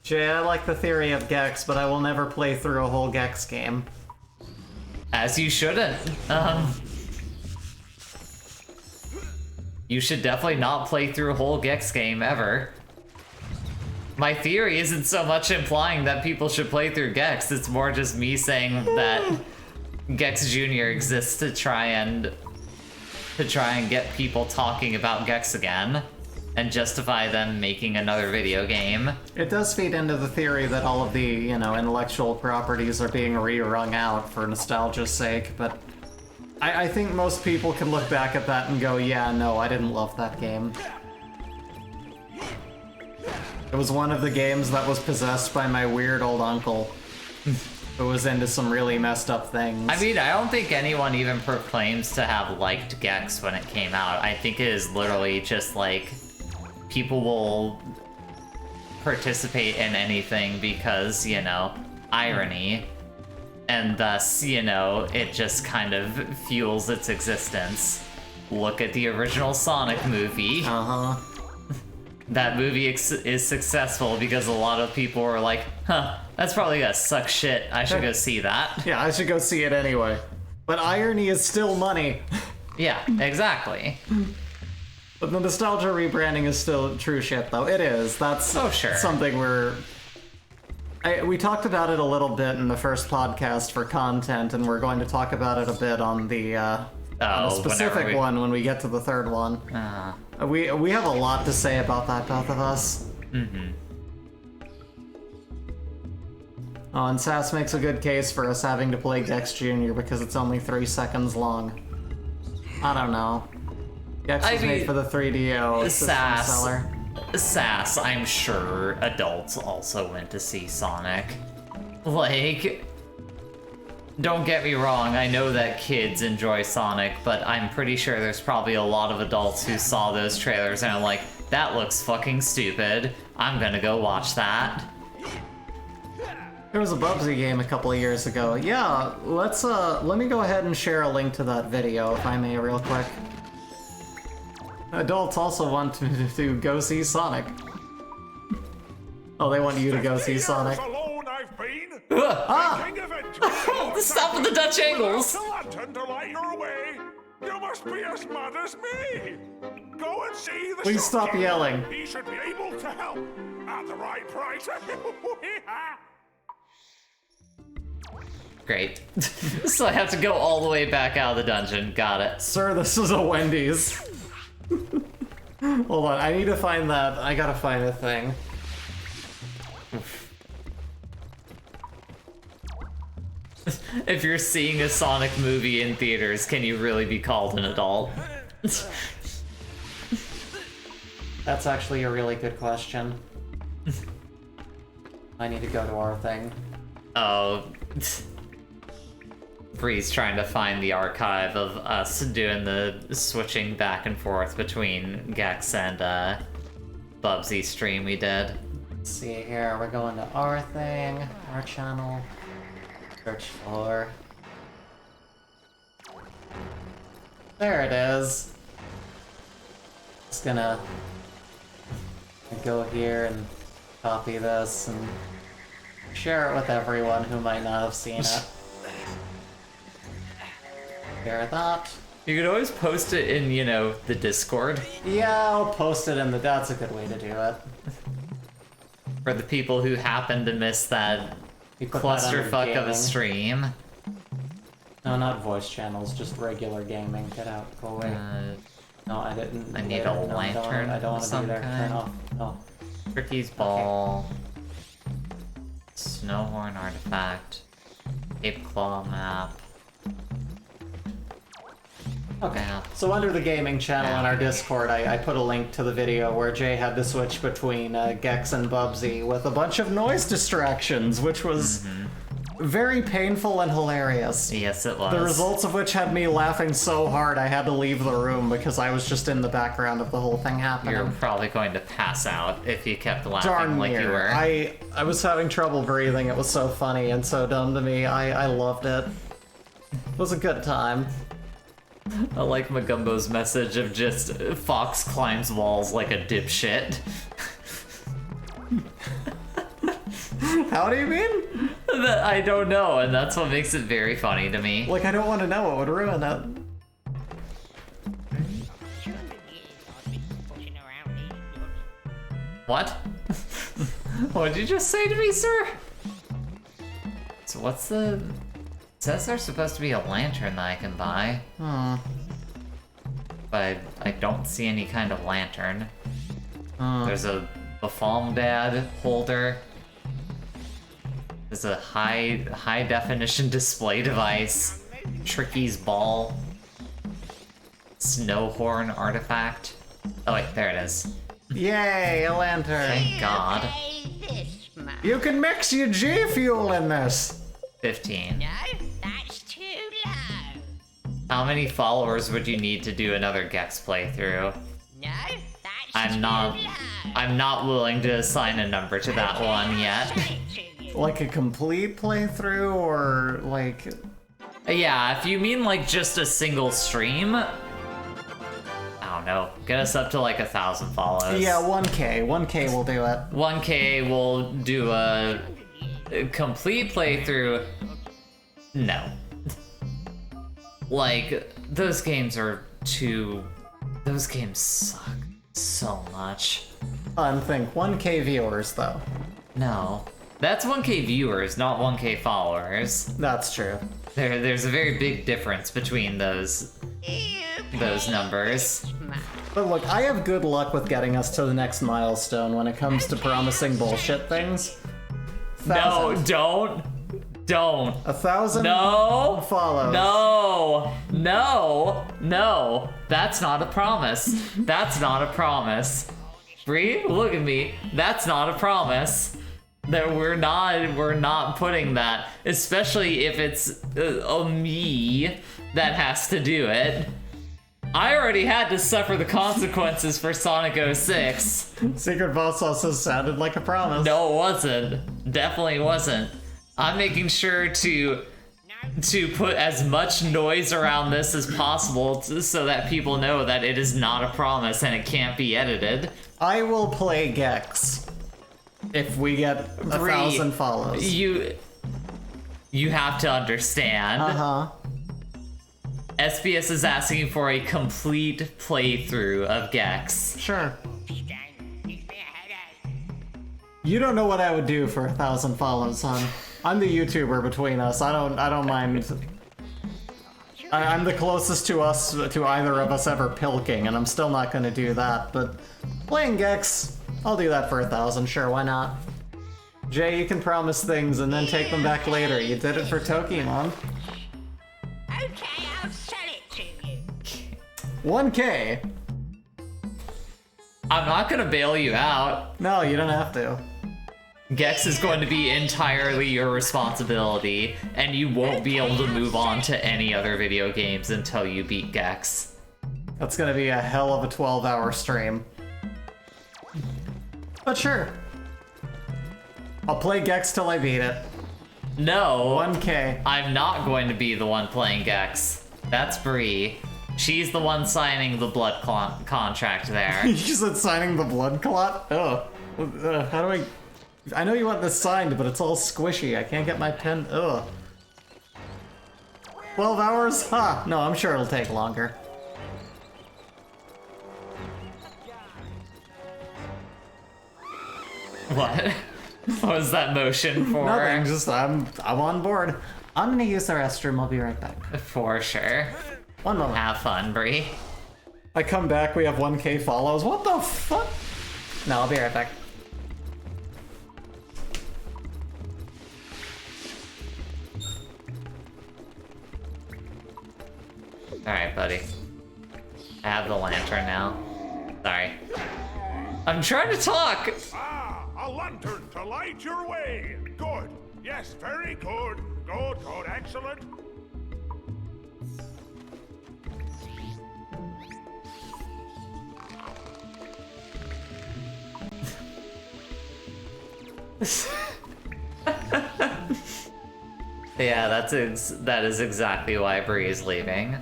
Jay, I like the theory of Gex, but I will never play through a whole Gex game. As you shouldn't. You should definitely not play through a whole Gex game ever. My theory isn't so much implying that people should play through Gex, it's more just me saying that Gex Jr. exists to try and get people talking about Gex again and justify them making another video game. It does feed into the theory that all of the, you know, intellectual properties are being re-wrung out for nostalgia's sake, but I think most people can look back at that and go, yeah, no, I didn't love that game. It was one of the games that was possessed by my weird old uncle, who was into some really messed up things. I mean, I don't think anyone even proclaims to have liked Gex when it came out. I think it is literally just like, people will participate in anything because, you know, irony. And thus, you know, it just kind of fuels its existence. Look at the original Sonic movie. Uh-huh. That movie is successful because a lot of people were like, huh, that's probably gonna suck shit. I should go see that. Yeah, I should go see it anyway. But irony is still money. Yeah, exactly. But the nostalgia rebranding is still true shit, though. It is. That's something we talked about it a little bit in the first podcast for content, and we're going to talk about it a bit on the specific one when we get to the third one. We have a lot to say about that, both of us. Mm-hmm. Oh, and Sass makes a good case for us having to play Gex Jr. because it's only 3 seconds long. I don't know. Gex was made for the 3DO system seller. Sass, I'm sure adults also went to see Sonic. Like, don't get me wrong, I know that kids enjoy Sonic, but I'm pretty sure there's probably a lot of adults who saw those trailers and are like, that looks fucking stupid. I'm gonna go watch that. There was a Bubsy game a couple of years ago. Yeah, let me go ahead and share a link to that video, if I may, real quick. Adults also want to go see Sonic. Oh, they want you to go see Sonic. Stop with the Dutch angles! You must be as mad as me! Go and see the Please stop yelling. He should be able to help at the right price. Great. So I have to go all the way back out of the dungeon. Got it. Sir, this is a Wendy's. Hold on, I need to find that. I gotta find a thing. If you're seeing a Sonic movie in theaters, can you really be called an adult? That's actually a really good question. I need to go to our thing. Oh. Bree's trying to find the archive of us doing the switching back and forth between Gex and Bubsy stream we did. Let's see here, we're going to our thing, our channel. Search for... There it is. Just gonna go here and copy this and share it with everyone who might not have seen it. Share that. You could always post it in, you know, the Discord. Yeah, I'll post it in the... That's a good way to do it. For the people who happen to miss that clusterfuck of a stream. No, not voice channels, just regular gaming. Get out, go away. No, I didn't. I need a lantern. I don't want to be there. Turn off. No. Tricky's ball. Okay. Snowhorn artifact. Ape claw map. Okay. Yeah. So under the gaming channel on our Discord, I put a link to the video where Jay had to switch between Gex and Bubsy with a bunch of noise distractions, which was very painful and hilarious. Yes, it was. The results of which had me laughing so hard I had to leave the room because I was just in the background of the whole thing happening. You're probably going to pass out if you kept laughing Darn like near. you were. I was having trouble breathing. It was so funny and so dumb to me. I loved it. It was a good time. I like Magumbo's message of just Fox climbs walls like a dipshit. How do you mean? I don't know, and that's what makes it very funny to me. Like, I don't want to know. It would ruin it. What? What did you just say to me, sir? So what's the... It says there's supposed to be a lantern that I can buy. But I don't see any kind of lantern. There's a Bafalmdad holder. There's a high definition display device. Tricky's ball. Snowhorn artifact. Oh wait, there it is. Yay, a lantern. Thank God. This much. You can mix your G Fuel in this. 15. No, that's too low. How many followers would you need to do another Gex playthrough? No, that's I'm not willing to assign a number to that one yet. Like a complete playthrough or like... Yeah, if you mean like just a single stream, I don't know. Get us up to like 1,000 follows. Yeah, 1K. 1K will do it. 1K will do a complete playthrough. No. Like, those games are too... Those games suck so much. Think 1K viewers, though. No. That's 1K viewers, not 1K followers. That's true. There's a very big difference between those numbers. But look, I have good luck with getting us to the next milestone when it comes to promising bullshit things. 1,000. No, don't. 1,000 No. follows. No. That's not a promise. That's not a promise. Bree, look at me. That's not a promise. That we're not putting that, especially if it's me that has to do it. I already had to suffer the consequences for Sonic 06. SecretbossSauce sounded like a promise. No, it wasn't. Definitely wasn't. I'm making sure to put as much noise around this as possible so that people know that it is not a promise and it can't be edited. I will play Gex if we get 1,000 follows. You have to understand. SBS is asking for a complete playthrough of Gex. Sure. You don't know what I would do for 1,000 follows, hon. I'm the YouTuber between us. I don't mind. I'm the closest to either of us ever pilking, and I'm still not gonna do that. But playing Gex, I'll do that for 1,000. Sure, why not? Jay, you can promise things and then take them back later. You did it for Tokimon. Okay, I'll sell it to you. 1K. I'm not gonna bail you out. No, you don't have to. Gex is going to be entirely your responsibility, and you won't be able to move on to any other video games until you beat Gex. That's gonna be a hell of a 12-hour stream. But sure. I'll play Gex till I beat it. No. 1K. I'm not going to be the one playing Gex. That's Bree. She's the one signing the blood contract there. You said signing the blood clot? Oh. How do I know you want this signed, but it's all squishy. I can't get my pen. Ugh. 12 hours? Huh. No, I'm sure it'll take longer. What? What was that motion for? Nothing, just I'm on board. I'm gonna use the restroom, I'll be right back. For sure. One moment. Have fun, Bree. I come back, we have 1K follows. What the fuck? No, I'll be right back. Alright, buddy. I have the lantern now. Sorry. I'm trying to talk! Ah, a lantern to light your way. Good. Yes, very good. Good, good, excellent. Yeah, that is exactly why Bree's leaving.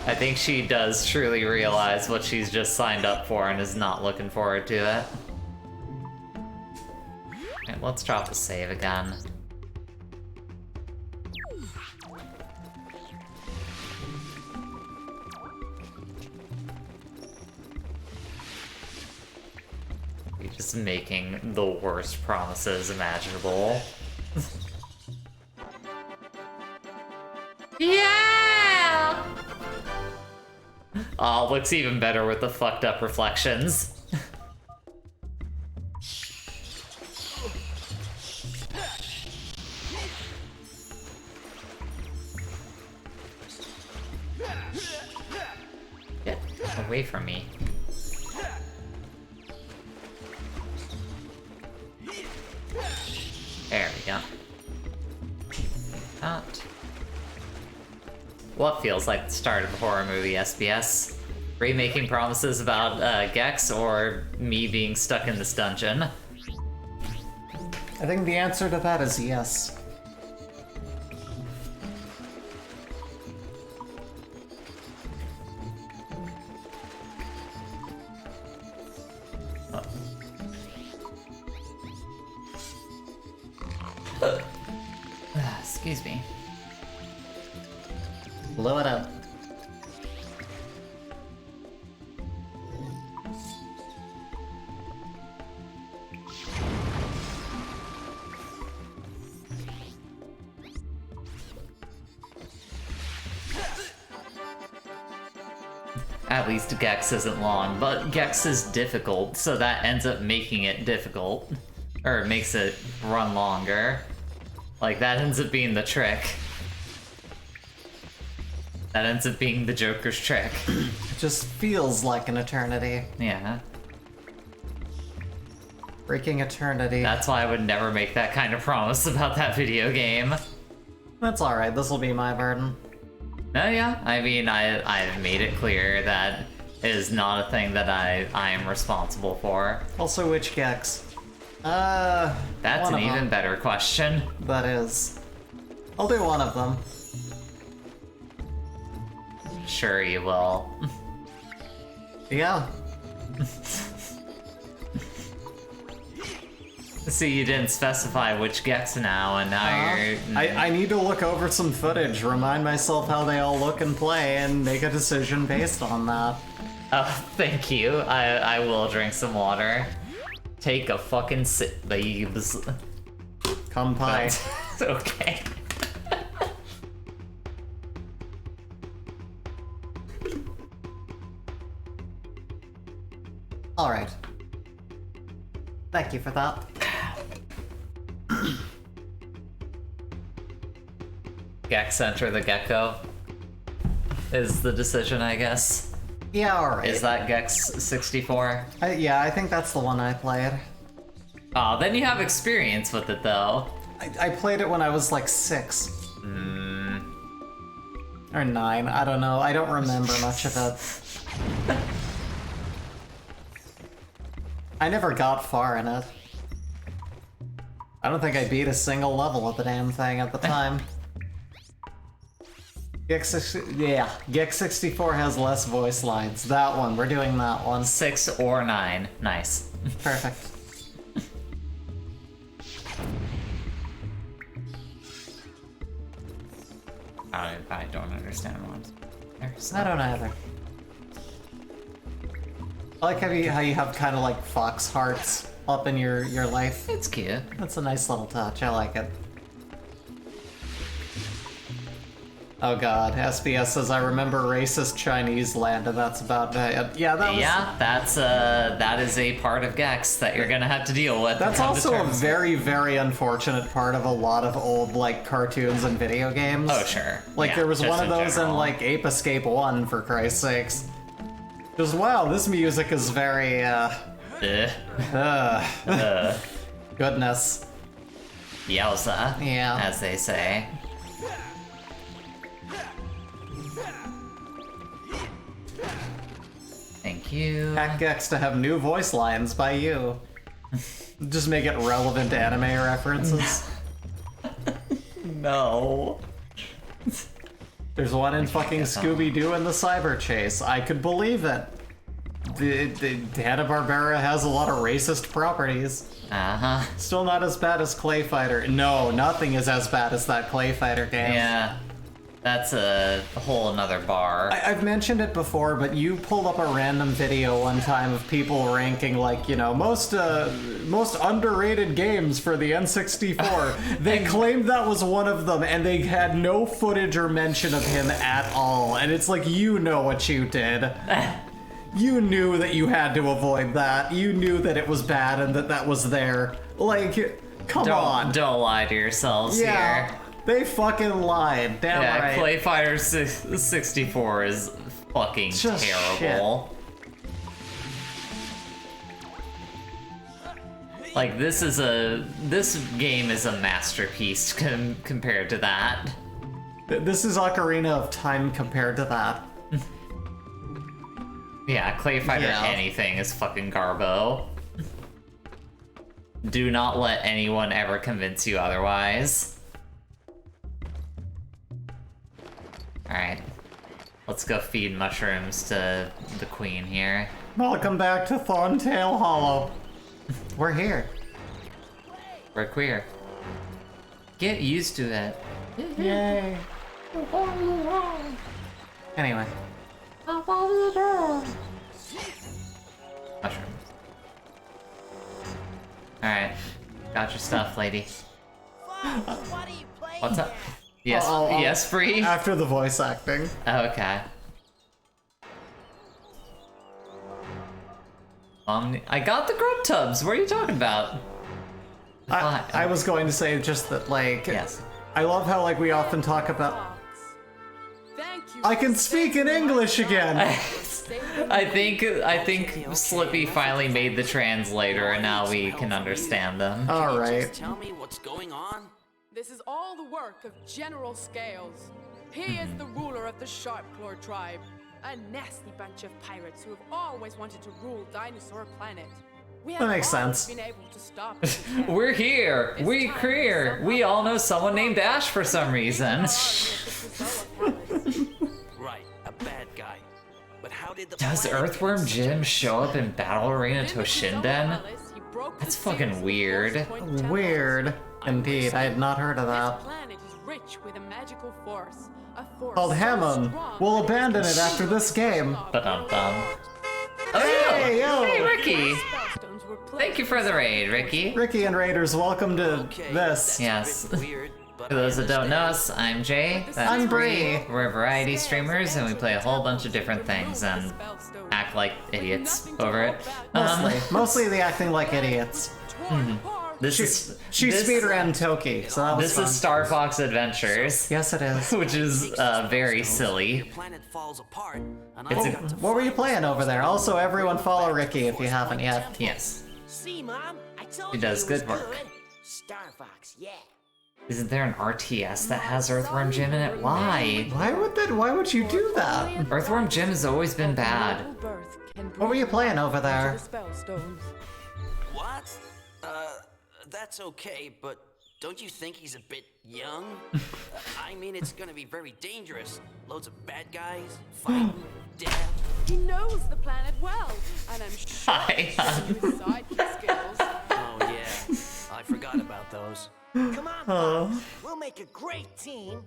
I think she does truly realize what she's just signed up for and is not looking forward to it. Alright, let's drop the save again. You're just making the worst promises imaginable. Yeah! Oh, looks even better with the fucked up reflections. Get away from me. There we go. That. What feels like the start of a horror movie, SBS? Ray making promises about Gex, or me being stuck in this dungeon? I think the answer to that is yes. Excuse me. Blow it up. At least Gex isn't long, but Gex is difficult, so that ends up making it difficult. Or it makes it run longer. Like, that ends up being the trick. That ends up being the Joker's trick. It just feels like an eternity. Yeah. Breaking eternity. That's why I would never make that kind of promise about that video game. That's alright, this will be my burden. No, yeah. I mean, I've made it clear that it is not a thing that I am responsible for. Also, which Gex? That's an even better question. That is. I'll do one of them. Sure you will. Yeah. See, you didn't specify which Gex now, and now you're... I need to look over some footage, remind myself how they all look and play, and make a decision based on that. Oh, thank you. I will drink some water. Take a fucking sip, babes. Come pie. Okay. Alright. Thank you for that. Gex enter the gecko is the decision, I guess. Yeah, alright. Is that Gex 64? Yeah, I think that's the one I played. Oh, then you have experience with it, though. I played it when I was like 6. Or 9, I don't know. I don't remember much of it. I never got far in it. I don't think I beat a single level of the damn thing at the time. Gex 64 has less voice lines. That one, we're doing that one. 6 or 9. Nice. Perfect. I don't understand what. I don't either. I like how you have kind of like fox hearts up in your life. It's cute. That's a nice little touch. I like it. Oh god, SBS says I remember racist Chinese land, and that's about it. Yeah, that was... Yeah, that is a part of Gex that you're gonna have to deal with. That's also a very, very unfortunate part of a lot of old, like, cartoons and video games. Oh, sure. Like, Yeah, there was just one of those in, general. like, Ape Escape 1, for Christ's sakes. Just, wow, this music is very, goodness. Yowza, Yeah. as they say. Thank you. Hack Gex to have new voice lines by you. Just make it relevant to anime references. No. There's one in fucking Scooby-Doo in the Cyber Chase. I could believe it. The Hanna-Barbera has a lot of racist properties. Uh-huh. Still not as bad as Clay Fighter. No, nothing is as bad as that Clay Fighter game. Yeah. That's a whole another bar. I've mentioned it before, but you pulled up a random video one time of people ranking, like, you know, most underrated games for the N64. They claimed that was one of them, and they had no footage or mention of him at all. And it's like, you know what you did. You knew that you had to avoid that. You knew that it was bad and that was there. Like, come on. Don't lie to yourselves Yeah. here. They fucking lied. Damn right. Clay Fighter 64 is fucking Just terrible. Like, this game is a masterpiece compared to that. This is Ocarina of Time compared to that. Yeah, Clay Fighter Yeah. anything is fucking garbo. Do not let anyone ever convince you otherwise. Alright. Let's go feed mushrooms to the queen here. Welcome back to Thorntail Hollow. We're here. We're queer. Get used to it. Yay. Anyway. Mushrooms. Alright. Got your stuff, lady. What are you playing? What's up? Yes, I'll- yes, Bree? After the voice acting. Okay. I got the grub tubs. What are you talking about? I was going to say just that, like, Yes. I love how, like, we often talk about, Thank you. I can speak in English again. I think Slippy finally made the translator, and now we can understand them. All right. Just tell me what's going on? This is all the work of General Scales. He is the ruler of the Sharpclaw tribe, a nasty bunch of pirates who have always wanted to rule Dinosaur Planet. We have That makes always sense. been able to stop it. We're here. We queer. We all know someone named Ash for some reason. Right, a bad guy. But how did the Does planet Earthworm get Jim started? show up in Battle Arena Toshinden? That's fucking weird. Weird. Indeed, I had not heard of This that. planet is rich with a magical force. A force Called so Hammond. strong We'll that abandon can it after this game. Ba-dum-bum. Oh, Hey, yo! Hey, Ricky! spellstones were placed Thank you for the raid, Ricky. Ricky and Raiders, welcome to Okay, this. that's a Yes. bit weird, but For those that don't know us, I'm Jay. That's I'm Bree. Bree. We're variety streamers, and we play a whole bunch of different things and act like idiots over it. Mostly the acting like idiots. This She this- speedran Toki, so that was This fun. is Star Fox Adventures, Yes, it is. which is very Your silly. planet falls apart, and It's I a- got to What were you find playing over there? Also, everyone follow Ricky if you haven't yet. Yes. See, Mom? I told He you does it was good work. good. Star Fox, yeah. Isn't there an RTS that has Earthworm Jim in it? Why? Why would you do that? Earthworm Jim has always been bad. What were you playing over there? What? That's okay, but don't you think he's a bit young? I mean, it's gonna be very dangerous. Loads of bad guys, fighting, death. He knows the planet well, and I'm sure Hi, he's shown you his sidekick skills. Oh yeah, I forgot about those. Come on, Fox. We'll make a great team.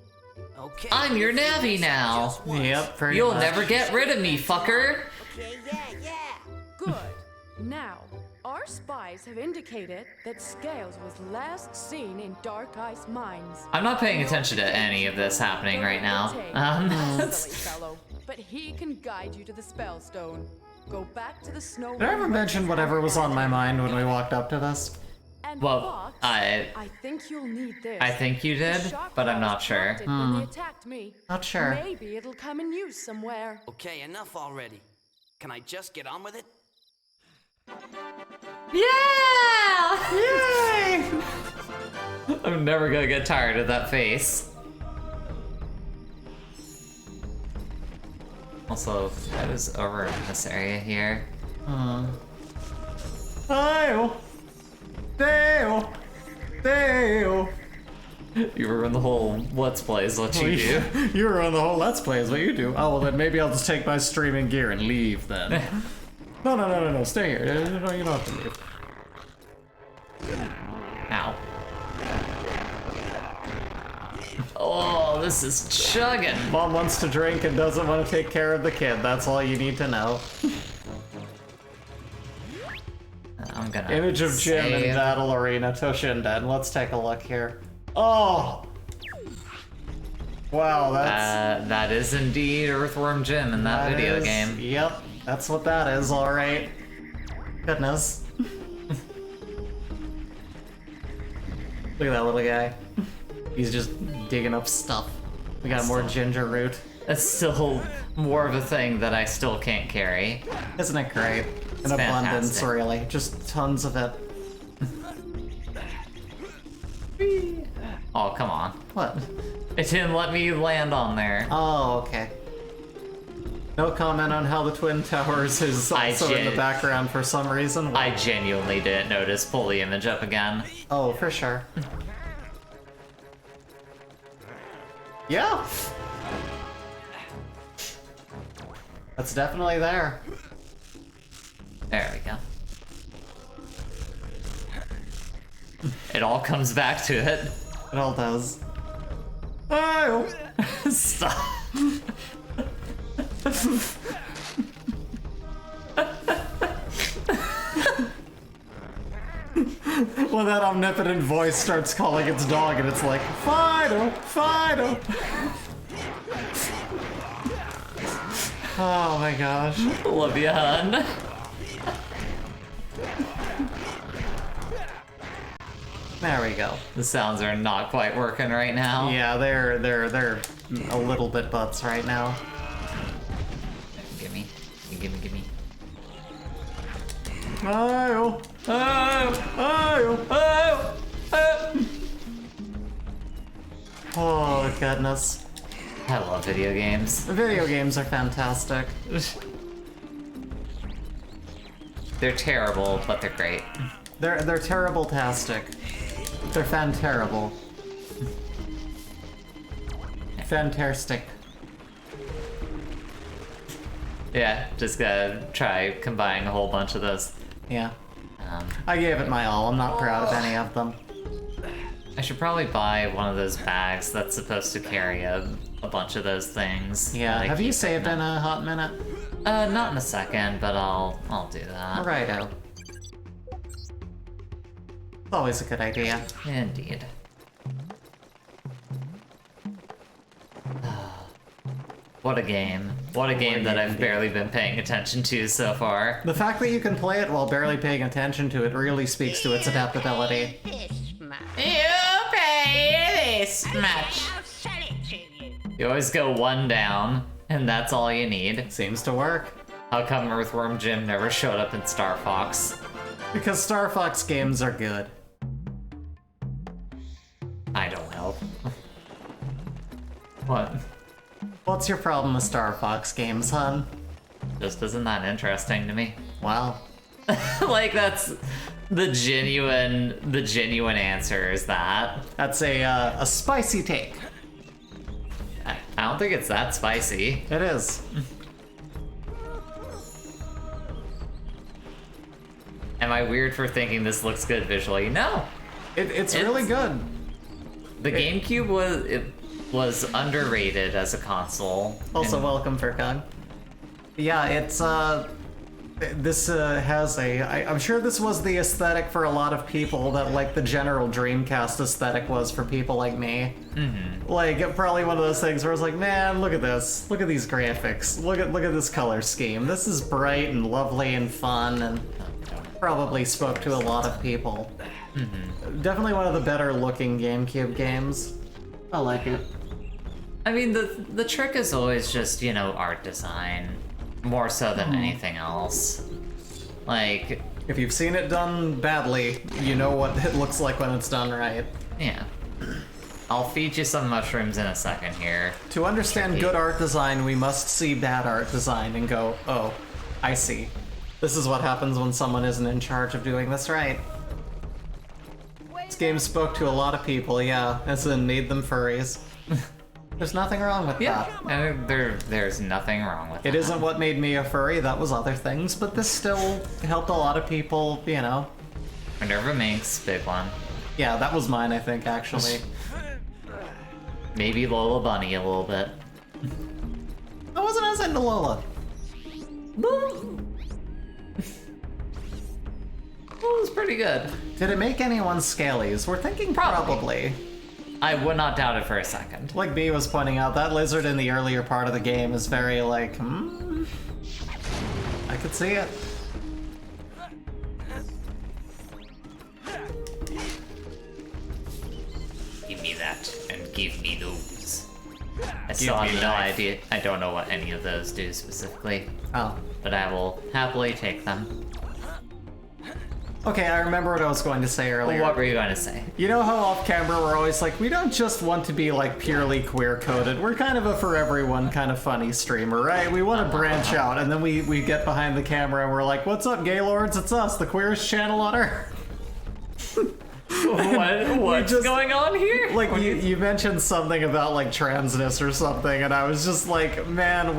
Okay. I'm your navvy now. Just once. Yep, pretty You'll much. never get rid of me, fucker. Okay, yeah. Good. Now, our spies have indicated that Scales was last seen in Dark Ice Mines. I'm not paying attention to any of this happening right now. Silly fellow, but he can guide you to the Spellstone. Go back to the snow. Did I ever mention whatever was on my mind when we walked up to this? And Well, Fox, I think you'll need this. I think you did, The shark but I'm not claws sure. dropped it when they attacked me. Not sure. Maybe it'll come in use somewhere. Okay, enough already. Can I just get on with it? Yeah! Yay! I'm never gonna get tired of that face. Also, I was over in this area here. Dale! Dale! Dale! You ruined the whole Let's Play is what you do. You were on the whole Let's Play is what you do. Oh, well then maybe I'll just take my streaming gear and leave then. No, stay here. No, you don't have to leave. Ow. Oh, this is chugging. Mom wants to drink and doesn't want to take care of the kid. That's all you need to know. I'm gonna Image of Jim in save. Battle Arena, Toshinden. Let's take a look here. Oh! Wow, that's... That is indeed Earthworm Jim in that video is- game. Yep, that's what that is, alright. Goodness. Look at that little guy. He's just digging up stuff. We got more ginger root. That's still more of a thing that I still can't carry. Isn't it great? It's An abundance, fantastic. really. Just tons of it. Oh, come on. What? It didn't let me land on there. Oh, okay. No comment on how the Twin Towers is also in the background for some reason. I genuinely didn't notice. Pull the image up again. Oh, for sure. Yeah! That's definitely there. There we go. It all comes back to it. It all does. Oh! Stop. When that omnipotent voice starts calling its dog and it's like, Fido! Fido! Oh my gosh. Love you, hun. There we go. The sounds are not quite working right now. Yeah, they're a little bit butts right now. Gimme. Oh! Oh! Oh! Oh! Oh! Oh, goodness. I love video games. Video games are fantastic. They're terrible, but they're great. They're terrible-tastic. They're fan-terrible. Fantastic. Yeah, just gotta try combining a whole bunch of those. Yeah. I gave it my all. I'm not proud of any of them. I should probably buy one of those bags that's supposed to carry a bunch of those things. Yeah. that I Have you keep saved picking in up. a hot minute? Not in a second, but I'll do that. Righto. It's always a good idea. Indeed. What a game. What a game that I've barely been paying attention to so far. The fact that you can play it while barely paying attention to it really speaks to its adaptability. You pay this much. I'll sell it to you. You always go one down, and that's all you need. Seems to work. How come Earthworm Jim never showed up in Star Fox? Because Star Fox games are good. I don't know. What? What's your problem with Star Fox games, hun? Just isn't that interesting to me. Wow. Like, that's the genuine answer is that. That's a spicy take. I don't think it's that spicy. It is. Am I weird for thinking this looks good visually? No. It's really good. The GameCube was underrated as a console. Also, and welcome, Furkon. Yeah, it's This has I'm sure this was the aesthetic for a lot of people that like the general Dreamcast aesthetic was for people like me. Mm-hmm. Like probably one of those things where I was like, man, look at this, look at these graphics, look at this color scheme. This is bright and lovely and fun, and probably spoke to a lot of people. Mm-hmm. Definitely one of the better looking GameCube games. I like it. I mean, the trick is always just, you know, art design. More so than anything else. Like, if you've seen it done badly, you know what it looks like when it's done right. Yeah. I'll feed you some mushrooms in a second here. To understand good art design, we must see bad art design and go, oh, I see. This is what happens when someone isn't in charge of doing this right. This game spoke to a lot of people, yeah, as in made them furries. There's nothing wrong with that. And there's nothing wrong with it. It isn't what made me a furry, that was other things, but this still helped a lot of people, you know. Minerva Minx, big one. Yeah, that was mine, I think, actually. Maybe Lola Bunny a little bit. I wasn't as into Lola. Well, it was pretty good. Did it make anyone scalies? We're thinking probably. I would not doubt it for a second. Like B was pointing out, that lizard in the earlier part of the game is very like, I could see it. Give me that, and give me those. I still have no idea. I don't know what any of those do specifically. Oh. But I will happily take them. Okay, I remember what I was going to say earlier. What were you going to say? You know how off camera we're always like, we don't just want to be like purely queer coded. We're kind of a for everyone kind of funny streamer, right? We want to branch out, and then we get behind the camera and we're like, what's up, Gaylords? It's us, the queerest channel on Earth. What's going on here? Like you mentioned something about like transness or something, and I was just like, man,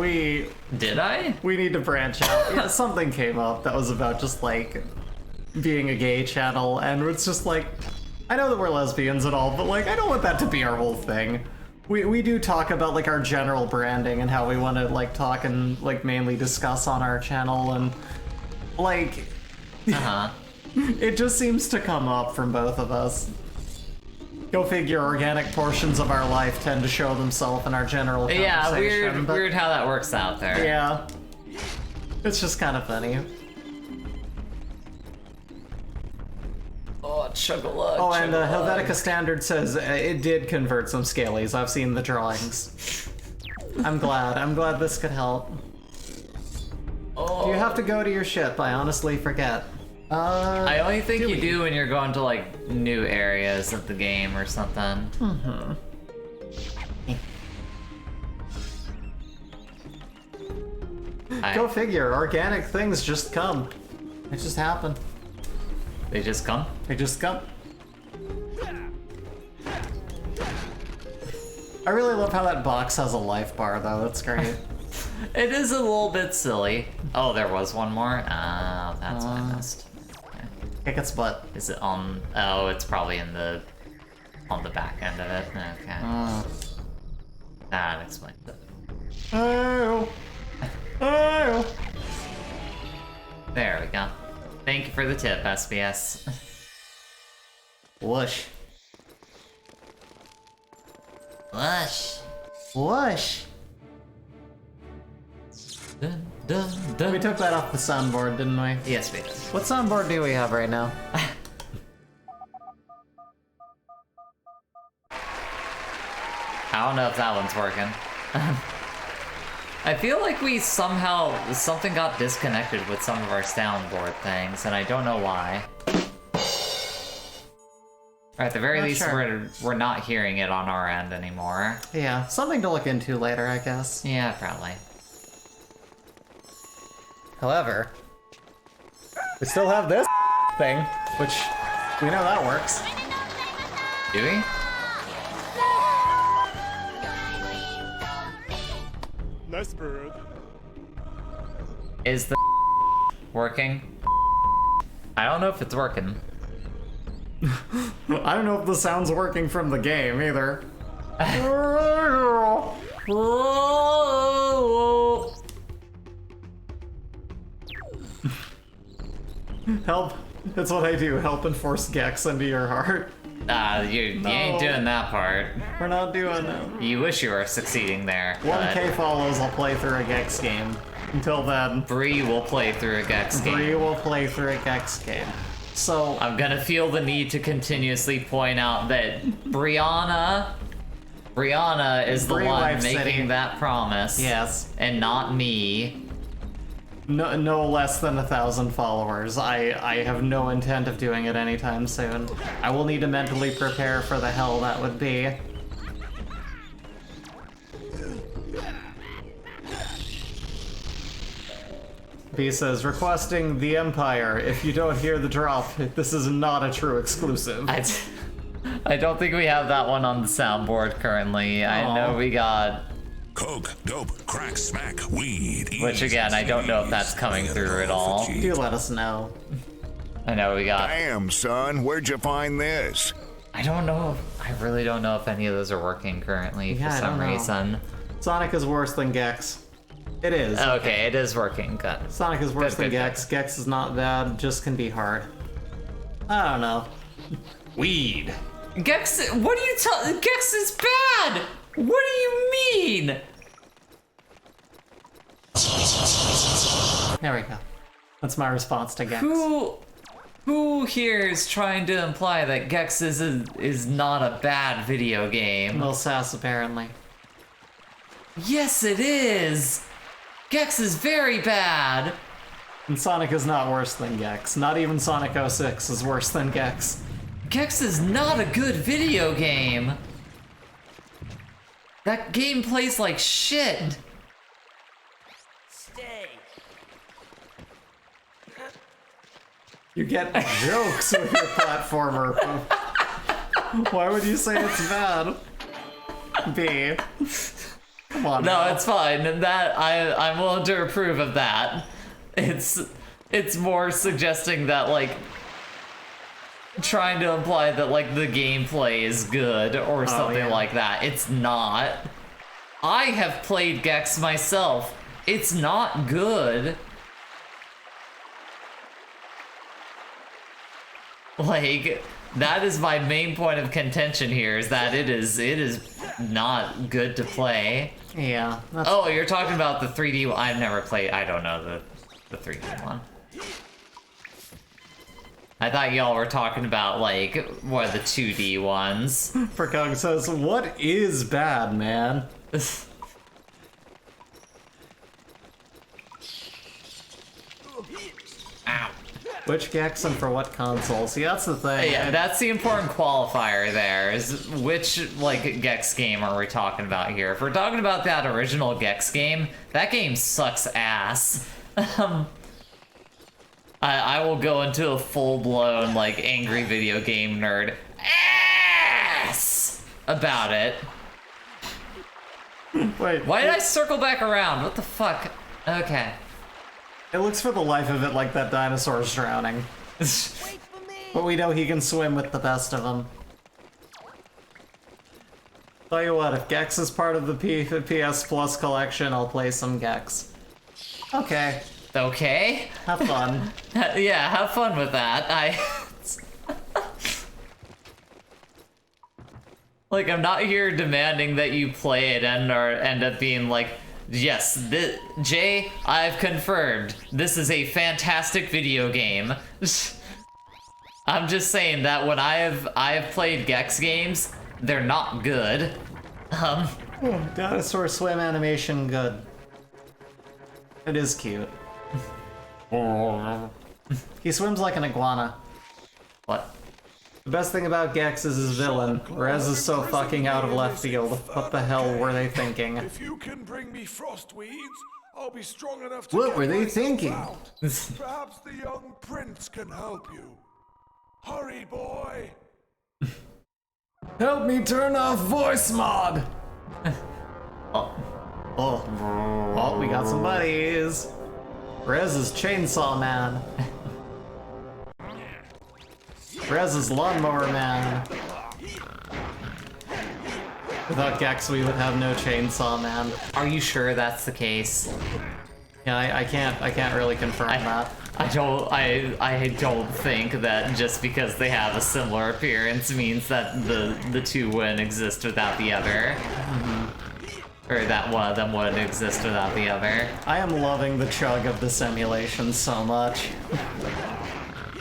Did I? We need to branch out. Yeah, something came up that was about just like being a gay channel, and it's just like, I know that we're lesbians and all, but like I don't want that to be our whole thing. We do talk about like our general branding and how we want to like talk and like mainly discuss on our channel, and like it just seems to come up from both of us. Go figure, organic portions of our life tend to show themselves in our general conversation. Yeah, weird how that works out there. Yeah. It's just kind of funny. Oh, chug-a-lug. Oh, and Helvetica Standard says it did convert some scalies. I've seen the drawings. I'm glad this could help. Oh. Do you have to go to your ship? I honestly forget. I only think you do when you're going to like new areas of the game or something. Mm-hmm. Go figure, organic things just come. They just happen. They just come? They just come. I really love how that box has a life bar though, that's great. It is a little bit silly. Oh, there was one more? Oh, that's what I missed. Okay. Kick its butt. Is it on... Oh, it's probably on the back end of it. Okay. That explains it. Oh. Oh. There we go. Thank you for the tip, SBS. Whoosh. Whoosh. Whoosh. Dun, dun, dun. We took that off the soundboard, didn't we? Yes, we did. What soundboard do we have right now? I don't know if that one's working. I feel like something got disconnected with some of our soundboard things, and I don't know why. Or at the very least, we're not hearing it on our end anymore. Yeah, something to look into later, I guess. Yeah, probably. However, we still have this thing, which we know that works. Do we? Nice bird. Is the working? I don't know if it's working. I don't know if the sound's working from the game either. Help. That's what I do. Help and force Gex into your heart. You ain't doing that part. We're not doing that. You wish you were succeeding there. 1K follows, I'll play through a Gex game. Until then, Bree will play through a Gex game. Bree will play through a Gex game. So I'm gonna feel the need to continuously point out that Brianna is the one making that promise. Yes. And not me. No less than 1,000 followers. I have no intent of doing it anytime soon. I will need to mentally prepare for the hell that would be. B says, requesting the Empire. If you don't hear the drop, this is not a true exclusive. I don't think we have that one on the soundboard currently. I know we got coke, dope, crack, smack, weed. Which again, I don't know if that's coming through at all. Do let us know. I know we got. Damn, son, where'd you find this? I don't know. I really don't know if any of those are working currently for some reason. Sonic is worse than Gex. It is. Okay, it is working. Good. Sonic is worse than Gex. Good. Gex is not bad, just can be hard. I don't know. Weed. Gex, what are you talking? Gex is bad! What do you mean? There we go. That's my response to Gex. Who here is trying to imply that Gex is not a bad video game? Lil Sass, apparently. Yes, it is! Gex is very bad! And Sonic is not worse than Gex. Not even Sonic 06 is worse than Gex. Gex is not a good video game! That game plays like shit! Stay. You get jokes with your platformer. Why would you say it's bad? B. Come on. No, now. it's fine. And that I'm willing to approve of that. It's more suggesting that like trying to imply that like the gameplay is good or something like that. It's not. I have played Gex myself. It's not good. Like, that is my main point of contention here, is that it is not good to play. Yeah. Oh, you're talking about the 3D one. I've never played, I don't know the 3D one. I thought y'all were talking about, like, what are the 2D ones? Perkong says, what is bad, man? Ow. Which Gex and for what console? See, that's the thing. Yeah, that's the important qualifier there, is which, like, Gex game are we talking about here? If we're talking about that original Gex game, that game sucks ass. I will go into a full-blown, like, angry video game nerd ass about it. Wait. Why did I circle back around? What the fuck? Okay. It looks for the life of it like that dinosaur's drowning. But we know he can swim with the best of them. Tell you what, if Gex is part of the PS Plus collection, I'll play some Gex. Okay. Okay. Have fun. Yeah, have fun with that. Like, I'm not here demanding that you play it and or end up being like, yes, Jay, I've confirmed this is a fantastic video game. I'm just saying that when I have played Gex games, they're not good. Dinosaur swim animation, good. It is cute. He swims like an iguana. What? The best thing about Gex is his villain. Rez is so fucking out of left field. What the hell were they thinking? If you can bring me frost weeds, I'll be strong enough to What get were they myself thinking? out. Perhaps the young prince can help you. Hurry, boy. Help me turn off voice mod! Oh, we got some buddies. Rez is Chainsaw Man. Rez is Lawnmower Man. Without Gex, we would have no Chainsaw Man. Are you sure that's the case? Yeah, I can't really confirm that. I don't think that just because they have a similar appearance means that the two wouldn't exist without the other. Or that one of them wouldn't exist without the other. I am loving the chug of the simulation so much.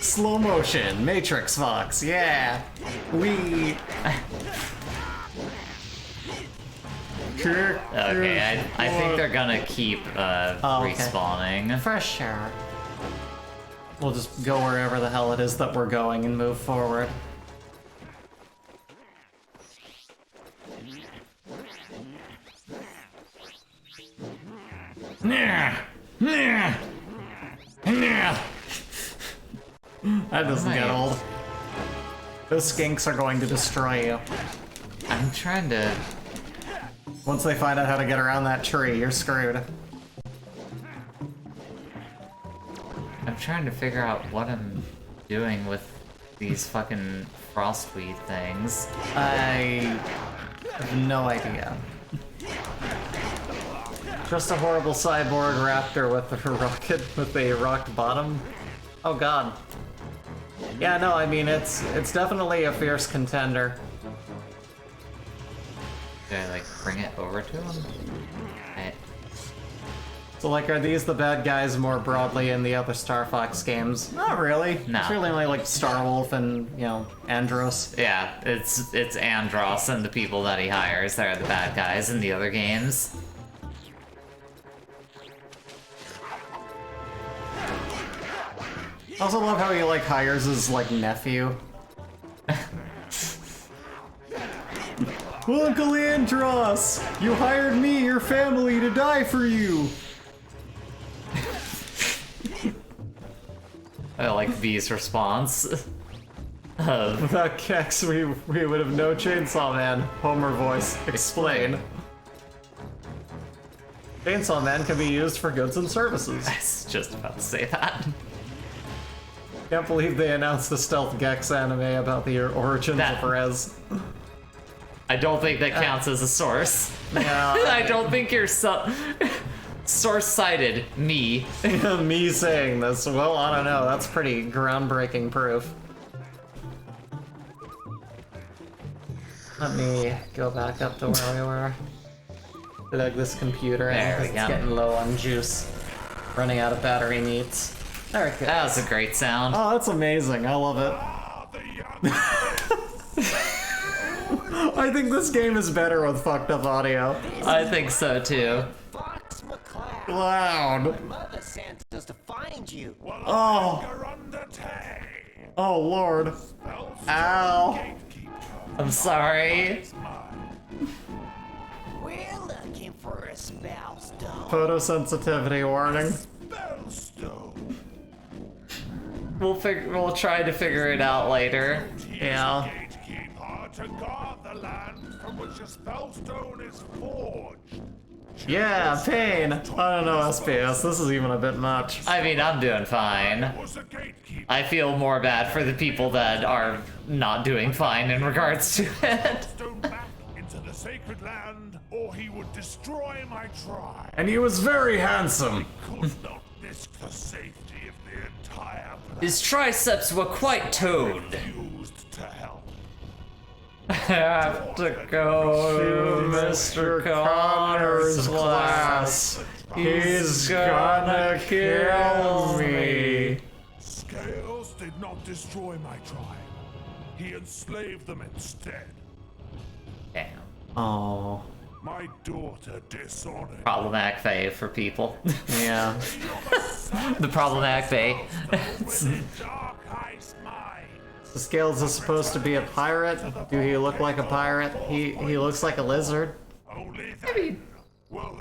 Slow motion, Matrix Fox, yeah! We. Okay, I think they're gonna keep respawning. For sure. We'll just go wherever the hell it is that we're going and move forward. That doesn't get old. Those skinks are going to destroy you. I'm trying to... Once they find out how to get around that tree, you're screwed. I'm trying to figure out what I'm doing with these fucking frostweed things. I have no idea. Just a horrible cyborg raptor with a rocked bottom. Oh god. Yeah, no, I mean it's definitely a fierce contender. Did I like bring it over to him? Right. So like, are these the bad guys more broadly in the other Star Fox games? Not really. No. It's really only like Starwolf and, you know, Andros. Yeah, it's Andros and the people that he hires. They're the bad guys in the other games. I also love how he like hires his like nephew. Uncle Andros, you hired me, your family, to die for you. I like V's response. Without Kex, we would have no Chainsaw Man. Homer voice. Explain. Chainsaw Man can be used for goods and services. I was just about to say that. Can't believe they announced the Stealth Gex anime about the origins of Rez. I don't think that counts as a source. Yeah, I don't think you're source cited me. Me saying this. Well, I don't know. That's pretty groundbreaking proof. Let me go back up to where we were. Plug this computer in. There we It's go. getting low on juice. Running out of battery meats. There it goes. That was a great sound. Oh, that's amazing. I love it. I think this game is better with fucked up audio. I think so too. Loud. Mother sent us to find you. Oh. Oh lord. Ow. I'm sorry. We're looking for a spellstone. Photosensitivity warning. We'll try to figure it out later. Yeah. To guard the land from which a spellstone is forged. Yeah, pain. I don't know, SPS. This is even a bit much. I mean, I'm doing fine. I feel more bad for the people that are not doing fine in regards to it. Back into the sacred land, or he would destroy my tribe. And he was very handsome. Could not risk the safety of the entire planet. His triceps were quite toned. Used to help. I have to go to Mr. Connor's class. He's gonna kill me. Scales did not destroy my tribe. He enslaved them instead. Damn. Oh. My daughter dishonored. Problematic fave for people. Yeah. The problematic fave. Dark ice mine. The Scales is supposed to be a pirate. Do he look like a pirate? He looks like a lizard. I mean,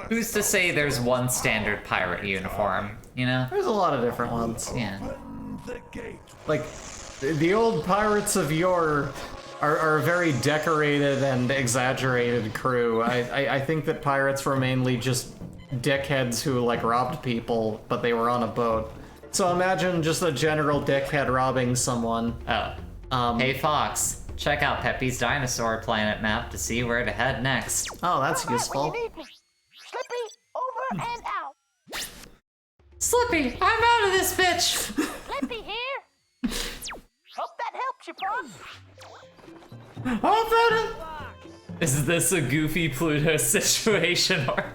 who's to say there's one standard pirate uniform, you know? There's a lot of different ones. Yeah. Like, the old pirates of yore are a very decorated and exaggerated crew. I think that pirates were mainly just dickheads who, like, robbed people, but they were on a boat. So imagine just a general dickhead robbing someone. Oh. Hey Fox, check out Peppy's Dinosaur Planet map to see where to head next. Oh, that's useful. Slippy, over and out. Slippy, I'm out of this bitch! Slippy here. Hope that helps you, Pop. Oh, better. Is this a goofy Pluto situation or?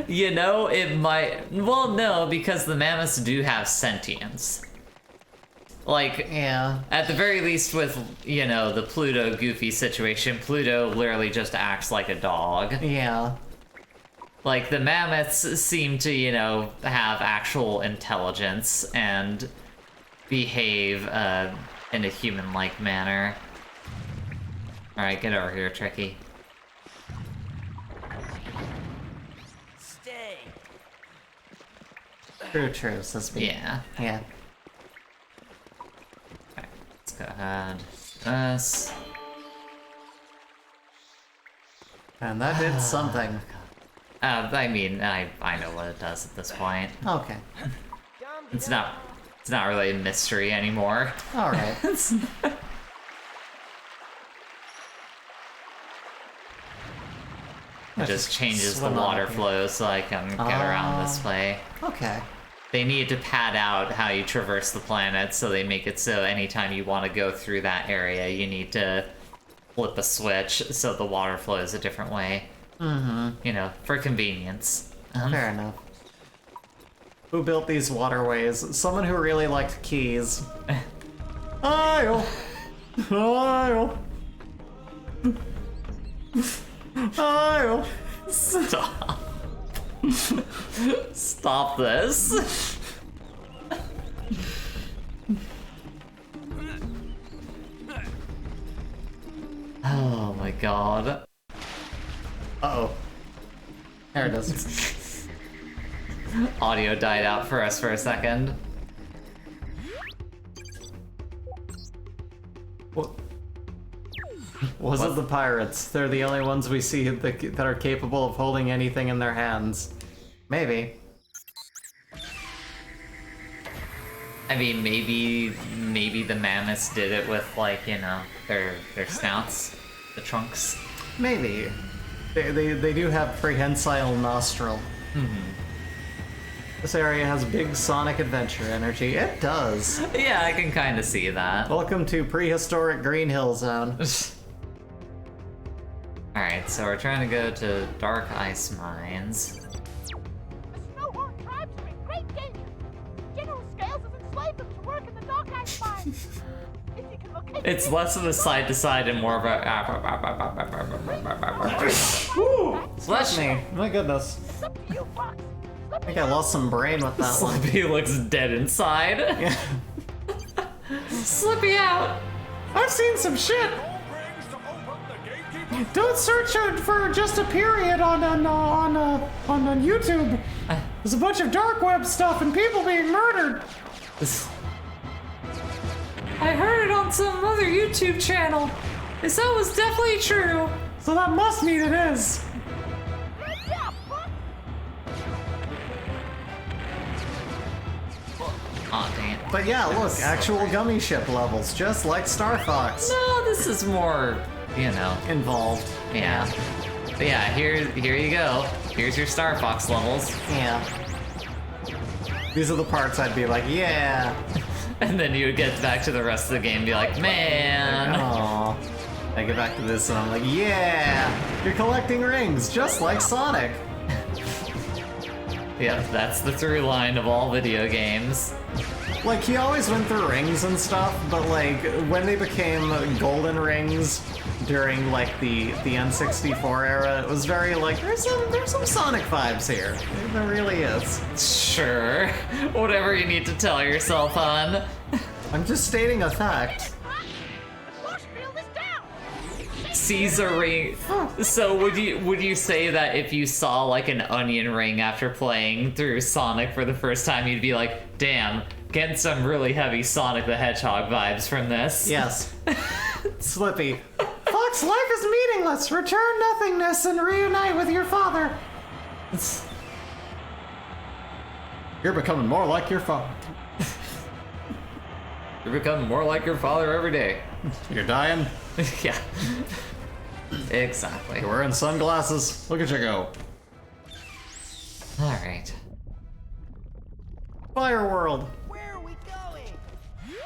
You know, it might. Well, no, because the mammoths do have sentience. Like, Yeah. at the very least with, you know, the Pluto goofy situation, Pluto literally just acts like a dog. Yeah. Like, the mammoths seem to, you know, have actual intelligence and behave in a human-like manner. Alright, get over here, Tricky. Stay. True, Slippy. Yeah. Yeah. Alright, let's go ahead. This. And that did something. I mean, I know what it does at this point. Okay. It's not really a mystery anymore. Alright. It just changes the swim on water up here. flow so I can get around this way. Okay. They need to pad out how you traverse the planet, so they make it so anytime you want to go through that area, you need to flip a switch so the water flows a different way. Mm-hmm. You know, for convenience. Fair enough. Who built these waterways? Someone who really liked keys. Aisle! Aisle! Aisle! Stop. Stop this. Oh my god. Uh-oh. There it is. Audio died out for us for a second. What? Was it the pirates? They're the only ones we see that are capable of holding anything in their hands. Maybe. I mean, maybe the mammoths did it with, like, you know, their snouts, the trunks. Maybe. They do have prehensile nostril. Mm-hmm. This area has big Sonic Adventure energy. It does. Yeah, I can kind of see that. Welcome to prehistoric Green Hill Zone. Alright, so we're trying to go to Dark Ice Mines. The Snowhorn tribes are in great danger. General Scales has enslaved them to work in the Dark Ice mines. If you can locate It's less of a side to side and more of a. Bless me. My goodness. it's up to you, Fox. I think I lost some brain with that one. Slippy looks dead inside. Yeah. Slippy out. I've seen some shit. Don't search for just a period on YouTube. There's a bunch of dark web stuff and people being murdered. I heard it on some other YouTube channel. They said it was definitely true. So that must mean it is. Aw, dang it. But yeah, look, actual gummy ship levels, just like Star Fox. No, this is more, you know, involved. Yeah. But yeah, here you go. Here's your Star Fox levels. Yeah. These are the parts I'd be like, yeah. And then you would get back to the rest of the game and be like, man. Aww. I get back to this and I'm like, yeah. You're collecting rings, just like Sonic. Yeah, that's the through line of all video games. Like, he always went through rings and stuff, but like, when they became golden rings during like the N64 era, it was very like, there's some Sonic vibes here. There really is. Sure. Whatever you need to tell yourself, hon. I'm just stating a fact. Caesar ring. So would you say that if you saw like an onion ring after playing through Sonic for the first time, you'd be like, damn, getting some really heavy Sonic the Hedgehog vibes from this? Yes. Slippy. Fox, life is meaningless. Return nothingness and reunite with your father. You're becoming more like your father. You're becoming more like your father every day. You're dying? Yeah. Exactly. You're wearing sunglasses. Look at you go. Alright. Fire world. Where are we going?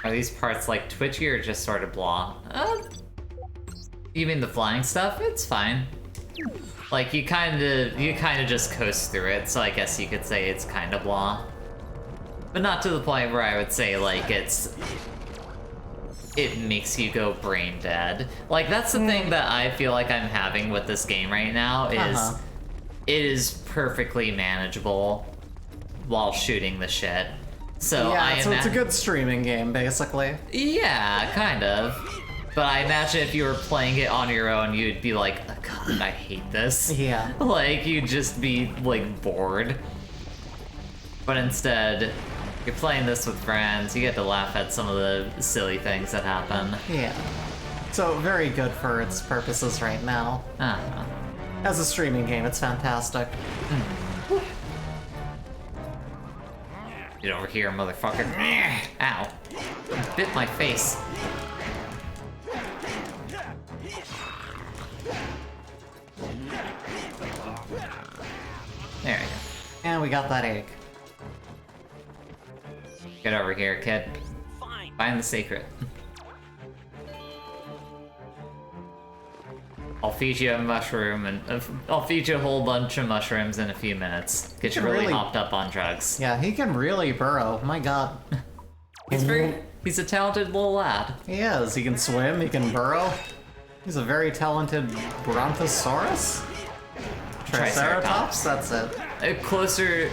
Are these parts like twitchy or just sort of blah? You mean the flying stuff? It's fine. Like you kind of just coast through it, so I guess you could say it's kind of blah. But not to the point where I would say like it makes you go brain dead. Like that's the thing that I feel like I'm having with this game right now is it is perfectly manageable while shooting the shit. So yeah, so it's a good streaming game, basically. Yeah, kind of. But I imagine if you were playing it on your own, you'd be like, oh, God, I hate this. Yeah. Like, you'd just be, like, bored. But instead, you're playing this with friends, you get to laugh at some of the silly things that happen. Yeah. So, very good for its purposes right now. As a streaming game, it's fantastic. Get over here, motherfucker. Ow. You bit my face. There we go. And we got that egg. Get over here, kid. Find the secret. I'll feed you a mushroom, and I'll feed you a whole bunch of mushrooms in a few minutes. Get you really hopped up on drugs. Yeah, he can really burrow. My God. He's a talented little lad. He is. He can swim. He can burrow. He's a very talented Brontosaurus? Triceratops? That's it. Closer...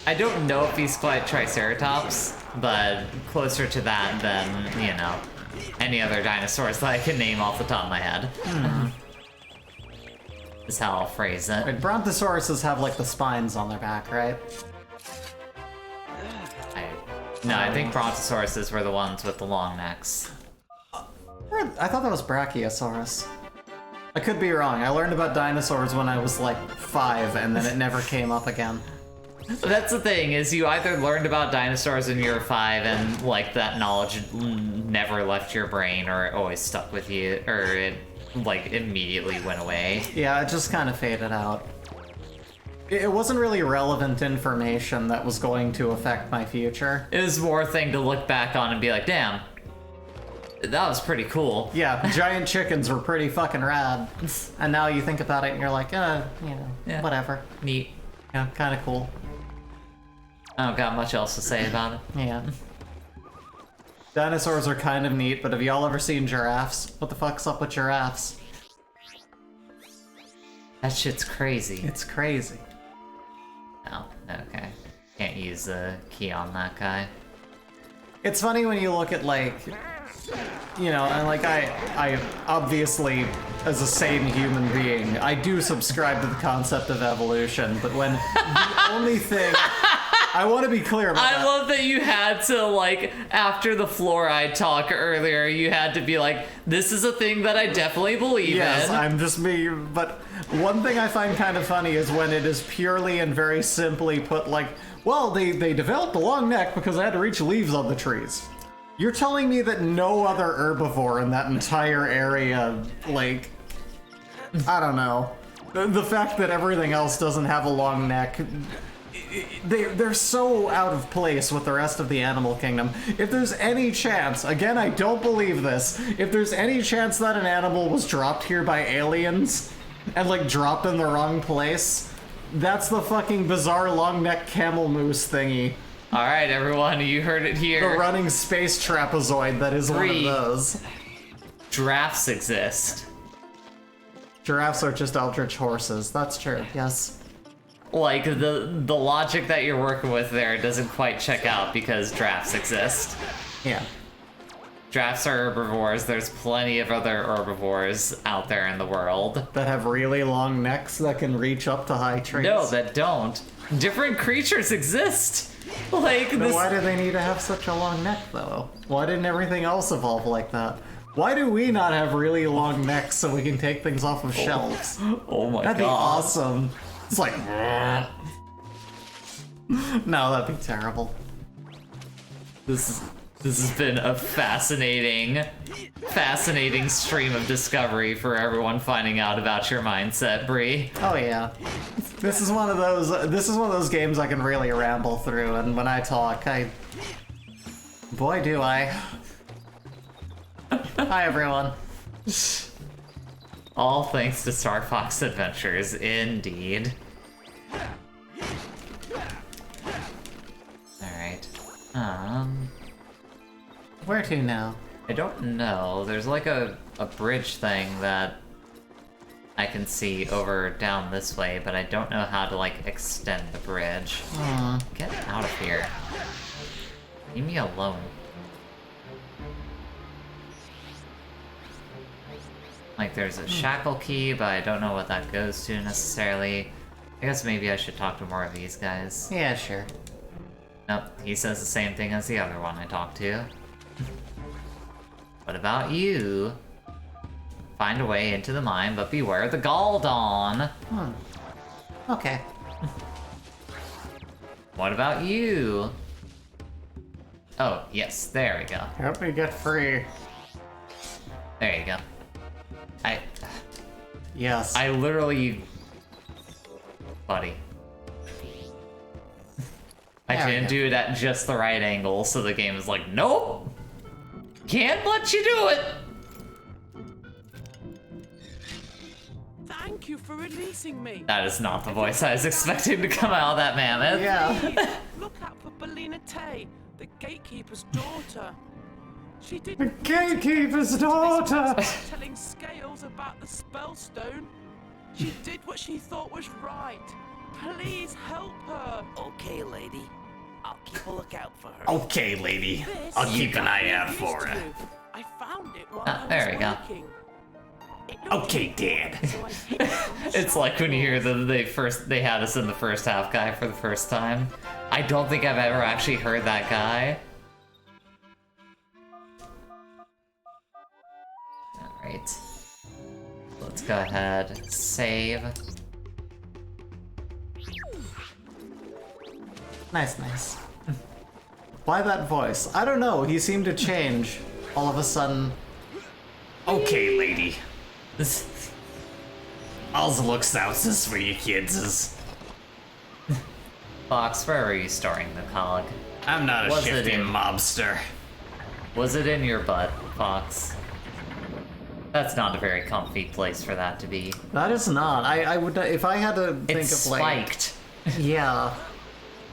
I don't know if he's quite Triceratops, but closer to that than, you know, any other dinosaurs that I can name off the top of my head. Is how I'll phrase it. Wait, Brontosauruses have, like, the spines on their back, right? I think Brontosauruses were the ones with the long necks. I thought that was Brachiosaurus. I could be wrong. I learned about dinosaurs when I was, like, 5, and then it never came up again. That's the thing, is you either learned about dinosaurs when you were 5 and, like, that knowledge never left your brain, or it always stuck with you, or it, like, immediately went away. Yeah, it just kind of faded out. It wasn't really relevant information that was going to affect my future. It was more a thing to look back on and be like, damn, that was pretty cool. Yeah, giant chickens were pretty fucking rad. And now you think about it and you're like, you know, whatever. Neat. Yeah, kind of cool. I don't got much else to say about it. Yeah. Dinosaurs are kind of neat, but have y'all ever seen giraffes? What the fuck's up with giraffes? That shit's crazy. It's crazy. Oh, okay. Can't use the key on that guy. It's funny when you look at, like, you know, and like I obviously, as a sane human being, I do subscribe to the concept of evolution, but when the only thing... I want to be clear about that. I love that you had to, like, after the fluoride talk earlier, you had to be like, this is a thing that I definitely believe in. Yes, I'm just me, but one thing I find kind of funny is when it is purely and very simply put like, well, they developed a long neck because they had to reach leaves on the trees. You're telling me that no other herbivore in that entire area, like, I don't know. The fact that everything else doesn't have a long neck... They're so out of place with the rest of the animal kingdom. If there's any chance, again, I don't believe this, if there's any chance that an animal was dropped here by aliens and, like, dropped in the wrong place, that's the fucking bizarre long-neck camel moose thingy. Alright, everyone, you heard it here. The running space trapezoid that is one of those. Giraffes exist. Giraffes are just eldritch horses. That's true, yes. Like, the logic that you're working with there doesn't quite check out because giraffes exist. Yeah. Giraffes are herbivores. There's plenty of other herbivores out there in the world. That have really long necks that can reach up to high trees. No, that don't. Different creatures exist. Like But this... why do they need to have such a long neck, though? Why didn't everything else evolve like that? Why do we not have really long necks so we can take things off of shelves? Oh my god. That'd be awesome. It's like... No, that'd be terrible. This has been a fascinating stream of discovery for everyone finding out about your mindset, Bree. Oh yeah. This is one of those games I can really ramble through, and when I talk, boy do I. Hi everyone. All thanks to Star Fox Adventures, indeed. Alright. Where to now? I don't know. There's like a bridge thing that I can see over down this way, but I don't know how to like extend the bridge. Get out of here. Leave me alone. Like there's a shackle key, but I don't know what that goes to necessarily. I guess maybe I should talk to more of these guys. Yeah, sure. Nope, he says the same thing as the other one I talked to. What about you? Find a way into the mine, but beware the Galdon! Okay. What about you? Oh, yes, there we go. Help me get free. There you go. Yes. I literally... Buddy. I didn't do it at just the right angle, so the game is like, nope! Can't let you do it! Thank you for releasing me. That is not the voice I was expecting to come out of that mammoth. Please, look out for Belina Tay, the gatekeeper's daughter. She did the gatekeeper's daughter! Telling Scales about the spellstone. She did what she thought was right. Please help her. Okay, lady. I'll keep a lookout for her. Okay, lady. I'll keep an eye out for her. I found it while I was there we go. working. Okay, Dad. It's like when you hear that they had us in the first half guy for the first time. I don't think I've ever actually heard that guy. Alright. Let's go ahead, save. Nice. Why that voice? I don't know, he seemed to change all of a sudden. Okay, lady. All's looks out for you kids. Fox, where were you storing the cog? I'm not a shifting mobster. Was it in your butt, Fox? That's not a very comfy place for that to be. That is not. I would, if I had to think It's of like... spiked. Yeah.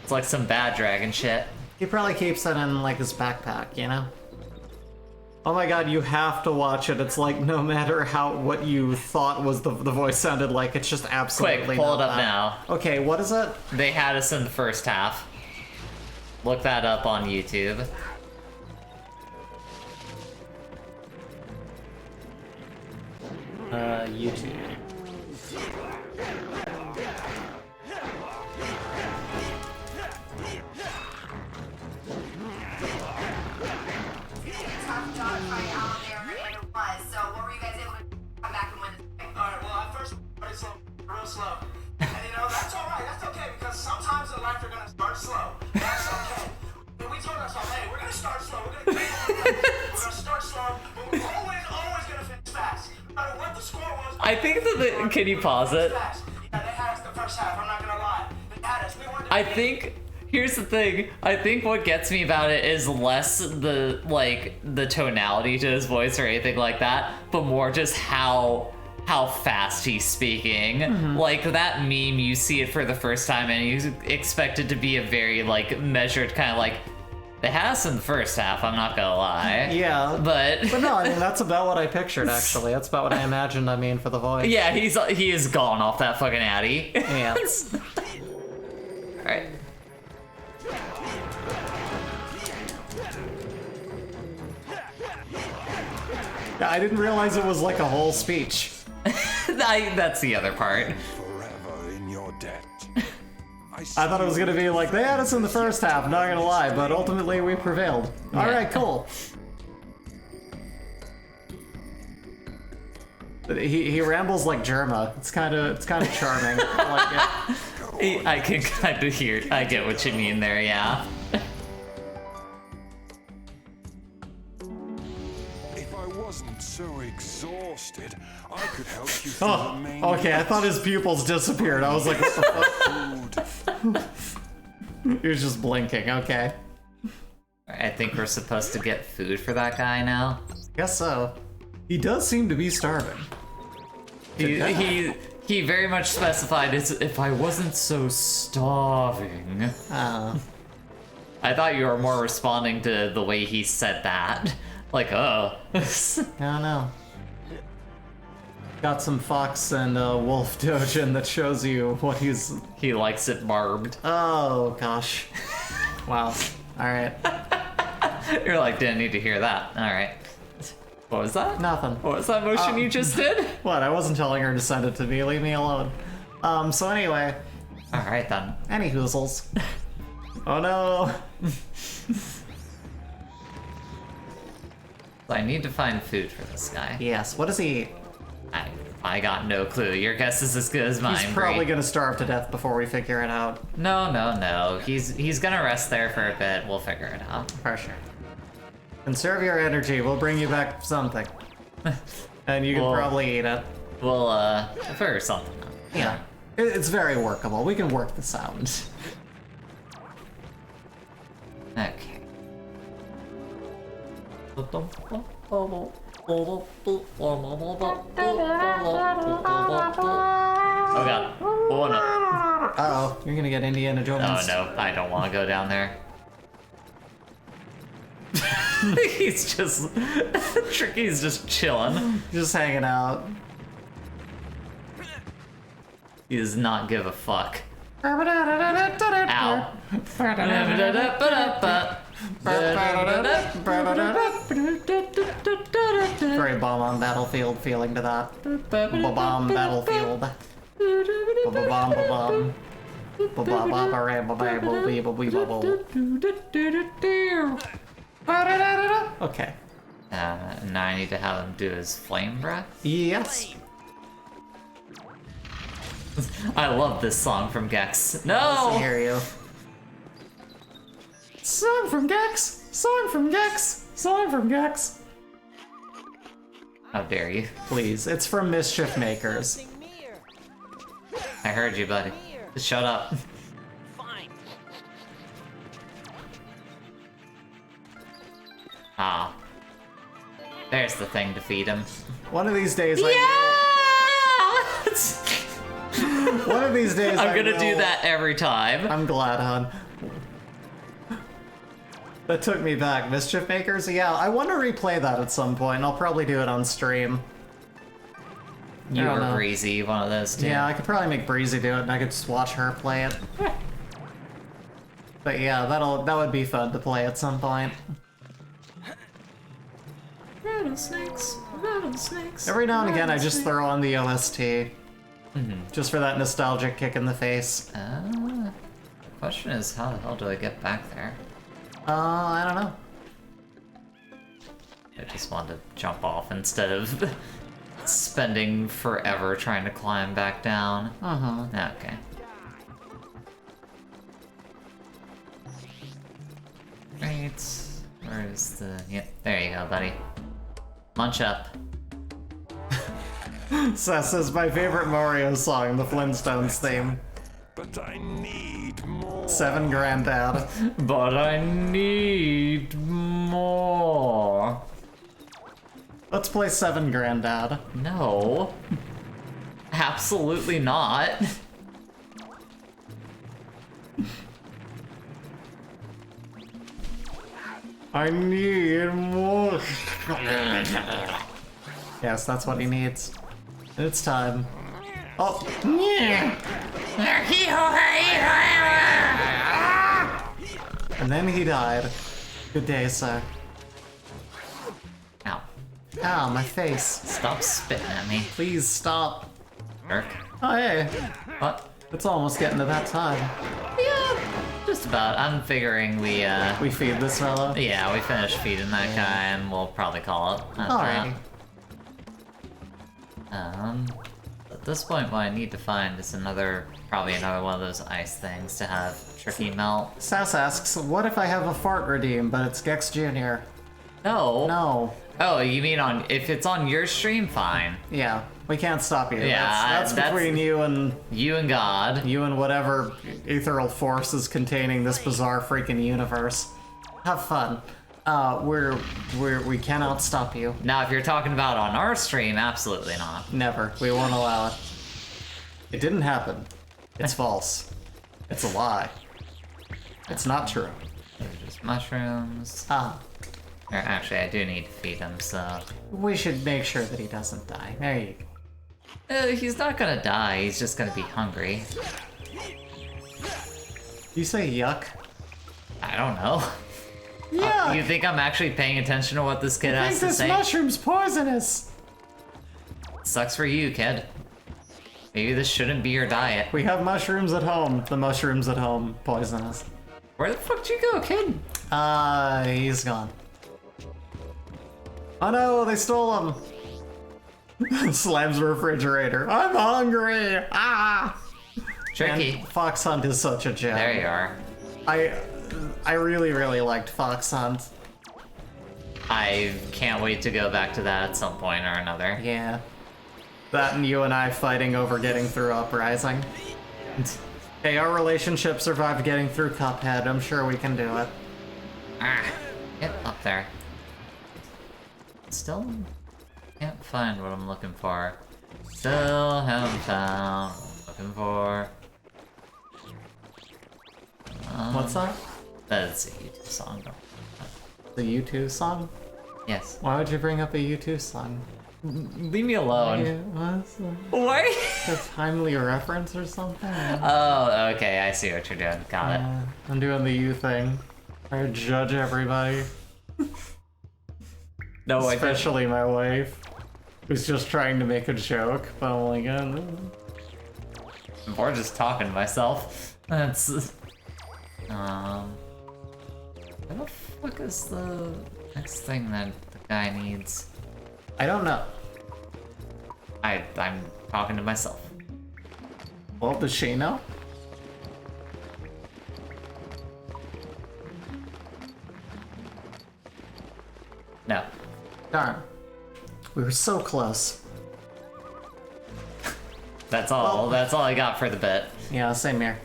It's like some bad dragon shit. He probably keeps that in like his backpack, you know? Oh my god, you have to watch it. It's like no matter what you thought was the voice sounded like, it's just absolutely Quick, pull it not up that. now. Okay, what is it? They had us in the first half. Look that up on YouTube. YouTube. Real slow. And you know, that's alright, that's okay, because sometimes in life you're gonna start slow. That's okay. And we told ourselves, hey, we're gonna start slow, we're gonna start slow, but we're always gonna finish fast. No matter what the score was. I think that can you pause it? Yeah, they had us the first half, I'm not gonna lie. They had us. I think here's the thing. I think what gets me about it is less the tonality to his voice or anything like that, but more just how fast he's speaking. Like that meme, you see it for the first time and you expect it to be a very like measured kind of like, they had us in the first half, I'm not gonna lie. Yeah. But no, I mean that's about what I pictured actually. That's about what I imagined, I mean, for the voice. Yeah, he is gone off that fucking Addy. Yeah. Alright. Yeah, I didn't realize it was like a whole speech. That's the other part. Forever in your debt. I thought it was gonna be like, they had us in the first half, not gonna lie, but ultimately we prevailed. Yeah. Alright, cool. He rambles like Germa. It's kinda charming. I like it. I can kind of hear, I get what you mean there, yeah. If I wasn't so exhausted. exhausted, I could help you through the main Okay, I gate. thought his pupils disappeared. I was like, what the fuck? He was just blinking, okay. I think we're supposed to get food for that guy now. Guess so. He does seem to be starving. He very much specified as if I wasn't so starving. Oh. I thought you were more responding to the way he said that. Like, oh. I don't know. Got some fox and wolf dojin that shows you what he's... He likes it barbed. Oh, gosh. Wow. Alright. You're like, didn't need to hear that. Alright. What was that? Nothing. What was that motion you just did? What? I wasn't telling her to send it to me. Leave me alone. So anyway. Alright then. Any hoozles. Oh no. I need to find food for this guy. Yes. What does he eat? I got no clue. Your guess is as good as mine. He's probably gonna starve to death before we figure it out. No. He's gonna rest there for a bit. We'll figure it out. For sure. Conserve your energy. We'll bring you back something. And you can probably eat it. We'll figure something out. Yeah. It's very workable. We can work this out. Okay. Oh god. Oh no. Uh-oh. You're gonna get Indiana Jones. Oh no, I don't want to go down there. He's just... Tricky's just chilling. Just hanging out. He does not give a fuck. Ow. Very bomb on battlefield feeling to that. Bomb battlefield. Bomb. Okay. Now I need to have him do his flame breath. Yes. I love this song from Gex. No! I hear you. Song from Gex! Song from Gex! Song from Gex! How dare you? Please, it's from Mischief Makers. I heard you, buddy. Just shut up. Fine. Ah. There's the thing to feed him. One of these days, Yeah! One of these days, I'm gonna do that every time. I'm glad, hon. That took me back. Mischief Makers? Yeah, I want to replay that at some point. I'll probably do it on stream. You or Breezy, one of those two. Yeah, I could probably make Breezy do it, and I could just watch her play it. But yeah, that would be fun to play at some point. Rattlesnakes, rattlesnakes. Every now and again, I just throw on the OST. Just for that nostalgic kick in the face. The question is, how the hell do I get back there? I don't know. I just wanted to jump off instead of spending forever trying to climb back down. Okay. Right. Where's the... Yep, there you go, buddy. Munch up. Seth says my favorite Mario song, the Flintstones theme. But I need more. 7 Granddad. But I need more. Let's play 7 Granddad. No. Absolutely not. I need more. Yes, that's what he needs. It's time. Oh. And then he died. Good day, sir. Ow. Ow, my face. Stop spitting at me. Please stop. Jerk. Oh, hey. What? It's almost getting to that time. Yeah, just about. I'm figuring we feed this fellow? Yeah, we finish feeding that guy and we'll probably call it. Alrighty. At this point, what I need to find is probably another one of those ice things to have Tricky melt. Sass asks, what if I have a fart redeem, but it's Gex Jr.? No. No. Oh, you mean if it's on your stream, fine. Yeah, we can't stop you. Yeah, that's between you and God. You and whatever ethereal force is containing this bizarre freaking universe. Have fun. We cannot stop you. Now, if you're talking about on our stream, absolutely not. Never. We won't allow it. It didn't happen. It's false. It's a lie. It's not true. Those are just mushrooms. Or actually, I do need to feed him, so... We should make sure that he doesn't die. There you go. He's not gonna die, he's just gonna be hungry. You say yuck? I don't know. Yeah. You think I'm actually paying attention to what this kid has to say? This mushroom's poisonous. Sucks for you, kid. Maybe this shouldn't be your diet. We have mushrooms at home. The mushrooms at home poisonous. Where the fuck did you go, kid? He's gone. Oh no, they stole him. Slams the refrigerator. I'm hungry. Ah. Tricky. And Fox Hunt is such a gem. There you are. I really, really liked Fox Hunt. I can't wait to go back to that at some point or another. Yeah. That and you and I fighting over getting through Uprising. Hey, our relationship survived getting through Cuphead. I'm sure we can do it. Get up there. Still can't find what I'm looking for. Still haven't found what I'm looking for. What's that? That's a U2 song. The U2 song? Yes. Why would you bring up a U2 song? Leave me alone. Why? A timely reference or something? Oh, okay, I see what you're doing. Got it. I'm doing the U thing. I judge everybody. No, especially my wife, who's just trying to make a joke, but I'm like, or just talking to myself. That's... Where the fuck is the next thing that the guy needs? I don't know. I'm talking to myself. Well, does she know? No. Darn. We were so close. That's all. That's all I got for the bit. Yeah, same here.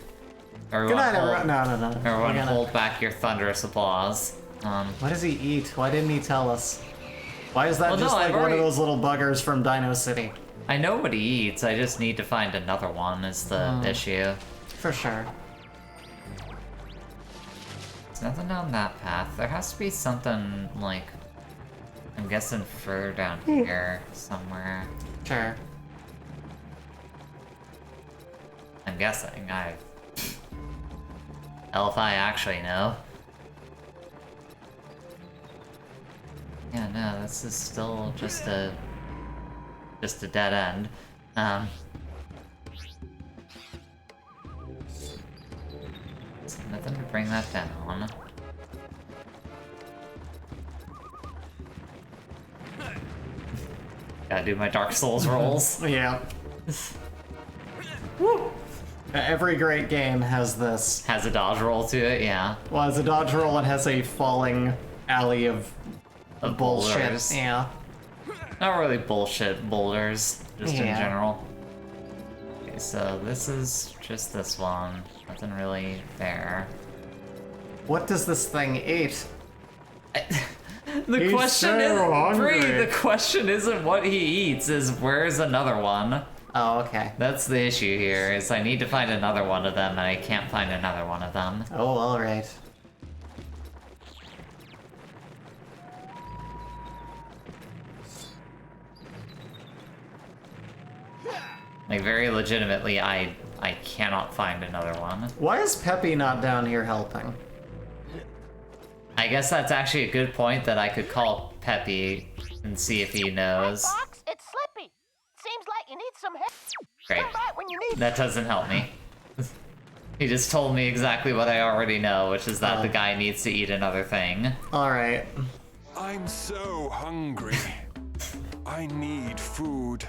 Everyone Good night, everyone. No. Everyone hold back your thunderous applause. What does he eat? Why didn't he tell us? Why is that just like one of those little buggers from Dino City? I know what he eats, I just need to find another one is the issue. For sure. There's nothing down that path. There has to be something, like, I'm guessing further down here somewhere. Sure. I'm guessing. Hell if I actually know. Yeah, no, this is still just a dead end. So nothing to bring that down. Gotta do my Dark Souls rolls. Yeah. Woo! Every great game has this. Has a dodge roll to it, yeah. Well, it's a dodge roll and has a falling alley of bullshit. Boulders. Yeah. Not really bullshit, boulders, just in Yeah. general. Okay, so this is just this one. Nothing really there. What does this thing eat? The He's question so isn't Bree, hungry. the question isn't what he eats, is where's another one? Oh, okay. That's the issue here, is I need to find another one of them, and I can't find another one of them. Oh, alright. Like, very legitimately, I cannot find another one. Why is Peppy not down here helping? I guess that's actually a good point that I could call Peppy and see if he knows. Fox, it's Slippy. Seems like you need some help. Great. Come back when you need. That doesn't help me. He just told me exactly what I already know, which is that the guy needs to eat another thing. Alright. I'm so hungry. I need food.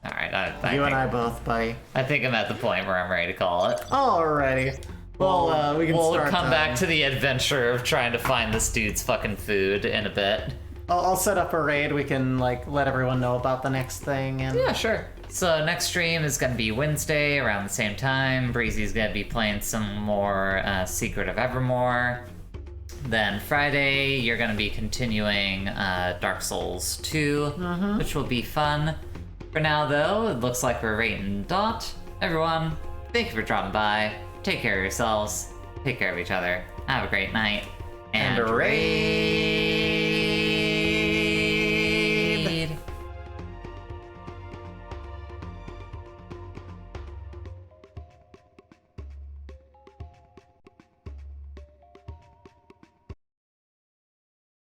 Alright, I You think, and I both, buddy. I think I'm at the point where I'm ready to call it. Alrighty. Well, we can we'll start, come back to the adventure of trying to find this dude's fucking food in a bit. I'll set up a raid. We can like let everyone know about the next thing. And yeah, sure. So next stream is gonna be Wednesday around the same time. Breezy's gonna be playing some more Secret of Evermore. Then Friday, you're gonna be continuing Dark Souls 2, which will be fun. For now, though, it looks like we're rating dot. Everyone, thank you for dropping by. Take care of yourselves. Take care of each other. Have a great night. And raid!